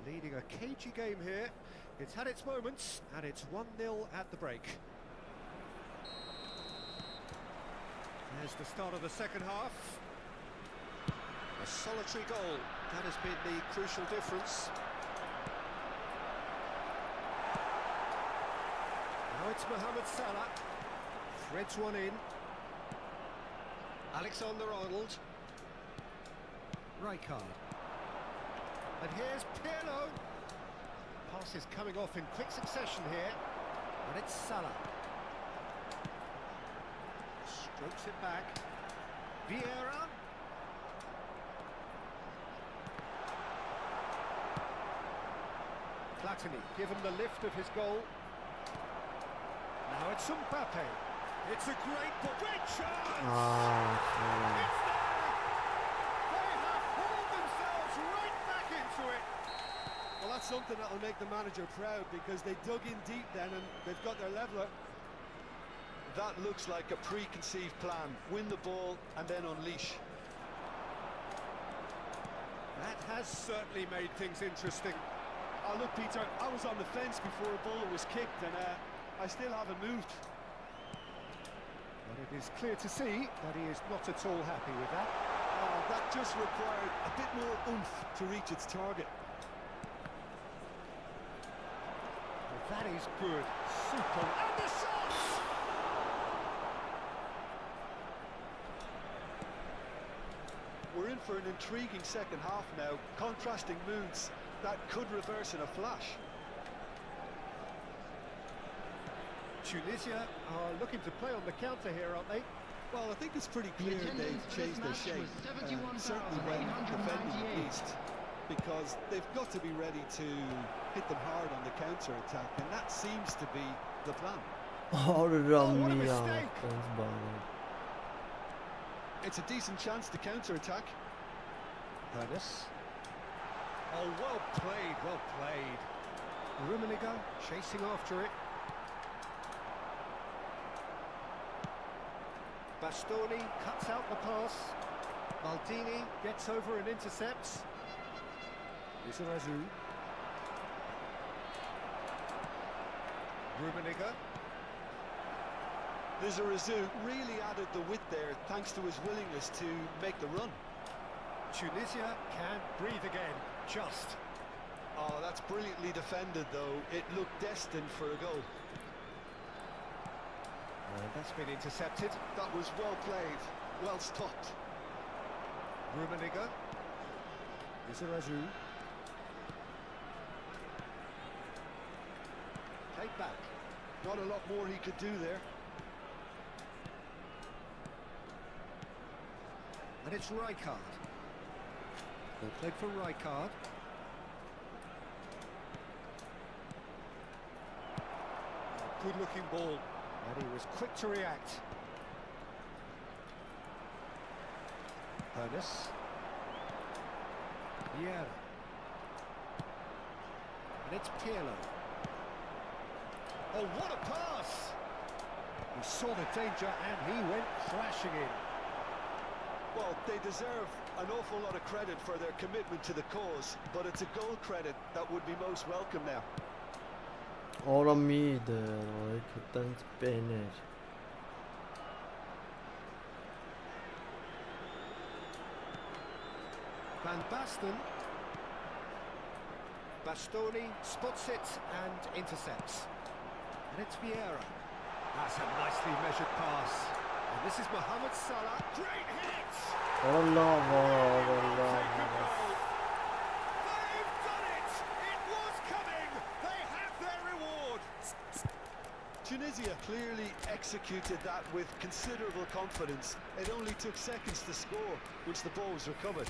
Leading a cagey game here. It's had its moments, and it's 1-0 at the break. There's the start of the second half. A solitary goal. That has been the crucial difference. Now it's Mohamed Salah. Threads one in. Alexander-Arnold. Rijkaard. And here's Pirlo. Pass is coming off in quick succession here. And it's Salah. Strokes it back. Vieira. Platini given the lift of his goal. Now it's Mbappe. It's a great chance! Ah, It's there! They have hauled themselves right back into it. Well, that's something that'll make the manager proud, because they dug in deep then and they've got their leveller. That looks like a preconceived plan. Win the ball and then unleash. That has certainly made things interesting. Oh, look, Peter, I was on the fence before a ball was kicked, and I still haven't moved. But it is clear to see that he is not at all happy with that. Oh, that just required a bit more oomph to reach its target. Well, that is good. Super. And the shot! We're in for an intriguing second half now. Contrasting moods that could reverse in a flash. Tunisia are looking to play on the counter here, aren't they? Well, I think it's pretty clear they've changed their shape, certainly when defending at least, because they've got to be ready to hit them hard on the counter-attack, and that seems to be the plan. what a mistake. It's a decent chance to counter-attack. Ernest. Oh, well played, well played. Rummenigge chasing after it. Bastoni cuts out the pass. Maldini gets over and intercepts. Lizarazu. Rummenigge. Lizarazu really added the width there thanks to his willingness to make the run. Tunisia can't breathe again, just. Oh, that's brilliantly defended though. It looked destined for a goal. That's been intercepted. That was well played, well stopped. Rummenigge. Lizarazu. Take back. Not a lot more he could do there. And it's Rijkaard. Well played for Rijkaard. Good looking ball. And he was quick to react. Ernest. Vieira. And it's Pirlo. Oh, what a pass! He saw the danger and he went crashing in. Well, they deserve an awful lot of credit for their commitment to the cause, but it's a goal credit that would be most welcome now. Ora mide, like tant pener. Van Basten. Bastoni spots it and intercepts. And it's Vieira. That's a nicely measured pass. And this is Mohamed Salah. Great hit! Allah, They've done it! It was coming! They have their reward! Tunisia clearly executed that with considerable confidence. It only took seconds to score once the ball was recovered.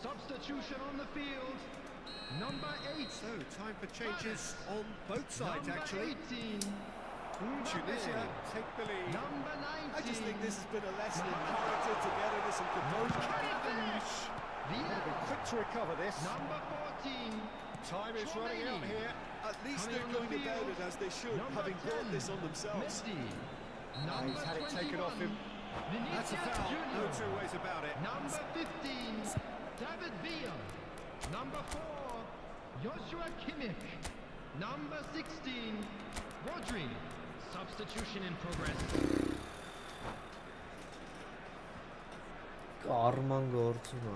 Substitution on the field. Number 8. So, time for changes on both sides, Number actually. 18. Tunisia Mbappe. take the lead. Number 19. I just think this has been a lesson in character, togetherness and composure. Finish! Gotta be quick to recover this. Number 14. Time is running out here. At least Coming they're on the going about field. it as they should, Number having brought 10. this on themselves. Messi. He's had it taken off him. That's a foul. No two ways about it. Number 15. David Villa. Number 4. Joshua Kimmich. Number 16. Rodri. Substitution in progress. Կարման գործում է։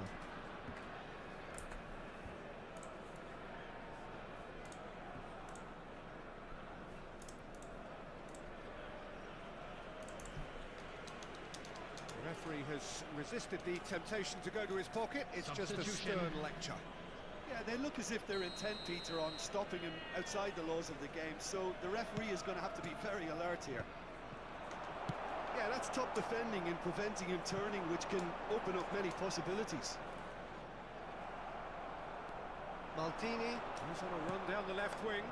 The referee has resisted the temptation to go to his pocket. It's just a Substitution. stern lecture. Yeah, they look as if they're intent, Peter, on stopping him outside the laws of the game, so the referee is going to have to be very alert here. Yeah, that's top defending and preventing him turning, which can open up many possibilities. Maldini, he's on a run down the left wing.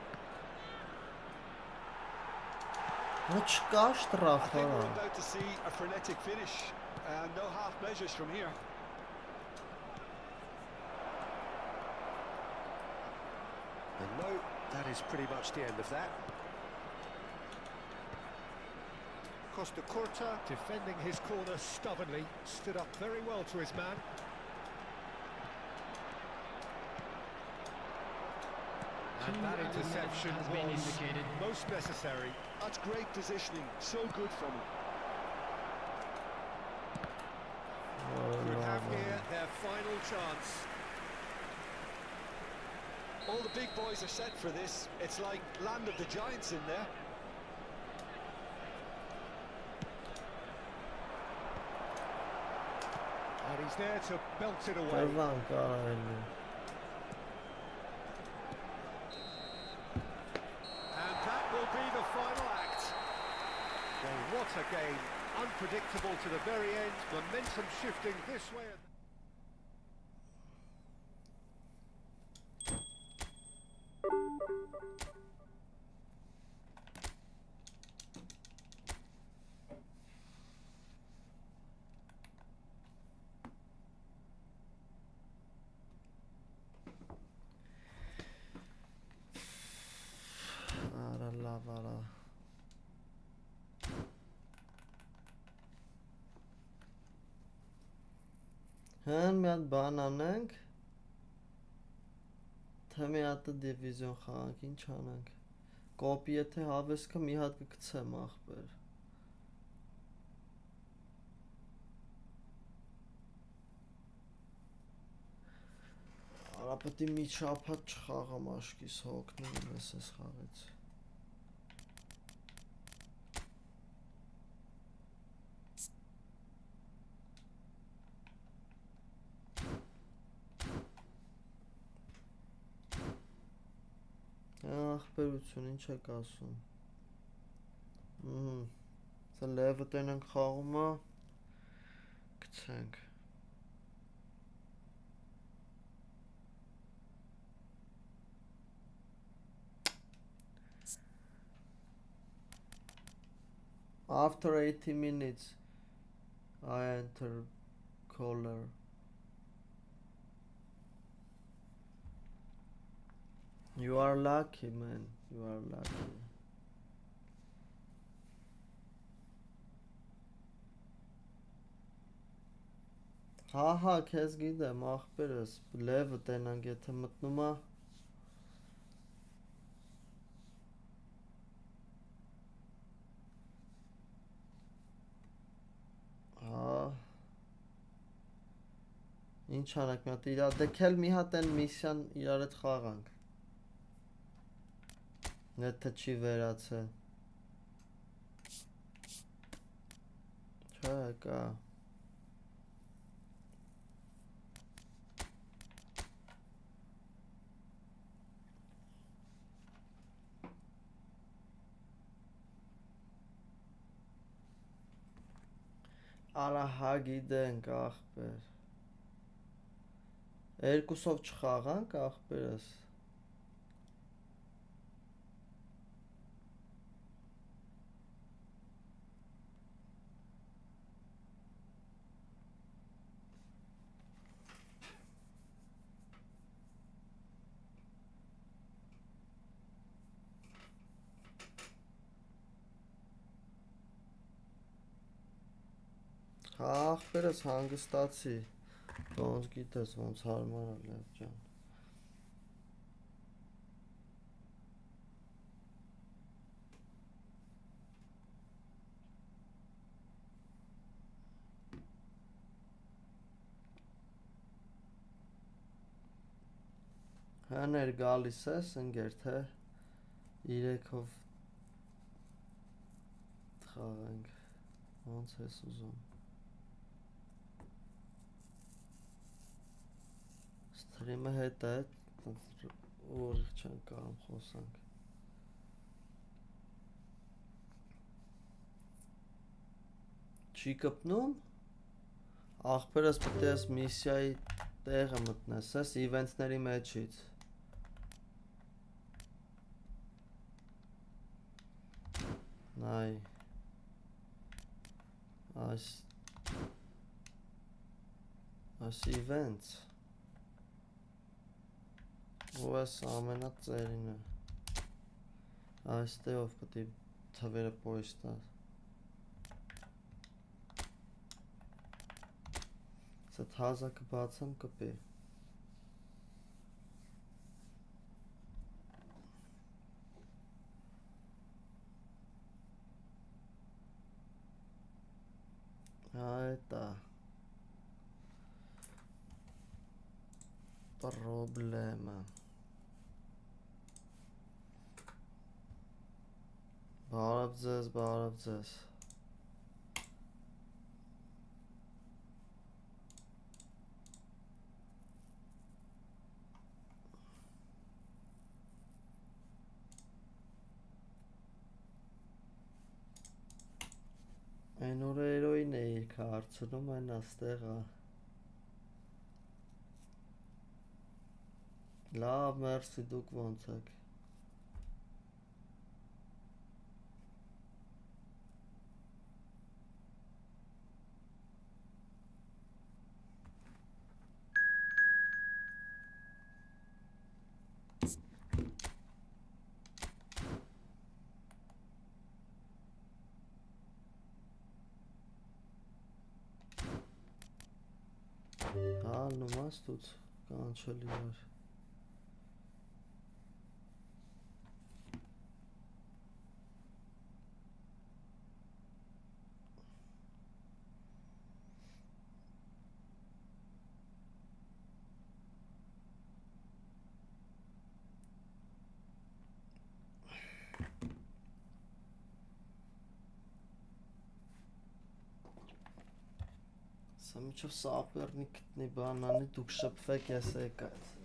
Չկա I շտրաֆ, think we're about to see a frenetic finish, and no half measures from here. And no, that is pretty much the end of that. Costa Curta defending his corner stubbornly, stood up very well to his man. And that interception has been was indicated. most necessary. That's great positioning, so good from him. Could have here their final chance. All the big boys are set for this. It's like land of the giants in there. And he's there to belt it away. Կրվան կարայլի։ What a game. Unpredictable to the very end. Momentum shifting this way. Vara. Հեն մի հատ բան անենք, թե մի հատ դիվիզիոն խաղանք, ինչ անենք, կոպի եթե հավեսքը մի հատ կգցեմ ախպեր, արա պետի մի շաբաթ չխաղամ աշկիս հոգնում ես խաղից, ախպերություն, ինչ եք ասում, սա լևը տենենք խաղումա, գցենք, after 80 minutes I enter caller. You are lucky, man. You are lucky. Հա, քեզ գիտեմ, ախպերս, լևը տենանք, եթե մտնում է, հա, ինչ անենք, մի հատ իրար, դեքել մի հատ են միսյան իրար հետ խաղանք, Եթե չի վերացել, չէ, կա, արա հա գիտենք ախպեր, երկուսով չխաղանք ախպերս, ախպերս հանգստացի, ոնց գիտես, ոնց հարմար է լև ջան, հներ գալիս ես, ընգեր, թե իրեքով խաղենք, ոնց ես ուզում, Սթրիմը հետ է, ուրիղ չեն կարում խոսանք, չի կպնում, ախպերս պիտի ես միսիայի տեղը մտնես, ես իվենտների մեջից, նայ, այս իվենտ, ու ես ամենա ծերին է, այստեղով պտի թվերը պոյստար, Սետ հազակը բացեմ կպի, այտա, պրոբլեմը, բարև ձեզ, Հարցնում այն աստեղա։ Լավ, մերսի, դուք ոնց եք։ Նոմաստուց կանչելի էր։ Սամիչով սապերնի կտնի բանանի դուք շպվեք ես եկայց։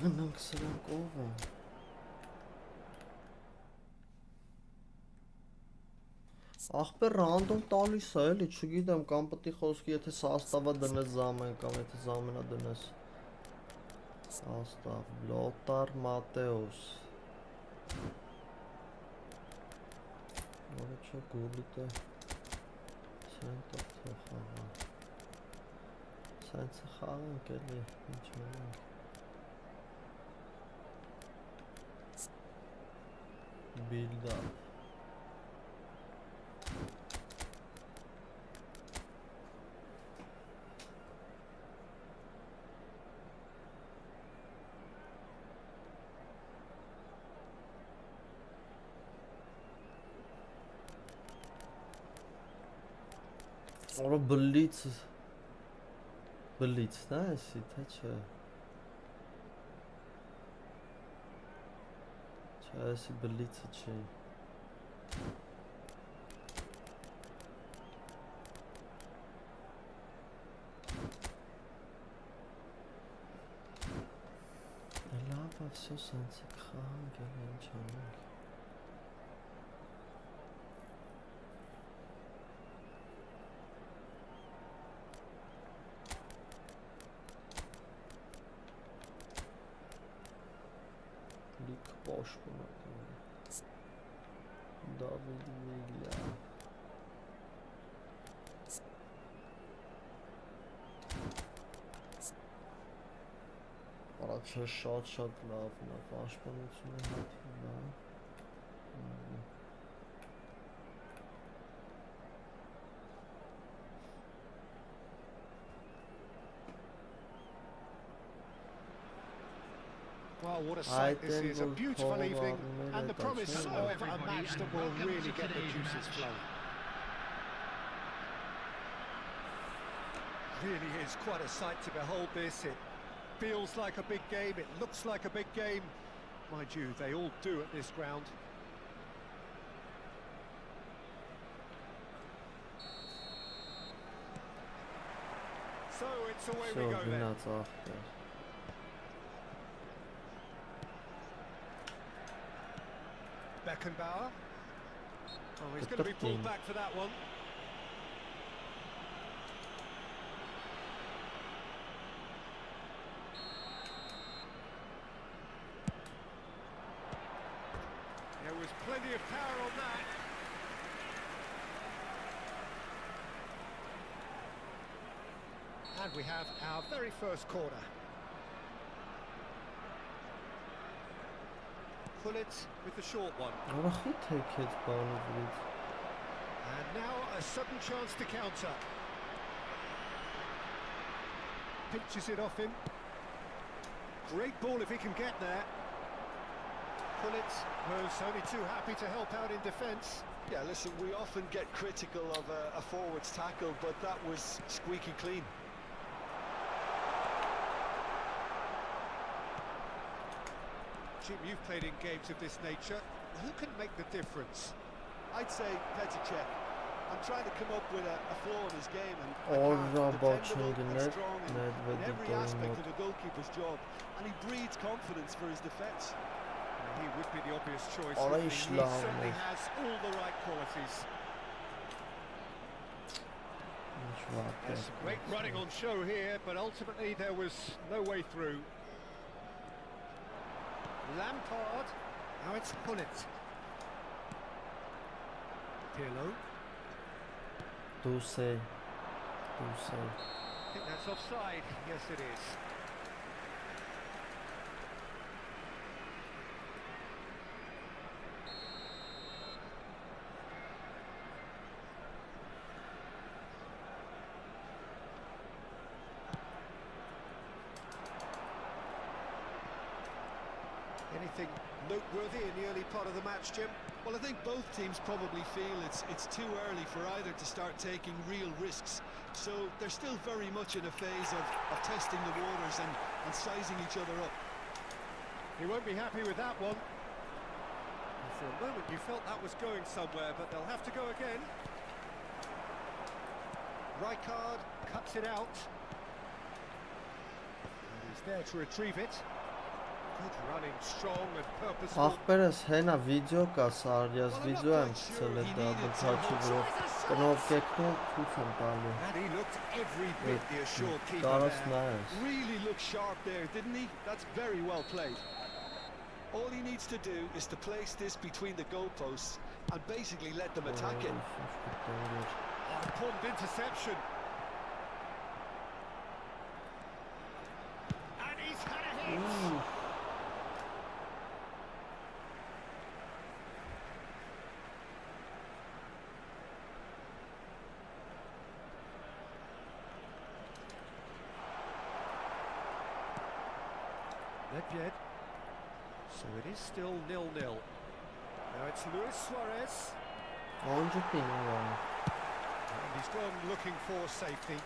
Տնանք սրանք ով են։ Ախպեր ռանդոմ տալիս է էլի, չգիտեմ, կամ պտի խոսքի, եթե սաստավա դնես զամեն, կամ եթե զամենա դնես սաստավ, Լոտար Մատեոս որը չէ գուլիտ է սենտր թե խաղա սենցը խաղանք էլի, ինչ մենանք Build up. Or blitz, nice, թե չէ։ Այսի բլիցը չի։ Լավ, всё սենց է խաղանք էլ ինչ անենք։ Լիք պաշտպան David Villa Առաջը շատ լավն է, պաշտպանությունը հատվում է Well, what a sight this is. A beautiful evening and the promise of a match that will really get the juices flowing. Really is quite a sight to behold this. It feels like a big game, it looks like a big game. Mind you, they all do at this ground. So it's away we go then. Beckenbauer. Oh, he's going to be pulled back for that one. There was plenty of power on that. And we have our very first corner. Pullet with the short one. And now a sudden chance to counter. Pinches it off him. Great ball if he can get there. Pullet was only too happy to help out in defence. Yeah, listen, we often get critical of a forward's tackle, but that was squeaky clean. Jim, you've played in games of this nature. Who can make the difference? I'd say Petacek. I'm trying to come up with a flaw in his game, and dependable and strong in every aspect of a goalkeeper's job, and he breeds confidence for his defence. He would be the obvious choice. He certainly has all the right qualities. There's some great running on show here, but ultimately there was no way through. Lampard. Now it's Pullet. Pirlo. Dulce. I think that's offside. Yes, it is. Anything noteworthy in the early part of the match, Jim? Well, I think both teams probably feel it's too early for either to start taking real risks. So they're still very much in a phase of testing the waters and sizing each other up. He won't be happy with that one. For a moment you felt that was going somewhere, but they'll have to go again. Rijkaard cuts it out. And he's there to retrieve it. Good running, strong and purposeful. Ախպերս հենա վիդեո կա, սարյազ վիդեո եմ ցել է դա բթաչի վրով կնոպկեկն ցույց եմ տալու։ And he looked every bit the assured keeper there. Really looked sharp there, didn't he? That's very well played. All he needs to do is to place this between the goalposts and basically let them attack it. Important interception. And he's had a hit. Nedved. So it is still 0-0. Now it's Luis Suarez. And he's gone looking for safety.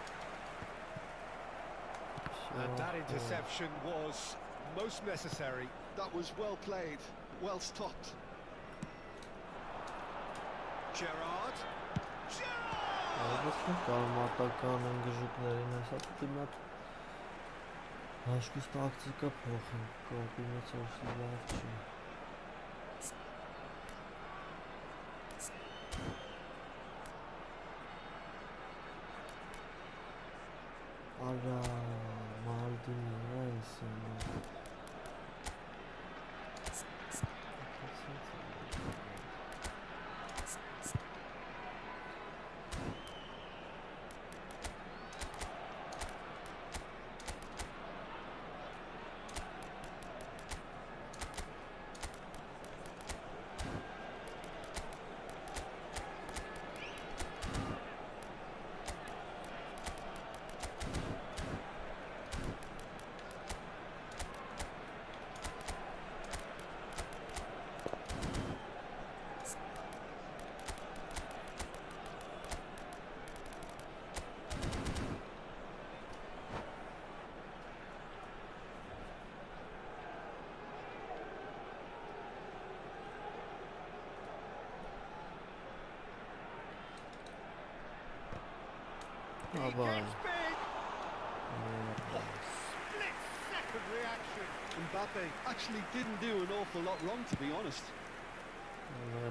And that interception was most necessary. That was well played, well stopped. Gerrard. Հաշվից տակտիկա փոխեն, կոմբինացիա լավ չի։ Արա, Մալդինի այս He Bye-bye. gets big. Split-second reaction. Mbappe actually didn't do an awful lot wrong, to be honest.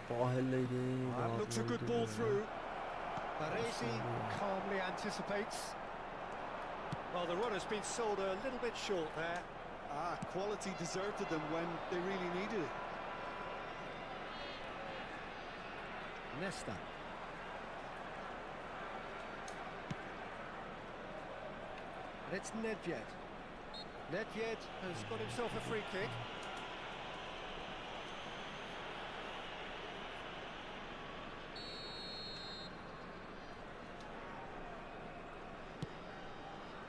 That looks a good ball through. Baresi calmly anticipates. Well, the runner's been sold a little bit short there. Quality deserted them when they really needed it. Nesta. And it's Nedved. Nedved has got himself a free kick.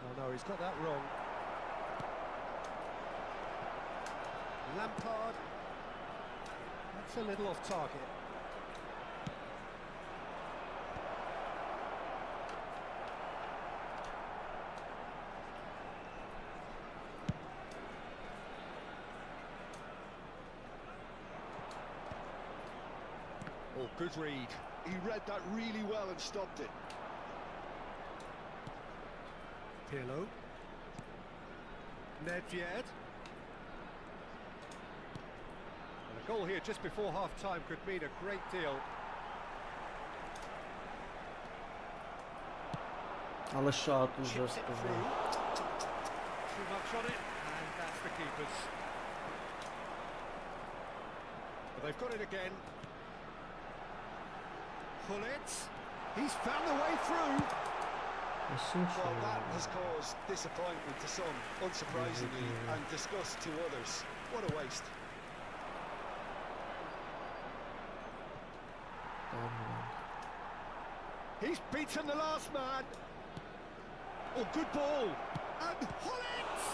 Oh no, he's got that wrong. Lampard. That's a little off target. Oh, good read. He read that really well and stopped it. Pirlo. Nedved. And a goal here just before half-time could mean a great deal. Ale šát Chips úžas it to through. byl. Too much on it, and that's the keepers. But they've got it again. Hullets. He's found the way through. Well, that has caused disappointment to some, unsurprisingly, and disgust to others. What a waste. He's beaten the last man. Oh, good ball. And Hullets!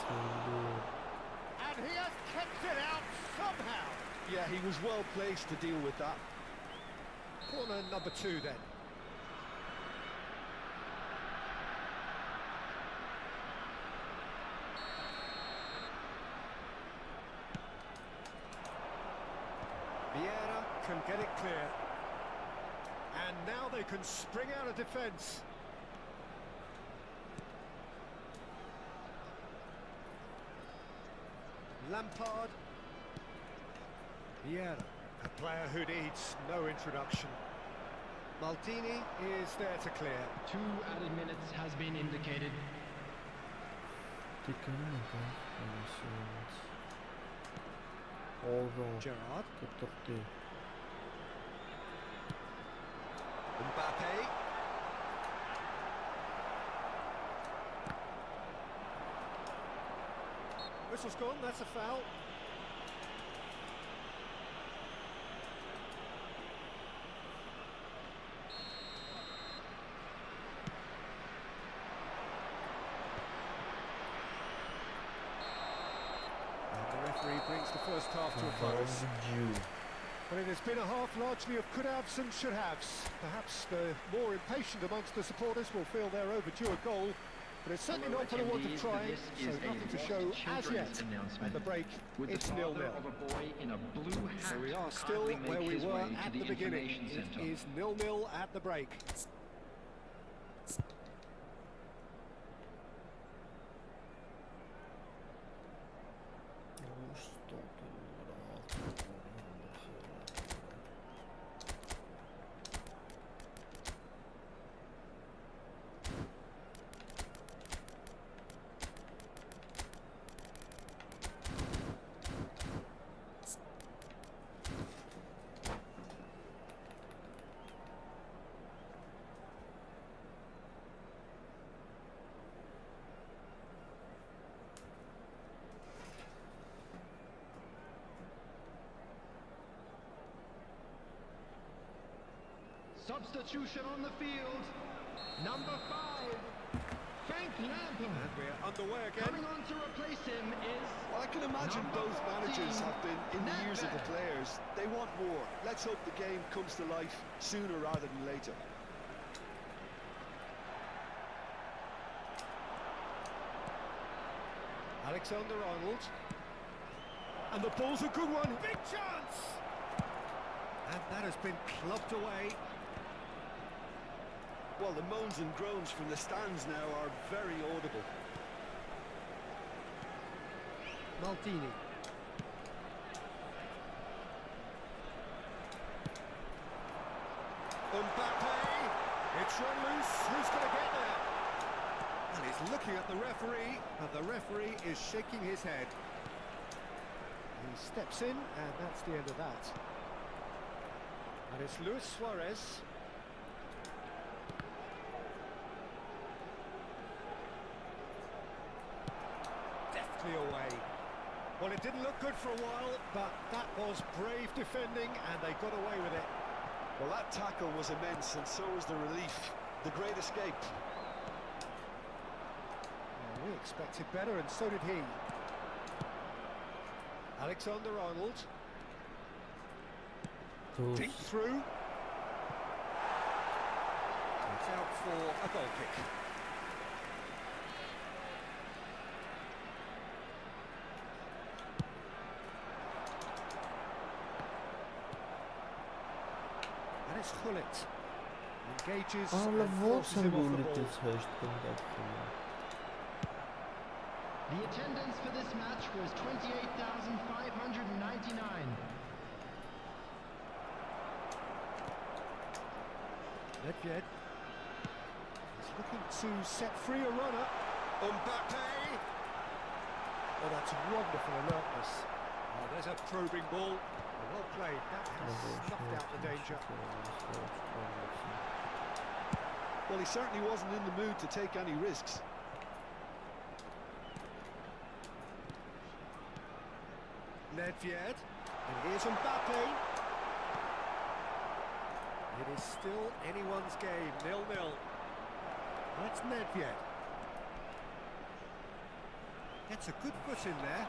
And he has kept it out somehow. Yeah, he was well placed to deal with that. Corner number 2 then. Vieira can get it clear. And now they can spring out of defence. Lampard. Vieira, a player who needs no introduction. Maldini is there to clear. 2 added minutes has been indicated. Gerrard. Կտրտի։ Mbappe. Whistle's gone, that's a foul. And the referee brings the first half to a close. But it has been a half largely of could-haves and should-haves. Perhaps the more impatient amongst the supporters will feel they're overdue a goal, but it's certainly not for the want of trying, so nothing to show as yet. At the break, it's 0-0. So we are still where we were at the beginning. It is 0-0 at the break. Substitution on the field. Number 5, Frank Lampard. And we're underway again. Coming on to replace him is... Well, I can imagine Number both managers 14, have been in the ears of the Nedved. players. They want more. Let's hope the game comes to life sooner rather than later. Alexander-Arnold. And the ball's a good one. Big chance! And that has been clubbed away. Well, the moans and groans from the stands now are very audible. Maldini. Mbappe. It's run loose. Who's going to get there? And he's looking at the referee, and the referee is shaking his head. He steps in, and that's the end of that. And it's Luis Suarez. Deftly away. Well, it didn't look good for a while, but that was brave defending, and they got away with it. Well, that tackle was immense, and so was the relief. The great escape. Well, we expected better, and so did he. Alexander-Arnold. Deep through. It's out for a goal kick. And it's Hullet. Engages Ale and ոնց forces են him off the գոլի ball. դից հեշտ կնդակվում։ The attendance for this match was 28,599. Nedved is looking to set free a runner. Mbappe! Oh, that's wonderful alertness. Oh, there's a probing ball. Well played. That has snuffed out the danger. Well, he certainly wasn't in the mood to take any risks. Nedved. And here's Mbappe. It is still anyone's game, 0-0. That's Nedved. Gets a good foot in there.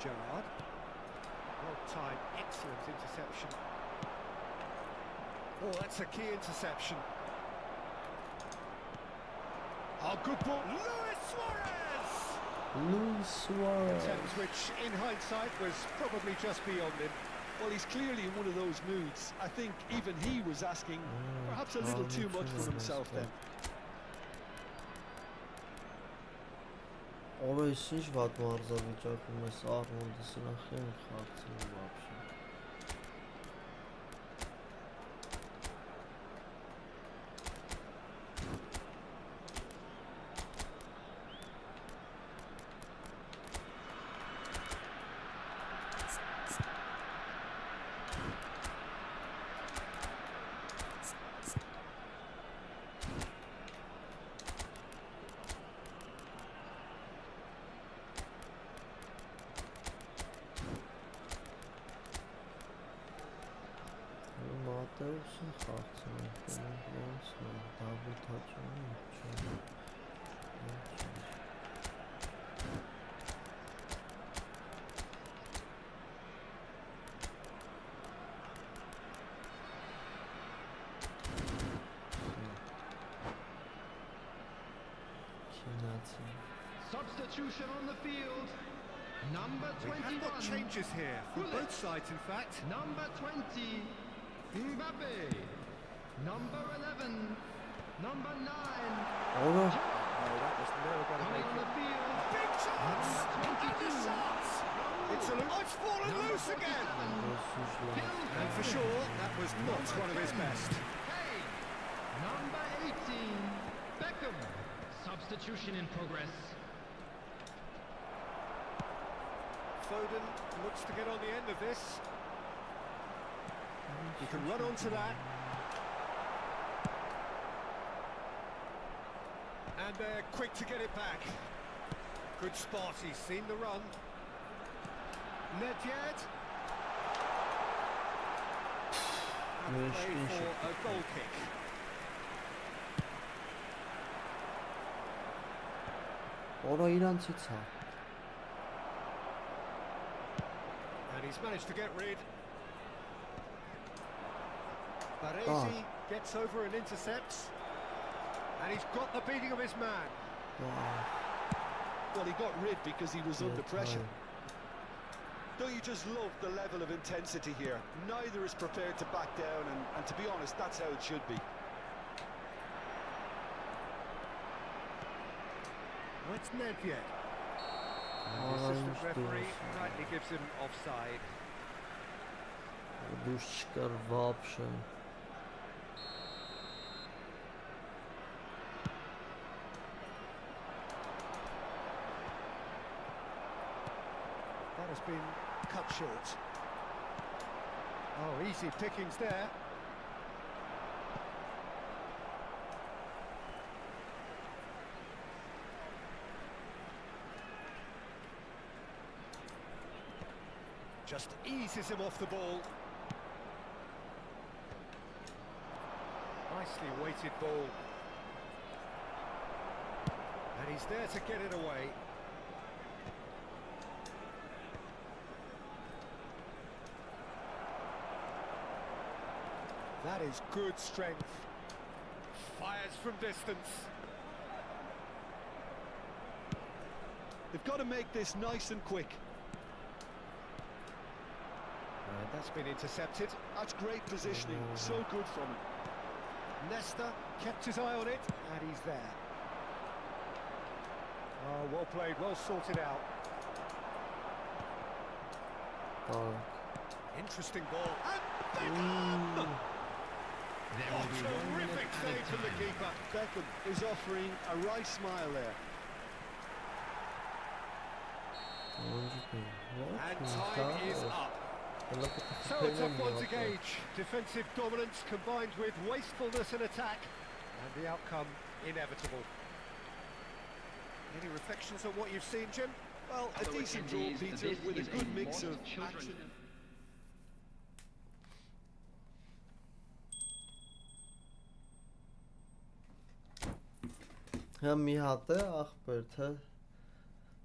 Gerrard. Well-timed, excellent interception. Oh, that's a key interception. Oh, good ball. Luis Suarez! Luis Suarez. Attempt which, in hindsight, was probably just beyond him. Well, he's clearly in one of those moods. I think even he was asking perhaps a little too much from himself then. Օրը ինչ վատ մարզավիճակում ես Արնոլդը սրանք են խաղացել вообще։ Մատեուսը խաղացել է, ոնց է, դաբլ թաչում է, Substitution on the field. Number We have 21. got changes here, from both sides in fact. Number 20. Mbappe. Number 11. Number 9. Օրը Oh, that was never going to Coming make on the it. field. Big chance! Number 22. It's a loose. Oh, it's fallen Number loose again! 47. And for sure, that was not one of his best. Hey. Number 18. Beckham. Substitution in progress. Foden looks to get on the end of this. He can run onto that. And they're quick to get it back. Good spot, he's seen the run. Nedved. And play for a goal kick. Օրը իրանցից է։ And he's managed to get rid. Baresi gets over and intercepts. And he's got the beating of his man. Well, he got rid because he was under pressure. Don't you just love the level of intensity here? Neither is prepared to back down, and to be honest, that's how it should be. Oh, it's Nedved. And the assistant referee rightly gives him offside. Դուրս չկար вообще. That has been cut short. Oh, easy pickings there. Just eases him off the ball. Nicely weighted ball. And he's there to get it away. That is good strength. Fires from distance. They've got to make this nice and quick. And that's been intercepted. That's great positioning. So good from him. Nesta kept his eye on it, and he's there. Oh, well played, well sorted out. Interesting ball. And Beckham! Oh, terrific save from the keeper. Beckham is offering a wry smile there. And time is up. So it's up one to gauge. Defensive dominance combined with wastefulness in attack, and the outcome inevitable. Any reflections on what you've seen, Jim? Well, a decent draw, Peter, with a good mix of action. Հա մի հատ է ախպեր թե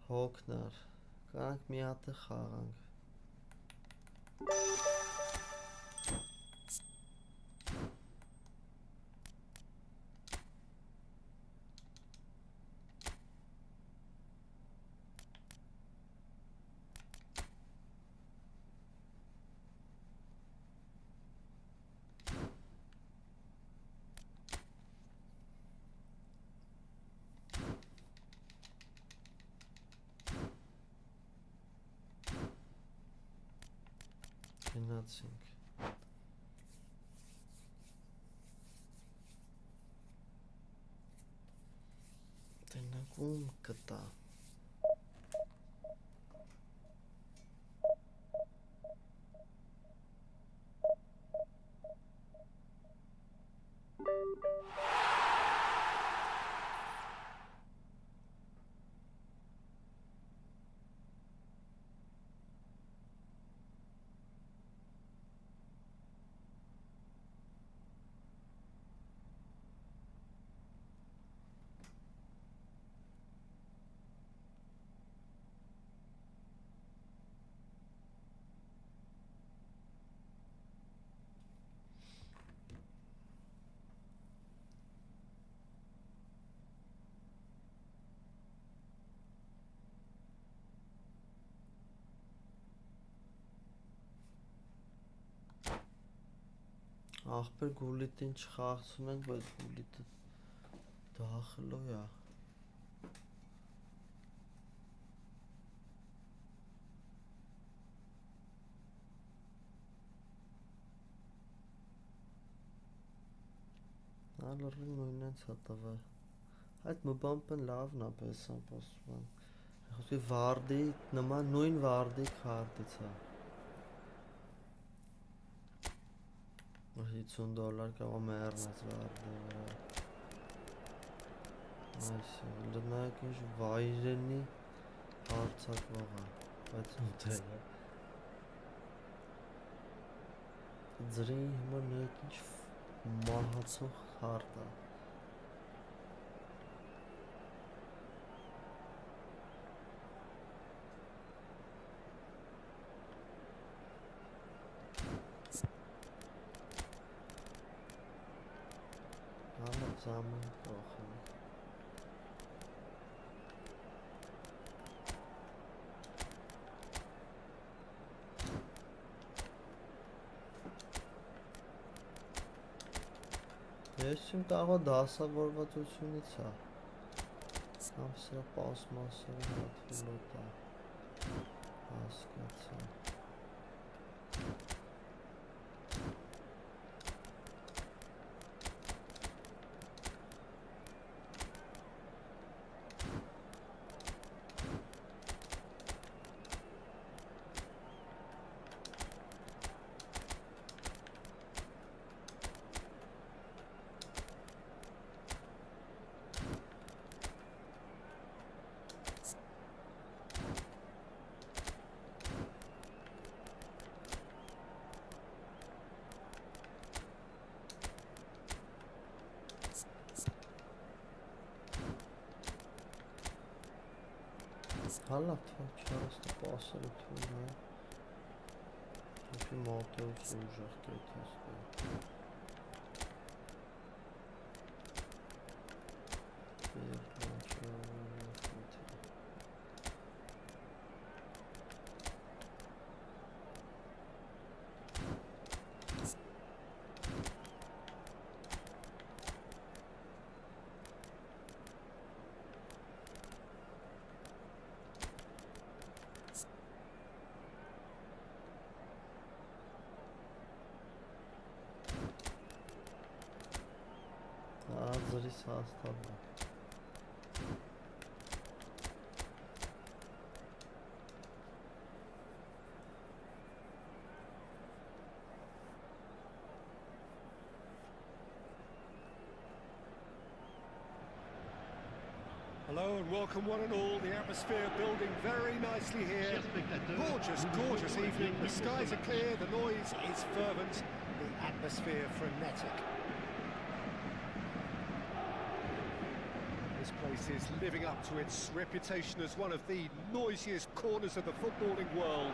հոգնար կանք մի հատ է խաղանք Գնացինք Տենակ ում կտա Ախպեր գուլիտին չխաղցում ենք, բայց գուլիտը դախլով է Ալրին նույնենց հատավը Այդ մբամպն լավն է պեսան պասուման Խոսքի վարդի նման նույն վարդի քարտից է $50 կավա մերնած վարդի վրա Այսը, լնայք ինչ վայրենի հարցակվող է, բայց ուտել է Ձրի հիմար նայք ինչ մահացող հարդ է Zusammen kochen. Ես չեմ կարող դասավորվածությունից է Нам все пластмассовый отвилота. Հասկացա։ Hala часто пасали туда. Очень мало служах кетесто. Зри состава. Hello and welcome one and all. The atmosphere building very nicely here. Gorgeous, gorgeous evening. The skies are clear, the noise is fervent, the atmosphere frenetic. This place is living up to its reputation as one of the noisiest corners of the footballing world.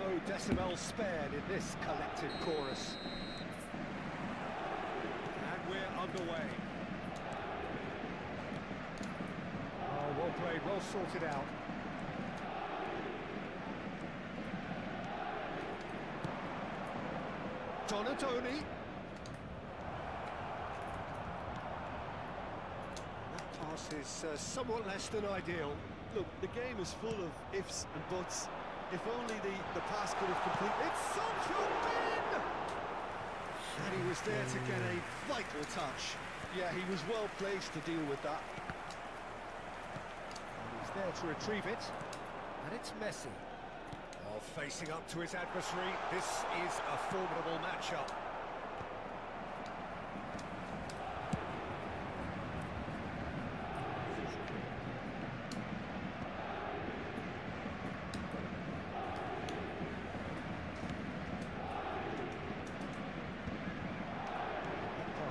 No decibel spared in this collective chorus. And we're underway. Oh, well played, well sorted out. Donatoni. Is somewhat less than ideal. Look, the game is full of ifs and buts. If only the pass could have completed. It's Sancho in! And he was there to get a vital touch. Yeah, he was well placed to deal with that. And he's there to retrieve it. And it's Messi. Oh, facing up to his adversary. This is a formidable matchup.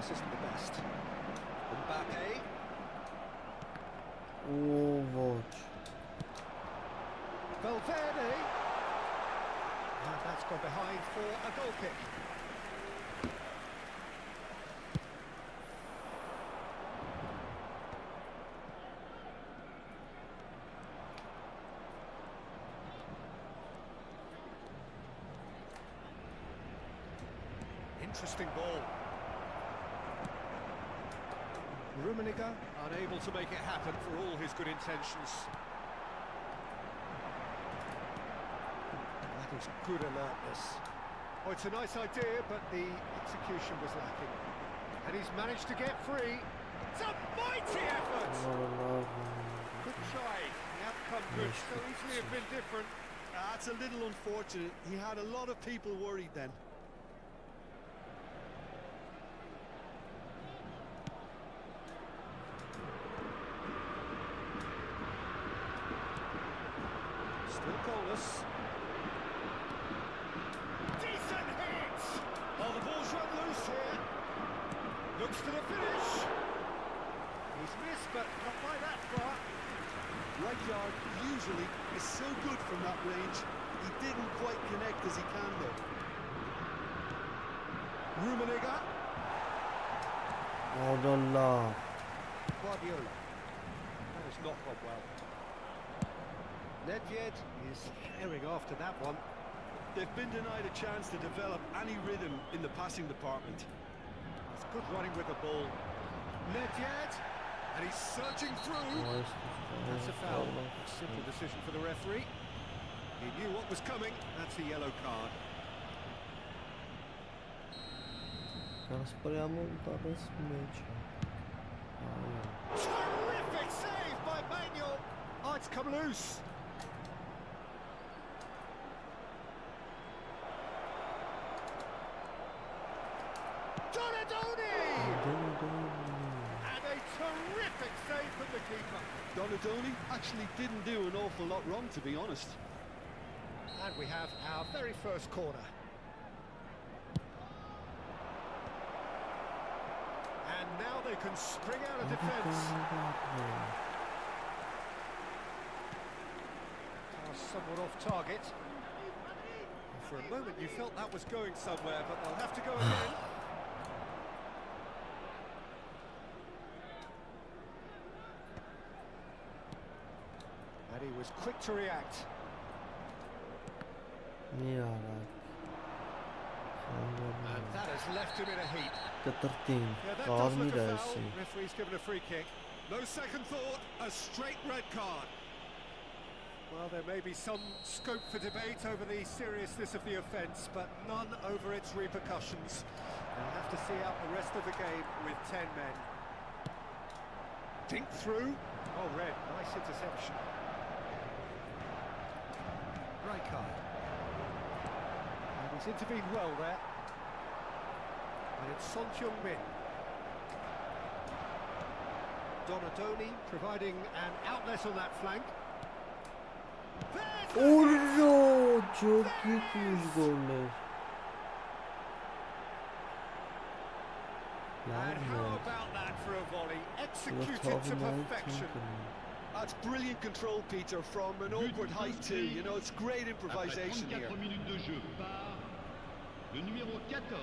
Isn't the best. Mbappe. Oh, watch. Valverde. And that's gone behind for a goal kick. Interesting ball. Rummenigge unable to make it happen for all his good intentions. That is good alertness. Oh, it's a nice idea, but the execution was lacking. And he's managed to get free. It's a mighty effort! Good try. The outcome could so easily have been different. That's a little unfortunate. He had a lot of people worried then. Still goalless. Decent hit! Oh, the ball's run loose here. Looks to the finish. He's missed, but not by that far. Right yard usually is so good from that range. He didn't quite connect as he can though. Rummenigge. Oh, Allah. Guardiola. That has not gone well. Nedved is herring after that one. They've been denied a chance to develop any rhythm in the passing department. That's good running with the ball. Nedved. And he's surging through. That's a foul. Simple decision for the referee. He knew what was coming. That's a yellow card. Terrific save by Manuel. Oh, it's come loose. And a terrific save from the keeper. Donadoni actually didn't do an awful lot wrong, to be honest. And we have our very first corner. And now they can spring out of defence. Somewhat off target. For a moment you felt that was going somewhere, but they'll have to go again. And he was quick to react. And that has left him in a heap. Yeah, that does look a foul. Referee's given a free kick. No second thought, a straight red card. Well, there may be some scope for debate over the seriousness of the offence, but none over its repercussions. They'll have to see out the rest of the game with 10 men. Dink through. Oh, red. Nice interception. Right card. And he's intervened well there. And it's Son Heung-min. Donadoni providing an outlet on that flank. Orro, çok iyi goller. And how about that for a volley? Executed to perfection. That's brilliant control, Peter, from an awkward height too. You know, it's great improvisation here. Le numéro 14.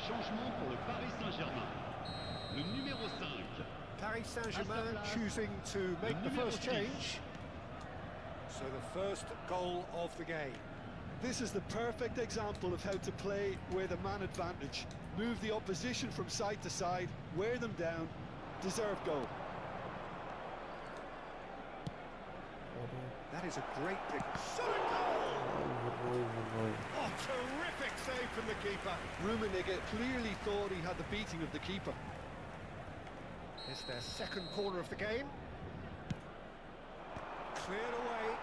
Changement pour le Paris Saint-Germain. Le numéro 5. Paris Saint-Germain choosing to make the first change. So the first goal of the game. This is the perfect example of how to play with a man advantage. Move the opposition from side to side, wear them down, deserve goal. That is a great pick. Shot a goal! Oh, terrific save from the keeper. Rummenigge clearly thought he had the beating of the keeper. It's their second corner of the game. Cleared away.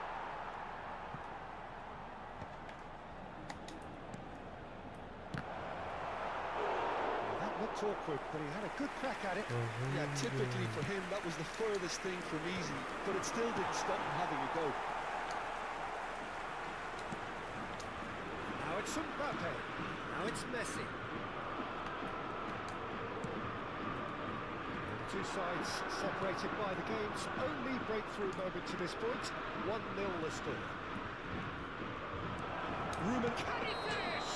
That looked awkward, but he had a good crack at it. Yeah, typically for him that was the furthest thing from easy, but it still didn't stop him having a go. Now it's Mbappe. Now it's Messi. Two sides separated by the game's only breakthrough moment to this point. 1-0 the score. Ruben, can he finish?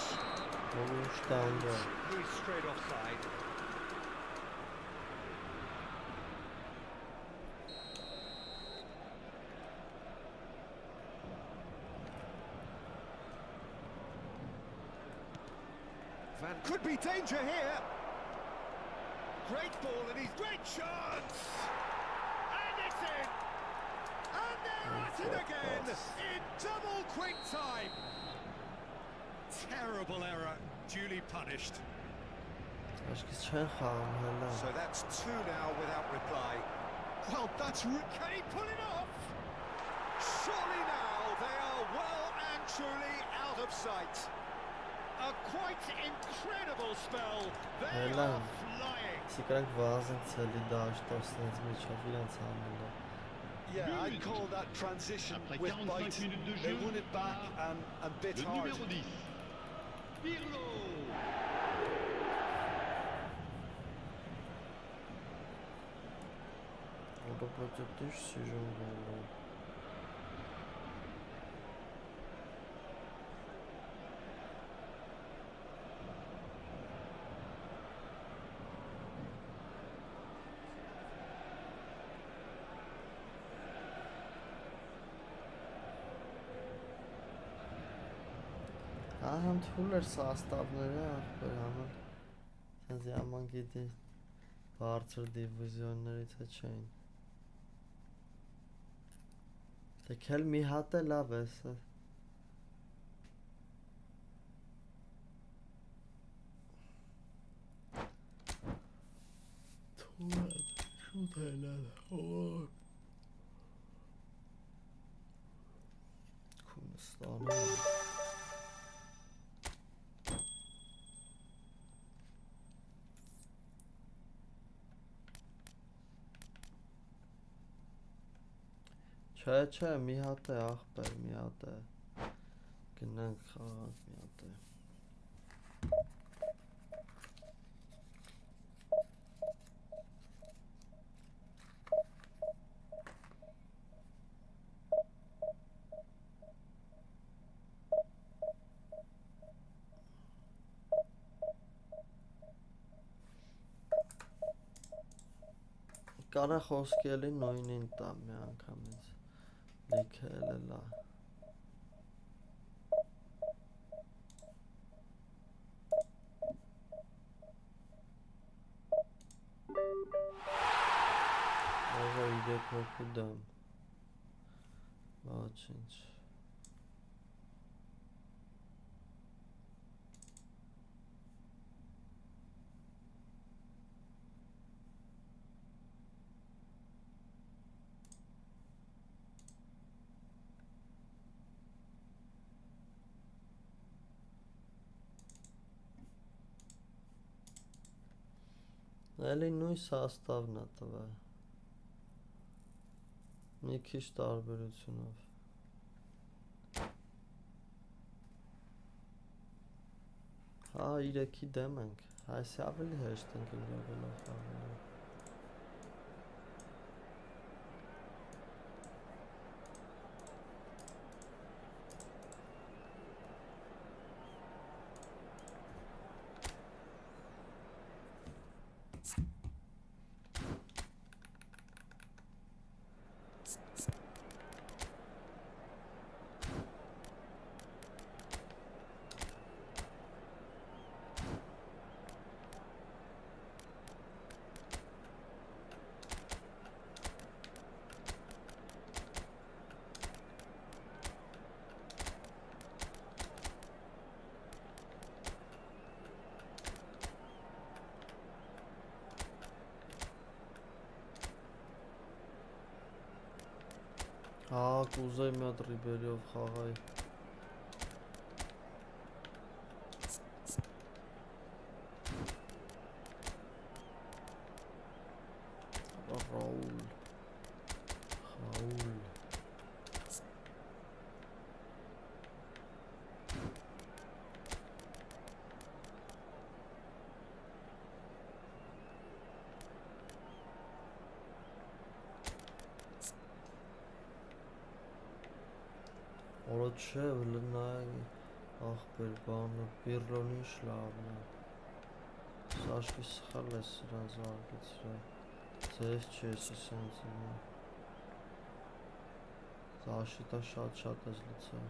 He's straight offside. Van could be danger here. Great ball and he's great chance! And it's in! And they're at it again in double quick time! Terrible error, duly punished. So that's 2 now without reply. Well, that's... Can he pull it off? Surely now they are well and truly out of sight. A quite incredible spell. They are flying. Yeah, I'd call that transition with bite. They won it back and bit hard. Ահամ թույլ էր սաստավները ախպեր համան senz yaman gidi բարձր դիվիզիոններից է չէին Թեկել մի հատ է լավ է սա Շուտ է լավ Քունստանը Չէ, մի հատ է ախպեր, մի հատ է Գնանք խաղանք մի հատ է Կարա խոսքելի նույնին տամ մի անգամից Լիքել է լա Ողա 3 հոգու դամ Ոչինչ Էլի նույն սաստավն է տվա Մի քիչ տարբերությունով Հա 3-ի դեմ ենք Այսի ավելի հեշտ ենք եղել խաղալը Հա, կուզեի մի հատ ռիբերիով խաղայի Ռաուլ Խաուլ Որը չէ, լնայ ախպեր բանը, բիրլոնի շլավն է Սաշկի սխալ է սրան զարգեցրա Ձեզ չես սենց ինը Զաշիտա շատ ես լծա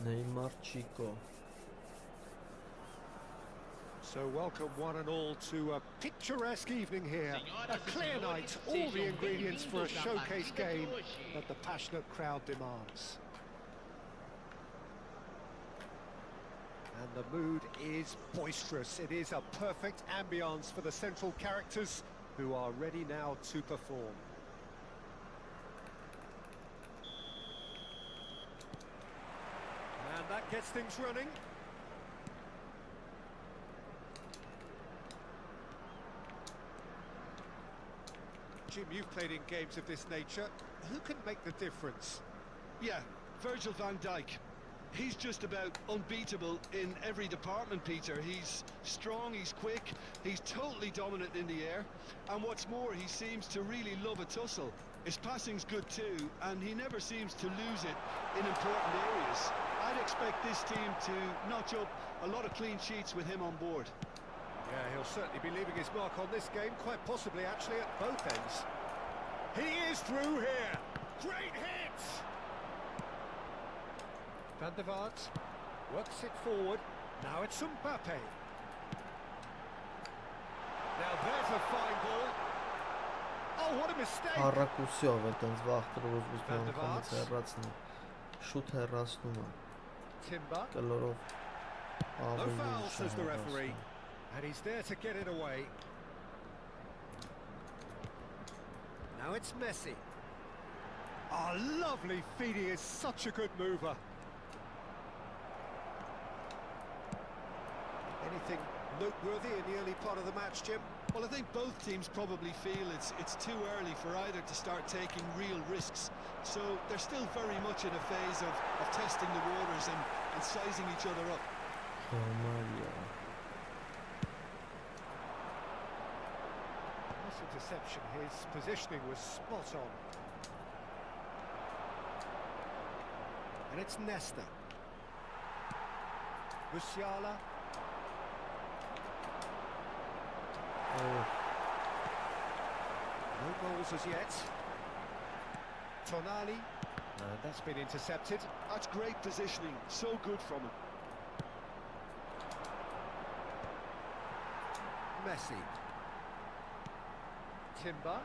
Neymar Chico. So welcome one and all to a picturesque evening here. A clear night, all the ingredients for a showcase game that the passionate crowd demands. And And the mood is boisterous. It is a perfect ambience for the central characters who are ready now to perform. And that gets things running. Jim, you've played in games of this nature. Who can make the difference? Yeah, Virgil van Dijk. He's just about unbeatable in every department, Peter. He's strong, he's quick, he's totally dominant in the air. And what's more, he seems to really love a tussle. His passing's good too, and he never seems to lose it in important areas. I'd expect this team to notch up a lot of clean sheets with him on board. Yeah, he'll certainly be leaving his mark on this game, quite possibly actually at both ends. He is through here! Great hit! Van der Vaart works it forward. Now it's Mbappe. Now there's a fine ball. Oh, what a mistake! Առակուսյով է տենց վախտրով ուզում անգամից հեռացնի։ Շուտ հեռացնում է։ Timber. Կլորով No ավելի foul, ուշ says the է referee. հեռացնում։ And he's there to get it away. Now it's Messi. Oh, lovely feed. He is such a good mover. Anything noteworthy in the early part of the match, Jim? Well, I think both teams probably feel it's too early for either to start taking real risks. So they're still very much in a phase of testing the waters and sizing each other up. Համարյա։ Nice interception. His positioning was spot on. And it's Nesta. Musiala. Oh, No goals as yet. Tonali. That's been intercepted. That's great positioning, so good from him. Messi. Timber.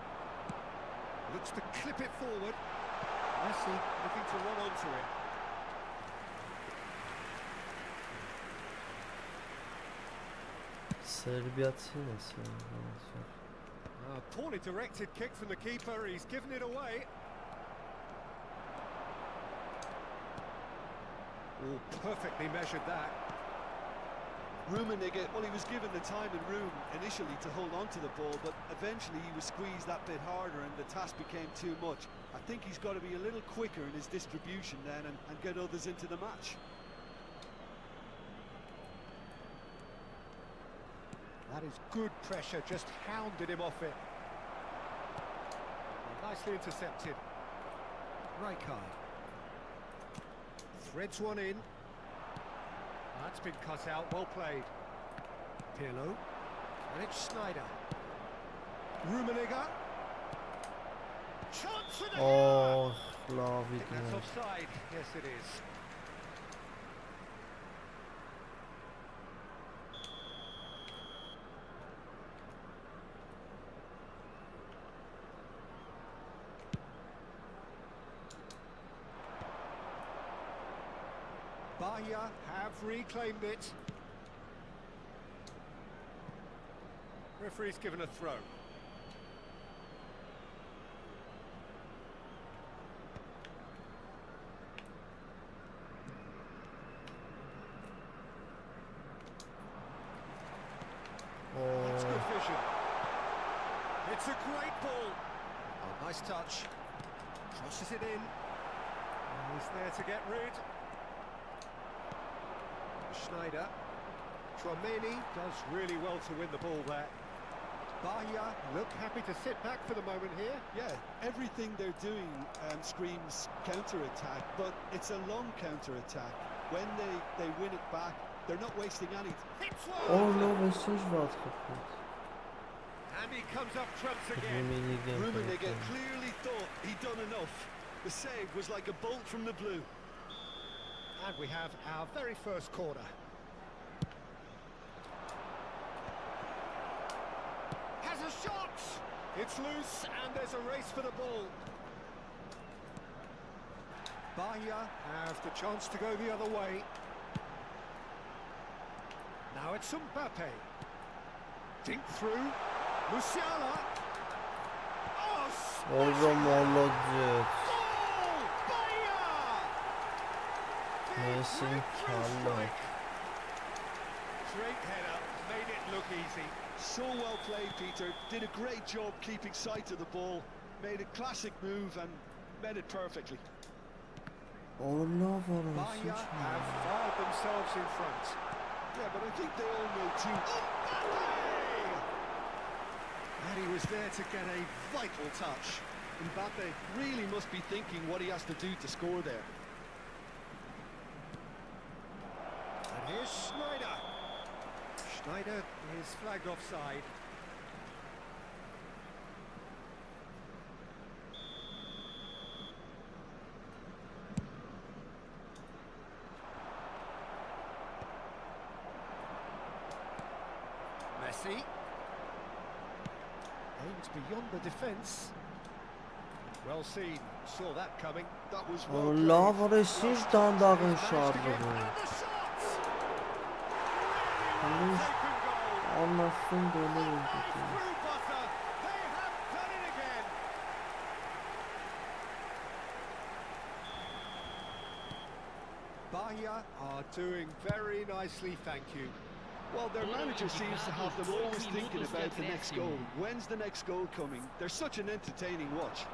Looks to clip it forward. Messi looking to run onto it. Սերբիացին է սա։ Poorly directed kick from the keeper. He's given it away. Oh, perfectly measured that. Rummenigge, well, he was given the time and room initially to hold on to the ball, but eventually he was squeezed that bit harder and the task became too much. I think he's got to be a little quicker in his distribution then and get others into the match. That is good pressure, just hounded him off it. Nicely intercepted. Rijkaard. Threads one in. That's been cut out, well played. Pirlo. And it's Sneijder. Rummenigge. Chance for the Oh, header! լավ I think that's իդներ։ offside. Yes, it is. Bahia have reclaimed it. Referee's given a throw. That's good vision. It's a great ball. Oh, nice touch. Crosses it in. He's there to get rid. Sneijder. Tchouaméni does really well to win the ball there. Bahia look happy to sit back for the moment here. Yeah, everything they're doing screams counter-attack, but it's a long counter-attack. When they win it back, they're not wasting any. Hits Oh, one! լավ է սուժված խփեց։ And he comes up trumps again. Rummenigge clearly thought he'd done enough. The save was like a bolt from the blue. And we have our very first corner. Has a shot! It's loose and there's a race for the ball. Bahia have the chance to go the other way. Now it's Mbappe. Dink through. Musiala. Oh, Ora молодец. goal! Bahia! Messi kalla. Great header, made it look easy. So well played, Peter. Did a great job keeping sight of the ball. Made a classic move and met it perfectly. Allah Bahia have fired themselves in front. Yeah, but I think they all know too. Mbappe! And he was there to get a vital touch. Mbappe really must be thinking what he has to do to score there. And here's Schneider. Schneider is flagged offside. Messi. Aims beyond the defence. Well seen, saw that coming. That was well Allah played. var siz dandağın şarjı. Taken goal. Anlasın böyle oldu. Through butter. They have done it again. Bahia are doing very nicely, thank you. Well, their manager seems to have them always thinking about the next goal. When's the next goal coming? They're such an entertaining watch.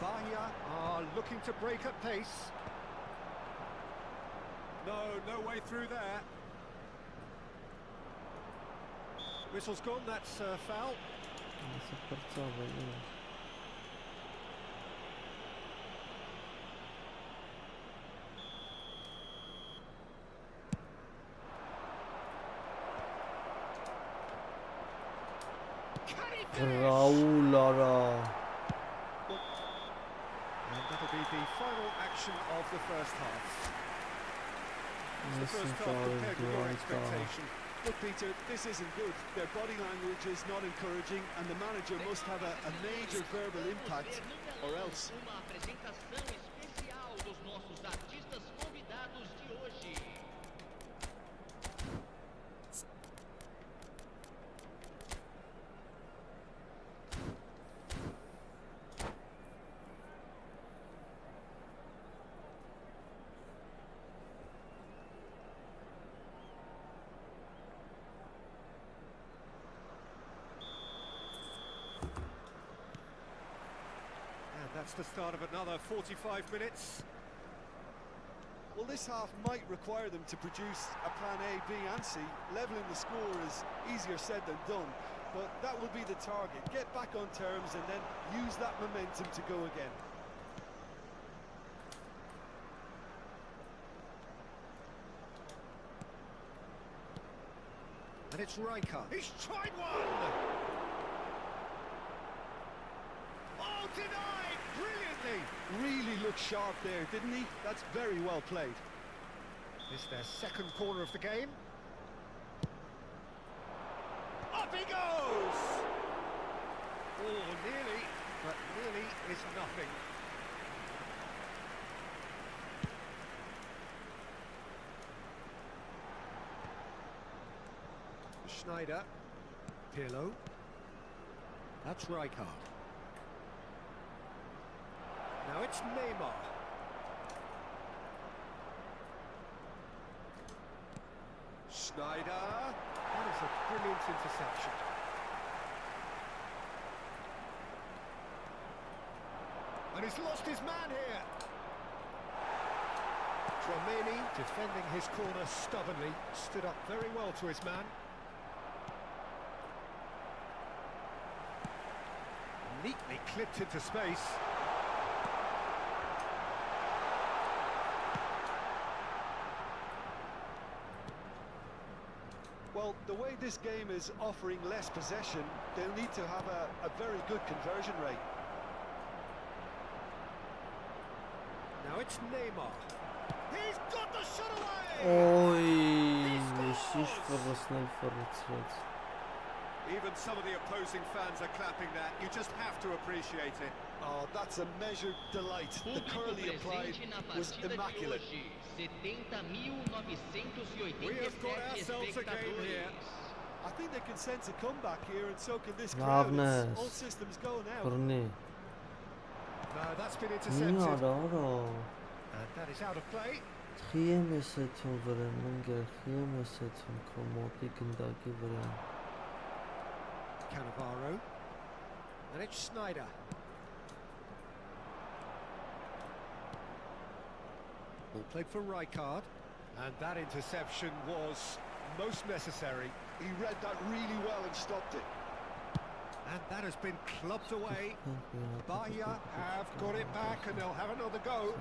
Bahia are looking to break at pace. No way through there. Whistle's gone, that's a foul. Raul ara. And that'll be the final action of the first half. The first half compared with your expectation. Look, Peter, this isn't good. Their body language is not encouraging, and the manager must have a major verbal impact, or else. Uma apresentação especial dos nossos artistas convidados de hoje. That's the start of another 45 minutes. Well, this half might require them to produce a plan A, B and C. Levelling the score is easier said than done, but that will be the target. Get back on terms and then use that momentum to go again. And it's Riker. He's tried one! Oh, denied! Brilliantly! Really looked sharp there, didn't he? That's very well played. It's their second corner of the game. Up he goes! Oh, nearly, but nearly is nothing. Schneider. Pirlo. That's Rijkaard. Now it's Neymar. Schneider. That is a brilliant interception. And he's lost his man here. Tchouaméni defending his corner stubbornly, stood up very well to his man. Neatly clipped into space. Well, the way this game is offering less possession, they'll need to have a very good conversion rate. Now it's Neymar. He's got the shot away! Oy, Messi fırlasına fırlatacağız. Even some of the opposing fans are clapping that. You just have to appreciate it. Oh, that's a measured delight. The Público curly applied presente na was partida de immaculate. hoje, 70.987 We have got ourselves a game here. espectadores. I think they can sense a comeback here, and so can this crowd. Loveness. All systems go now. Բռնի։ No, that's been Մի intercepted. արա։ And that is out of play. Խի եմ ես էթում վրան, մնգեր, խի եմ ես էթում քո մոտի գնդակի վրան։ Cannavaro. And it's Snyder. Ball played for Rijkaard. And that interception was most necessary. He read that really well and stopped it. And that has been clubbed away. Bahia have got it back and they'll have another go.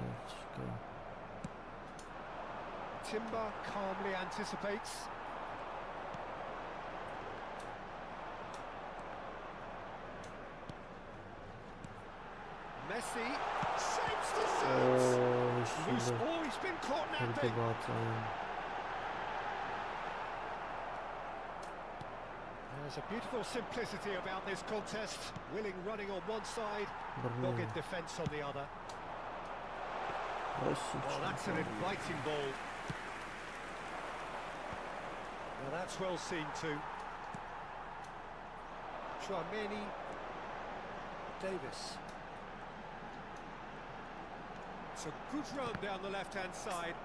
Timber calmly anticipates. Messi shapes the shot. Oh, he's been caught napping. There's a beautiful simplicity about this contest. Willing running on one side, dogged defence on the other. Oh, that's an inviting ball. Now that's well seen too. Chouameni, Davis. It's a good run down the left-hand side.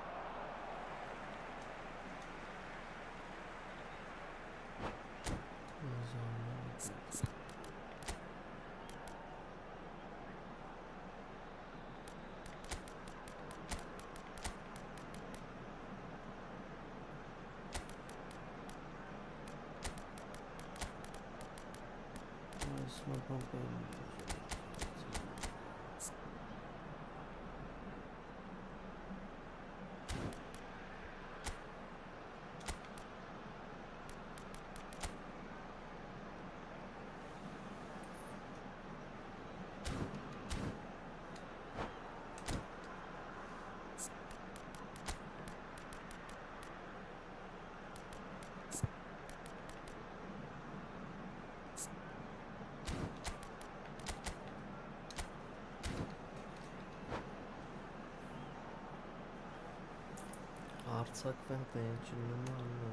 Արցակվեն պենջինում աննա։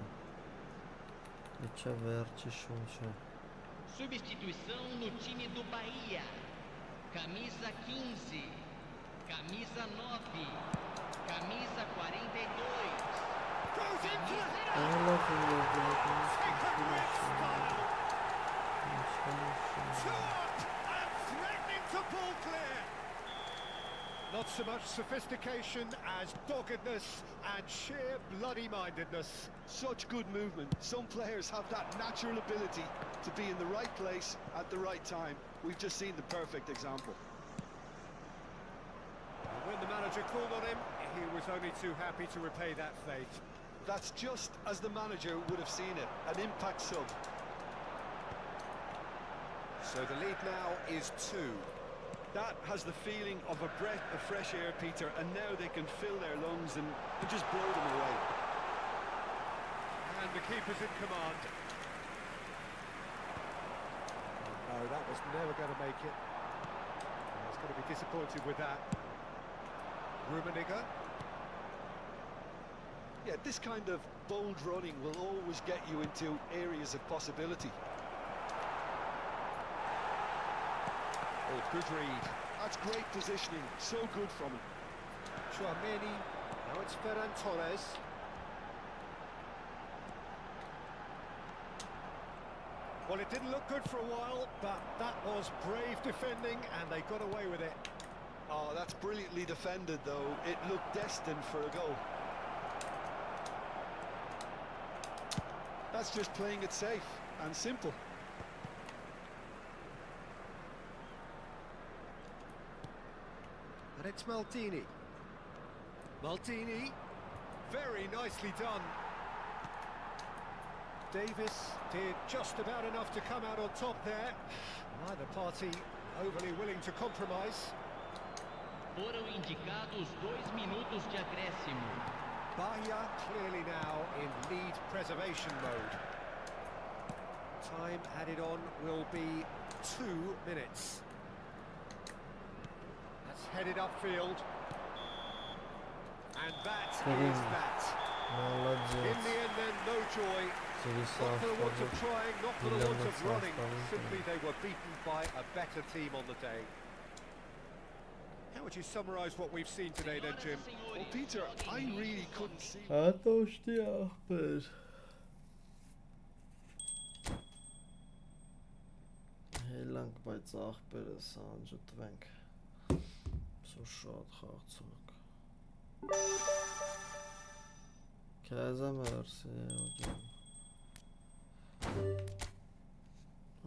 Իչա վերջի շունչը։ Substituição no time do Bahia. Camisa 15, camisa 9, camisa 42. Goes into the head. Take a great style. Two up and threatening to pull clear. Not so much sophistication as doggedness and sheer bloody-mindedness. Such good movement. Some players have that natural ability to be in the right place at the right time. We've just seen the perfect example. And when the manager called on him, he was only too happy to repay that fate. That's just as the manager would have seen it, an impact sub. So the lead now is 2. That has the feeling of a breath of fresh air, Peter, and now they can fill their lungs and just blow them away. And the keeper's in command. Oh, no, that was never going to make it. He's going to be disappointed with that. Rummenigge. Yeah, this kind of bold running will always get you into areas of possibility. Oh, good read. That's great positioning, so good from him. Chouameni, now it's Ferran Torres. Well, it didn't look good for a while, but that was brave defending and they got away with it. Oh, that's brilliantly defended, though. It looked destined for a goal. That's just playing it safe and simple. And it's Maldini. Maldini, very nicely done. Davis did just about enough to come out on top there. Neither party overly willing to compromise. Foram indicados 2 minutos de acréscimo. Bahia clearly now in lead preservation mode. Time added on will be 2 minutes. That's headed upfield. And that is that. In the end then, no joy. Not for the want of trying, not for the want of running. Simply they were beaten by a better team on the day. How would you summarise what we've seen today then, Jim? Well, Peter, I really couldn't see. Lang բայց աղբերը սանջտվենք so շատ խաղցակ Քեզա մերսի ջան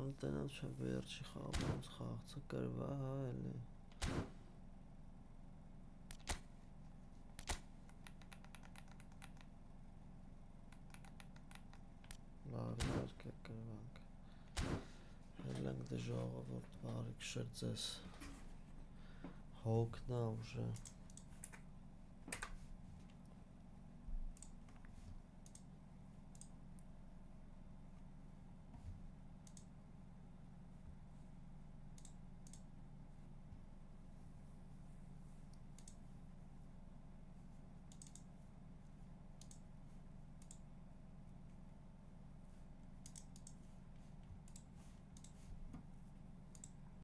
Անտենալ չէ վերջի խաղանց խաղցը կրվա հա էլի Լավ երկե կրվանք Հելենք դե ժողովուրդ բարիք շրձես Հոգնա ուժը